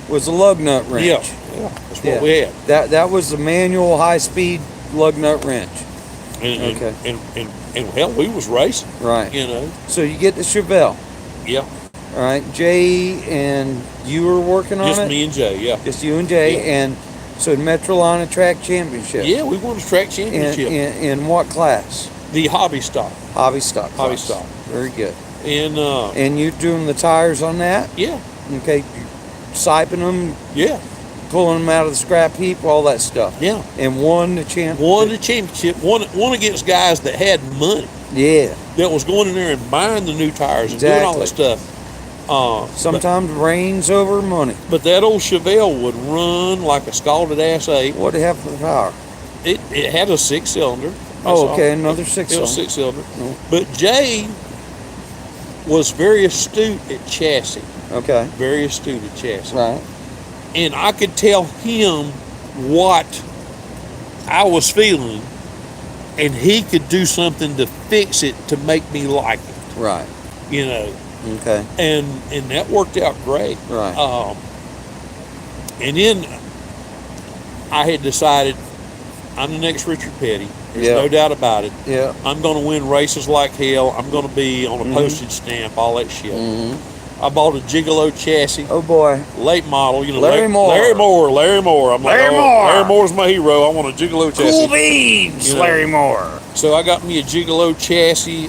was a lug nut wrench. Yeah, that's what we had. That was the manual high-speed lug nut wrench. And, Okay. and hell, we was racing. Right. So you get the Chevelle. Yeah. All right. Jay and you were working on Just it? me and Jay, yeah. Just you and Jay. Yeah. And so Metrolina Track Championship. Yeah, we won the track championship. In what class? The hobby stock. Hobby stock. Hobby class. stock. Very good. And And you're doing the tires on that? yeah, Okay. Siping them, yeah, pulling them out of the scrap heap, all that stuff. yeah. And won the championship. Won the championship. Won against guys that had money, Yeah. that was going in there and buying the new tires and doing all that stuff. Sometimes rain's over money. But that old Chevelle would run like a scalded ass 8. What happened for the power? It had a 6-cylinder. Oh, okay, another 6-cylinder. It was 6-cylinder. Oh. But Jay was very astute at chassis. Okay. Very astute at chassis. Right. And I could tell him what I was feeling, and he could do something to fix it to make me like it. Right. Okay. And that worked out great. Right. And then I had decided I'm the next Richard Petty. There's Yeah. no doubt about it. Yeah. I'm going to win races like hell. I'm going to be on a postage stamp, all that shit. I bought a Gigolo chassis, Oh boy. late model. Larry Moore. Larry Moore. I'm like, Larry Moore. Larry Moore's my hero. I want a Gigolo chassis. Cool beans, Larry Moore. So I got me a Gigolo chassis.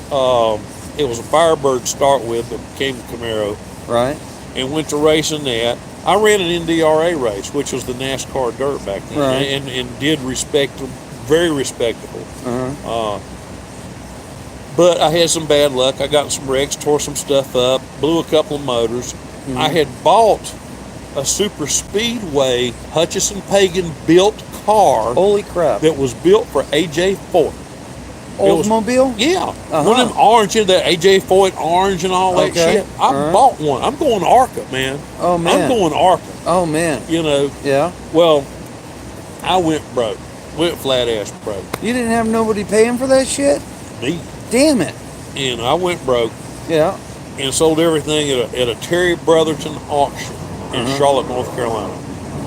It was a Firebird to start with, but became a Camaro, Right. and went to racing that. I ran an NDRA race, which was the NASCAR dirt back then, Right. and did very respectable. Uh-huh. But I had some bad luck. I got in some wrecks, tore some stuff up, blew a couple of motors. I had bought a super speedway Hutchison Pagan built car Holy crap. that was built for AJ Foyt. was- Oldsmobile? Yeah, Uh-huh. one of them orange, that AJ Foyt orange and all that Okay. shit. I All right. bought one. I'm going ARCA, man. Oh, man. I'm going ARCA. Oh, man. Yeah. Well, I went broke. Went flat ass broke. You didn't have nobody paying for that shit? Me. Damn it. And I went broke Yeah. and sold everything at a Terry Brotherton auction in Charlotte, North Carolina.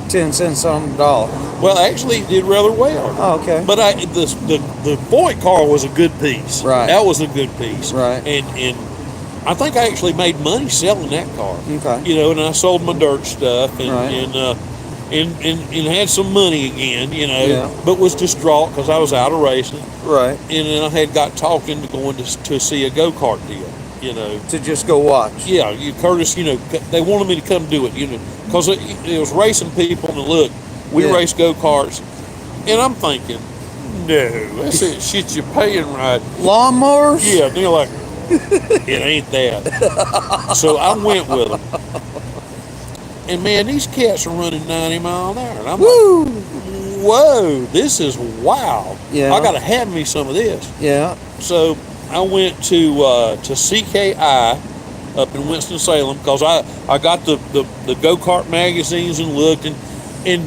10 cents on the dollar. Well, actually, it did rather well. Oh, okay. But the Foyt car was a good piece. Right. That was a good piece. Right. And I think I actually made money selling that car. Okay. And I sold my dirt stuff and Right. and had some money again. Yeah. But was distraught because I was out of racing. Right. And then I had got talking to going to see a go-kart deal. you know. To just go watch. Yeah, Curtis, you know, they wanted me to come do it, you know, because it was racing people, and look, we Yeah. race go-karts, and I'm thinking, no, that's it, shit you're paying right. Lawnmowers? Yeah, and they're like, it ain't that. So I went with them. And man, these cats are running 90 miles an hour. And I'm Woo! like, whoa, this is wild. Yeah. I got to have me some of this. Yeah. So I went to CKI up in Winston-Salem because I got the go-kart magazines and looked, and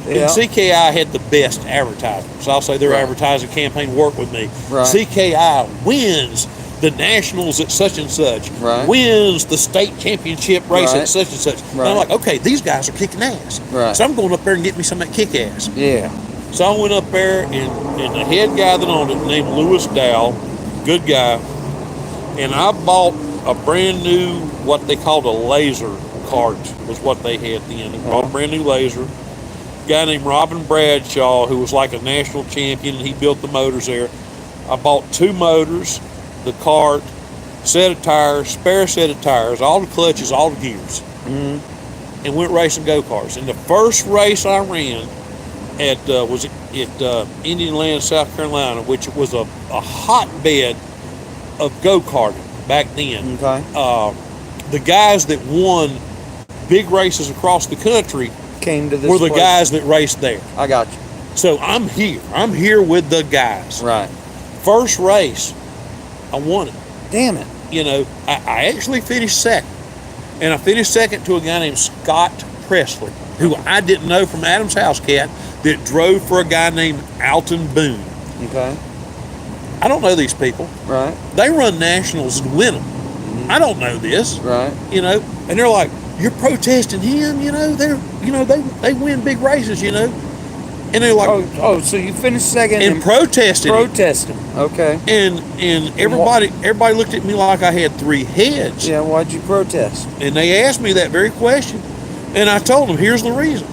Yeah. CKI had the best advertising. So I'll say their Right. advertising campaign worked with me. Right. CKI wins the nationals at such and such, Right. wins the state championship race Right. at such and such. And Right. I'm like, okay, these guys are kicking ass. Right. So I'm going up there and get me some of that kick ass. Yeah. So I went up there, and the head guy that owned it, named Lewis Dow, good guy, and I bought a brand new, what they called a laser cart, was what they had then. I bought a brand new laser. A guy named Robin Bradshaw, who was like a national champion, and he built the motors there. I bought 2 motors, the cart, set of tires, spare set of tires, all the clutches, all the gears, and went racing go-karts. And the first race I ran was at Indian Land, South Carolina, which was a hotbed of go-karting back then. Okay. The guys that won big races across the country Came to this were the place. guys that raced there. I got you. So I'm here with the guys. Right. First race, I won it. Damn it. You know, I actually finished second. And I finished second to a guy named Scott Presley, who I didn't know from Adam's House Cat, that drove for a guy named Alton Boone. Okay. I don't know these people. Right. They run nationals and win them. I don't know this. Right. You know, and they're like, you're protesting him, you know, they win big races, you know. And they're like, Oh, so you finished second and protested him. protesting. Okay. And everybody looked at me like I had 3 heads. Yeah, why'd you protest? And they asked me that very question. And I told them, here's the reason.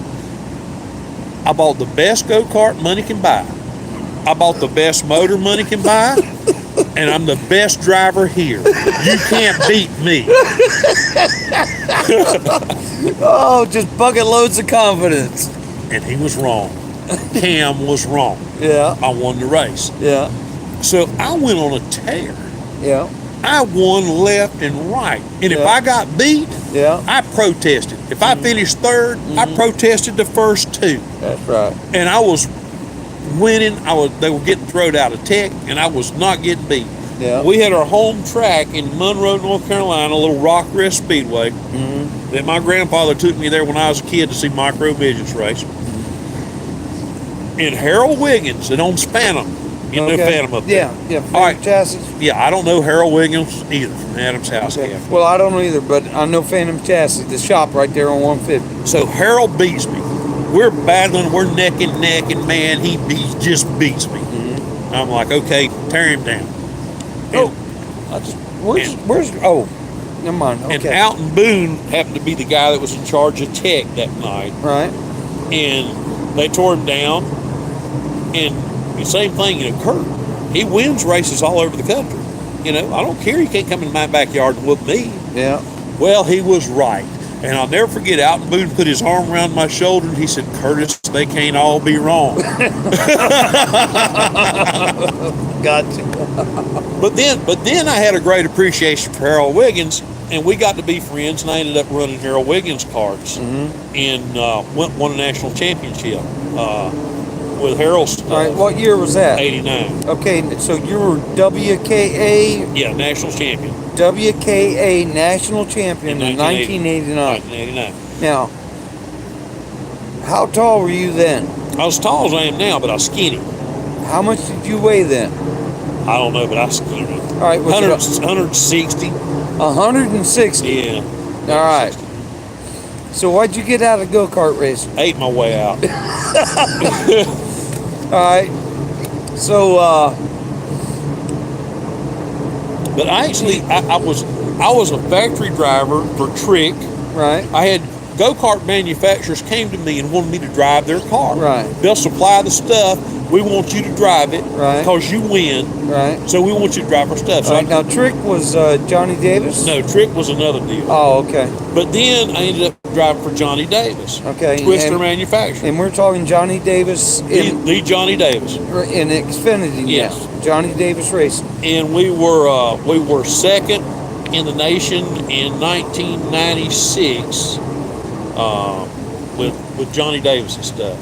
I bought the best go-kart money can buy. I bought the best motor money can buy. And I'm the best driver here. You can't beat me. Oh, just bucket loads of confidence. And he was wrong. Cam was wrong. Yeah. I won the race. Yeah. So I went on a tear. Yeah. I won left and right. And if Yeah. I got beat, Yeah. I protested. If I finished third, I protested the first 2. That's right. And I was winning. They were getting thrown out of tech, and I was not getting beat. Yeah. We had our home track in Monroe, North Carolina, a little Rock Rest Speedway. That my grandfather took me there when I was a kid to see micro midgets race. And Harold Wiggins that owns Phantom. You know Phantom up there. Yeah. All right. Chassis. Yeah, I don't know Harold Wiggins either from Adam's House Okay. Cat. Well, I don't know either, but I know Phantom Chassis, the shop right there on 150. So Harold beats me. We're battling, we're neck and neck, and man, he just beats me. I'm like, okay, tear him down. And, Where's oh, never mind. and Okay. Alton Boone happened to be the guy that was in charge of tech that night. Right. And they tore him down. And the same thing occurred. He wins races all over the country. You know, I don't care. He can't come in my backyard and whoop me. Yeah. Well, he was right. And I'll never forget, Alton Boone put his arm around my shoulder and he said, Curtis, they can't all be wrong. Gotcha. But then I had a great appreciation for Harold Wiggins, and we got to be friends, and I ended up running Harold Wiggins carts and won a national championship with Harold's. All right. What year was that? 89. Okay, so you were WKA Yeah, national champion. WKA national champion in 1989. 1989. Now, how tall were you then? I was as tall as I am now, but I was skinny. How much did you weigh then? I don't know, but I was skinny. All right, was 160. 160. Yeah. All right. So why'd you get out of go-kart racing? Ate my way out. All right. So But I was a factory driver for Trick. right. I had go-kart manufacturers came to me and wanted me to drive their car. Right. They'll supply the stuff. We want you to drive it Right. because you win. Right. So we want you to drive our stuff. So All right. Now, Trick was Johnny Davis? no, Trick was another deal. Oh, okay. But then I ended up driving for Johnny Davis. Okay. Twister Manufacturing. And we're talking Johnny Davis The Johnny Davis. in Xfinity Yes. now. Johnny Davis Racing. And we were second in the nation in 1996 with Johnny Davis and stuff.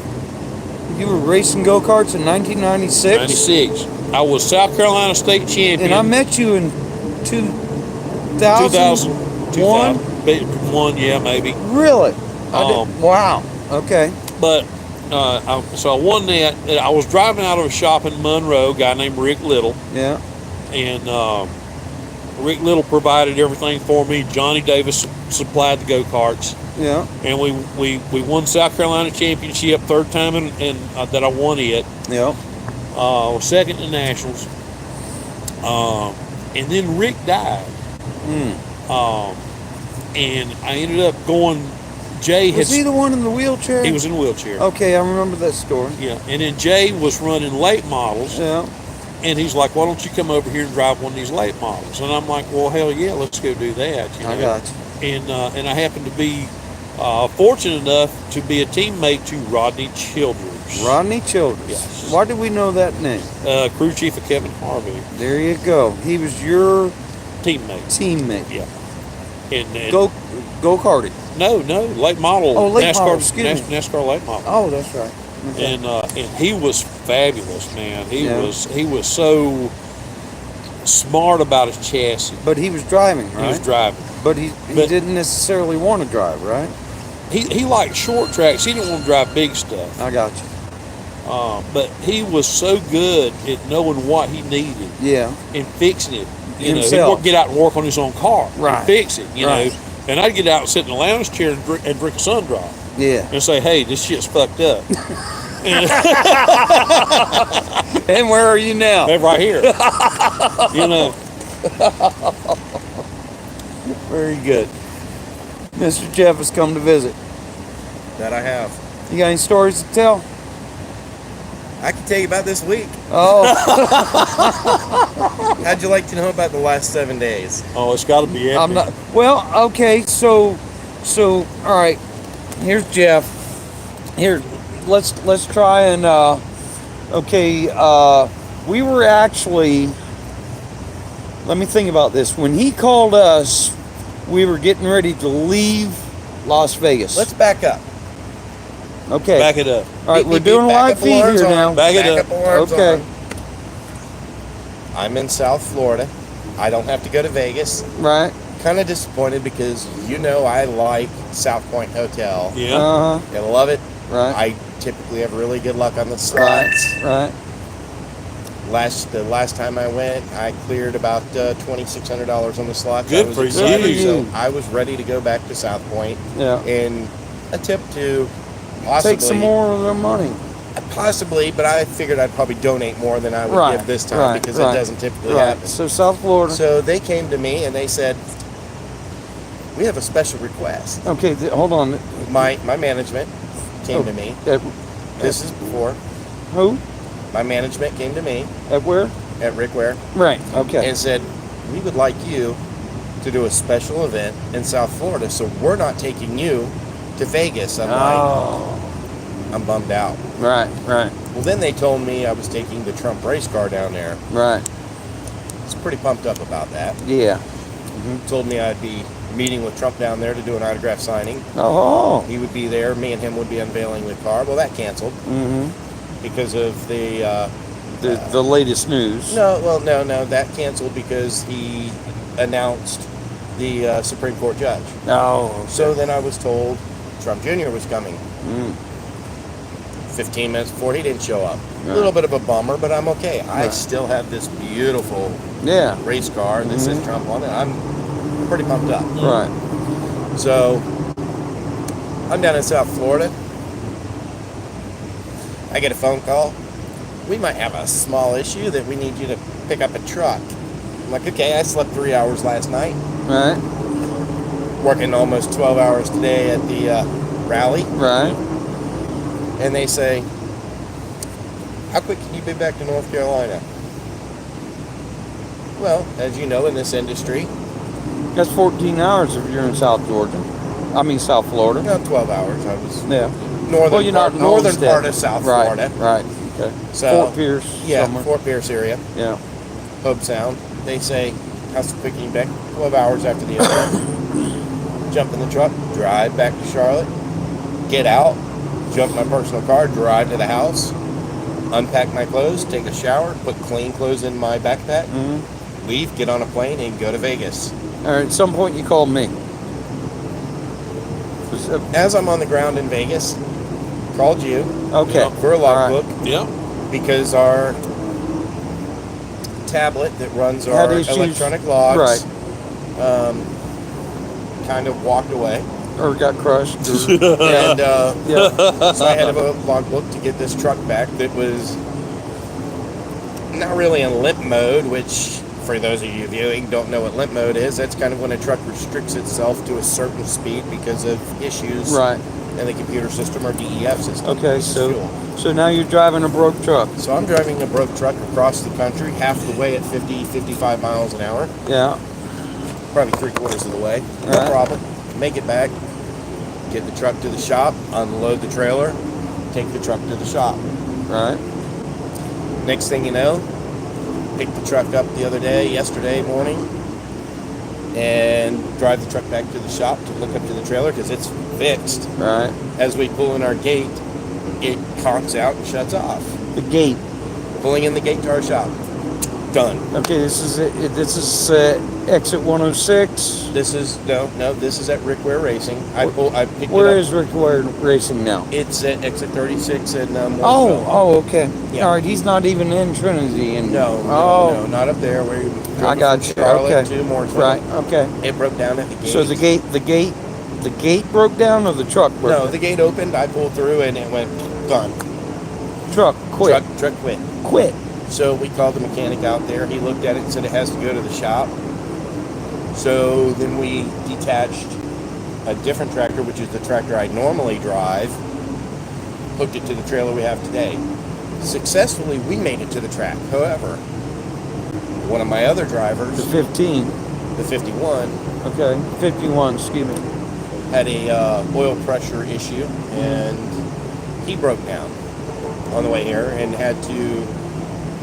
You were racing go-karts in 1996? 96. I was South Carolina state champion. And I met you in 2001? 2001, yeah, maybe. Really? Um, Wow. Okay. But so I won that. I was driving out of a shop in Monroe, a guy named Rick Little, Yeah. and Rick Little provided everything for me. Johnny Davis supplied the go-karts, Yeah. and we won South Carolina championship, third time in that I won it. Yeah. Second in nationals, and then Rick died, and I ended up going. Jay Was he the one in the wheelchair? he was in a wheelchair. Okay, I remember that story. Yeah, and then Jay was running late models, Yeah. and he's like, "Why don't you come over here and drive one of these late models?" And I'm like, "Well, hell yeah, let's go do that." You know? I got you. And I happened to be fortunate enough to be a teammate to Rodney Childers, Rodney Childers. Yes. Why do we know that name? crew chief of Kevin Harvey, There you go. He was your teammate. teammate. Yeah, and Go-karting. no, late model. Oh, late NASCAR, model, excuse me. NASCAR late model. Oh, that's right. Okay. And he was fabulous, man. He Yeah. was so smart about his chassis. But he was driving, right? He was driving. But he didn't necessarily want to drive, right? He liked short tracks. He didn't want to drive big stuff. I got you. But he was so good at knowing what he needed Yeah. and fixing it. You know, Himself. he'd get out and work on his own car Right. and fix it. You Right. know, and I'd get out and sit in the lounge chair and drink a sun drop Yeah. and say, "Hey, this shit's fucked up." And where are you now? Hey, right here. You know. Very good. Mr. Jeff has come to visit. That I have. You got any stories to tell? I can tell you about this week. Oh, How'd you like to know about the last 7 days? Oh, it's got to be epic. I'm not. Well, okay. So, all right. Here's Jeff. Here, let's try and. Okay. We were actually. Let me think about this. When he called us, we were getting ready to leave Las Vegas. Let's back up. Okay. Back it up. All right, Beep, we're beep, beep, doing back live up feed alarms here on. now. Back it Back up. up alarms Okay. on. I'm in South Florida. I don't have to go to Vegas. Right. Kind of disappointed because I like South Point Hotel. Yeah. Uh huh. I love it. Right. I typically have really good luck on the slots. Right. The last time I went, I cleared about $2,600 on the slots. Good I was for excited, you. So I was ready to go back to South Point Yeah. and attempt to possibly Take some more of their money. Possibly, but I figured I'd probably donate more than I would Right, give this time right, because right, it doesn't typically Right. happen. So South Florida. So they came to me and they said, "We have a special request." Okay. Hold on. My management came to me. This is before Who? my management came to me At where? at Rick Ware Right. Okay. and said, "We would like you to do a special event in South Florida, so we're not taking you to Vegas." I'm Oh. I'm bummed out. Right. Right. Well, then they told me I was taking the Trump race car down there. Right. I was pretty pumped up about that. Yeah. Told me I'd be meeting with Trump down there to do an autograph signing. Oh. He would be there. Me and him would be unveiling the car. Well, that canceled Mm-hmm. because of the. The latest news. No, that canceled because he announced the Supreme Court judge. Oh. So then I was told Trump Jr. was coming. 15 minutes before, he didn't show up. A little bit of a bummer, but I'm okay. I still have this beautiful Yeah. race car that says Trump on it. I'm pretty pumped up. Right. So I'm down in South Florida. I get a phone call. We might have a small issue that we need you to pick up a truck. I'm like, okay, I slept 3 hours last night. Right. working almost 12 hours today at the rally, Right. and they say, how quick can you be back to North Carolina? Well, as you know, in this industry, That's 14 hours if you're in South Georgia. I mean, South Florida. 12 hours. I was Yeah. northern Well, you're not part, in northern Homestead. part of South Right, Florida. Right. Okay. So, Fort Pierce. Yeah, Somewhere. Fort Pierce area, Yeah. Hope Sound. They say, how quick can you back? 12 hours after the event. Jump in the truck, drive back to Charlotte, get out, jump in my personal car, drive to the house, unpack my clothes, take a shower, put clean clothes in my backpack, leave, get on a plane, and go to Vegas. All right. At some point, you called me. As I'm on the ground in Vegas, called you Okay. for a logbook Yep. because our tablet that runs Had our issues. electronic logs Right. kind of walked away. Or got crushed. Or, And yeah. so I had a logbook to get this truck back that was not really in limp mode, which for those of you viewing don't know what limp mode is. That's kind of when a truck restricts itself to a certain speed because of issues Right. in the computer system or DEF system. Okay. which is So, fuel. so now you're driving a broke truck. So I'm driving a broke truck across the country, half the way at 50, 55 miles an hour. Yeah. Probably 3/4 of the way. No Right. problem. Make it back. Get the truck to the shop. Unload the trailer. Take the truck to the shop. Right. Next thing you know, pick the truck up yesterday morning, and drive the truck back to the shop to look up to the trailer because it's fixed. Right. As we pull in our gate, it conks out and shuts off. The gate. Pulling in the gate to our shop. Done. Okay. This is it. This is exit 106. This is this is at Rick Ware Racing. I picked Where it up. is Rick Ware Racing now? It's at exit 36 in Oh, okay. Yeah. All right. He's not even in Trinity. And No, oh, not up there where you drove I got from you. Charlotte Okay. to Mooresville. Right. Okay. It broke down at the gate. So the gate broke down, or the truck broke No, down? the gate opened. I pulled through and it went gone. Truck quit. Truck quit. Quit. So we called the mechanic out there. He looked at it and said it has to go to the shop. So then we detached a different tractor, which is the tractor I normally drive, hooked it to the trailer we have today. Successfully, we made it to the track. However, one of my other drivers, The 15. the 51, Okay. 51. Excuse me. had a oil pressure issue, and he broke down on the way here and had to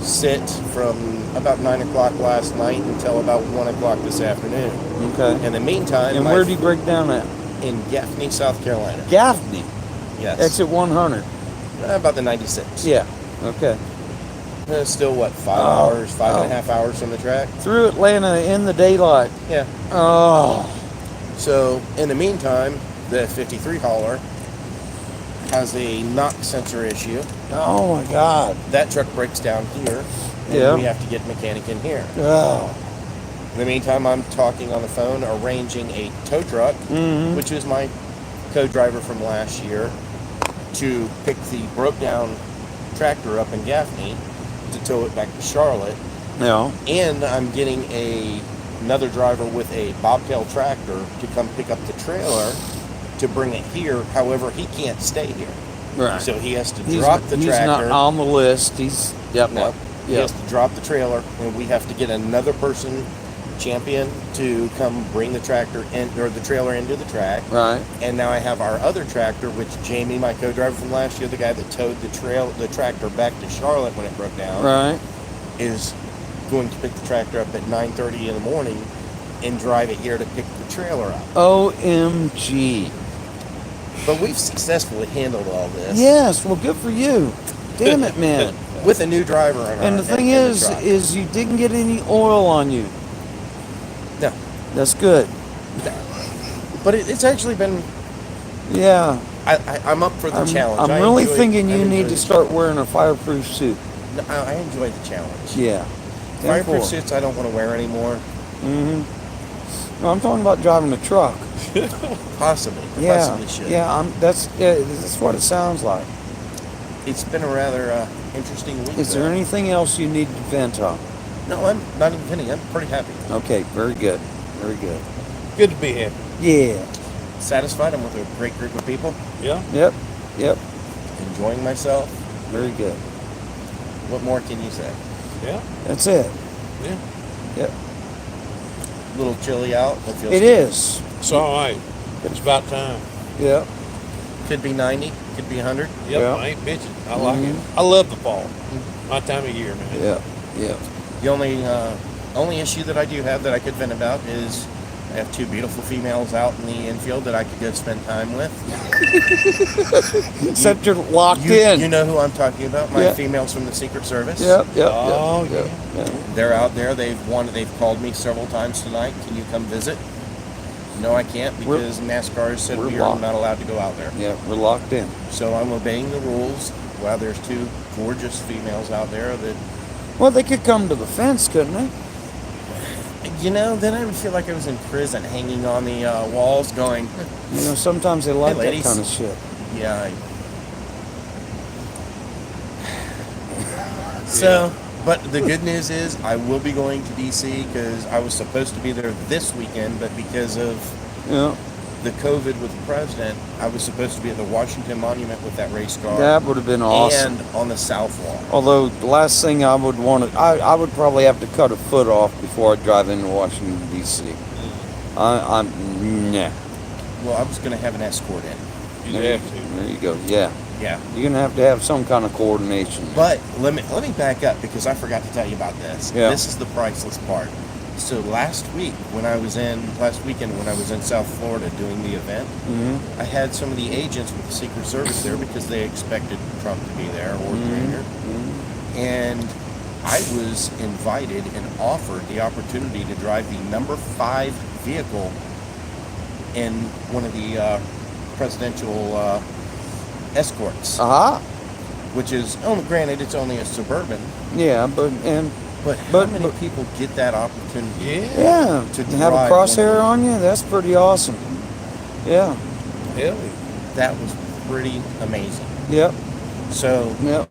sit from about 9 o'clock last night until about 1 o'clock this afternoon. Okay. In the meantime, And where did he break down at? in Gaffney, South Carolina. Gaffney. Yes. Exit 100. About the 96. Yeah. Okay. Still, what, 5.5 hours from the track? Through Atlanta in the daylight. Yeah. Oh. So, in the meantime, the 53 hauler has a knock sensor issue. Oh my God. That truck breaks down here, and Yeah. we have to get a mechanic in here. Oh. In the meantime, I'm talking on the phone, arranging a tow truck, Mm-hmm. which is my co-driver from last year, to pick the broke down tractor up in Gaffney to tow it back to Charlotte. Yeah. And I'm getting another driver with a bobtail tractor to come pick up the trailer to bring it here. However, he can't stay here. Right. So he has to drop the he's tractor. not on the list. He's yep. No, he Yep. has to drop the trailer, and we have to get another person, champion, to come bring the tractor in, or the trailer into the track. Right. And now I have our other tractor, which Jamie, my co-driver from last year, the guy that towed the tractor back to Charlotte when it broke down, Right. is going to pick the tractor up at 9:30 in the morning and drive it here to pick the trailer up. OMG. But we've successfully handled all this. Yes. Well, good for you. Damn it, man. With a new driver in our, And the thing in the is, truck. is you didn't get any oil on you. No. That's good. But it's actually been. Yeah. I'm up for the challenge. I'm I really enjoy- thinking I you enjoy need to the start wearing a fireproof suit. challenge. I enjoy the challenge. Yeah. Fireproof suits I don't want to wear anymore. Mm-hmm. No, I'm talking about driving a truck. Possibly. Yeah. Possibly should. Yeah. That's what it sounds like. It's been a rather interesting week. Is there though. anything else you need to vent on? No, I'm not even kidding. I'm pretty happy. Okay. Very good. Very good. Good to be happy. Yeah. Satisfied. I'm with a great group of people. Yeah. Yep. Yep. Enjoying myself. Very good. What more can you say? Yeah. That's it. Yeah. Yep. A little chilly out. But feels It good. is. It's all right. It's about time. Yep. Could be 90. Could be 100. Yep. Yeah. I ain't bitching. I like it. Mhm. I love the fall. My time of year, man. Yep. Yep. The only issue that I do have that I could vent about is I have two beautiful females out in the infield that I could go spend time with. Except you're locked You, in. you know who I'm talking about? My Yeah. females from the Secret Service. Yep. Yep. Oh, yep, yeah. yep. They're out there. They've called me several times tonight. Can you come visit? No, I can't because NASCAR has said we're we are locked. not allowed to go out there. Yeah, we're locked in. So I'm obeying the rules. Well, there's two gorgeous females out there that, Well, they could come to the fence, couldn't they? then I would feel like I was in prison hanging on the walls going, You know, sometimes they like that ladies. kind of shit. yeah. So, but the good news is I will be going to D.C. because I was supposed to be there this weekend, but because of Yeah. the COVID with the president, I was supposed to be at the Washington Monument with that race car. That would have been awesome. And on the South Wall. Although the last thing I would want to, I would probably have to cut a foot off before I drive into Washington D.C. I'm nah. Well, I was going to have an escort in. You'd have to. There you go. Yeah, Yeah. you're gonna have to have some kind of coordination. But let me back up because I forgot to tell you about this. Yeah. This is the priceless part. So last weekend when I was in South Florida doing the event, Hmm. I had some of the agents with the Secret Service there because they expected Trump to be there or Trainer. And I was invited and offered the opportunity to drive the number 5 vehicle in one of the presidential escorts, Aha. which is, granted, it's only a Suburban, Yeah, but how many people get that opportunity? Yeah. yeah, To to have a drive crosshair one on you, that's pretty awesome. Yeah. Hell yeah. That was pretty amazing. Yep. So Yep.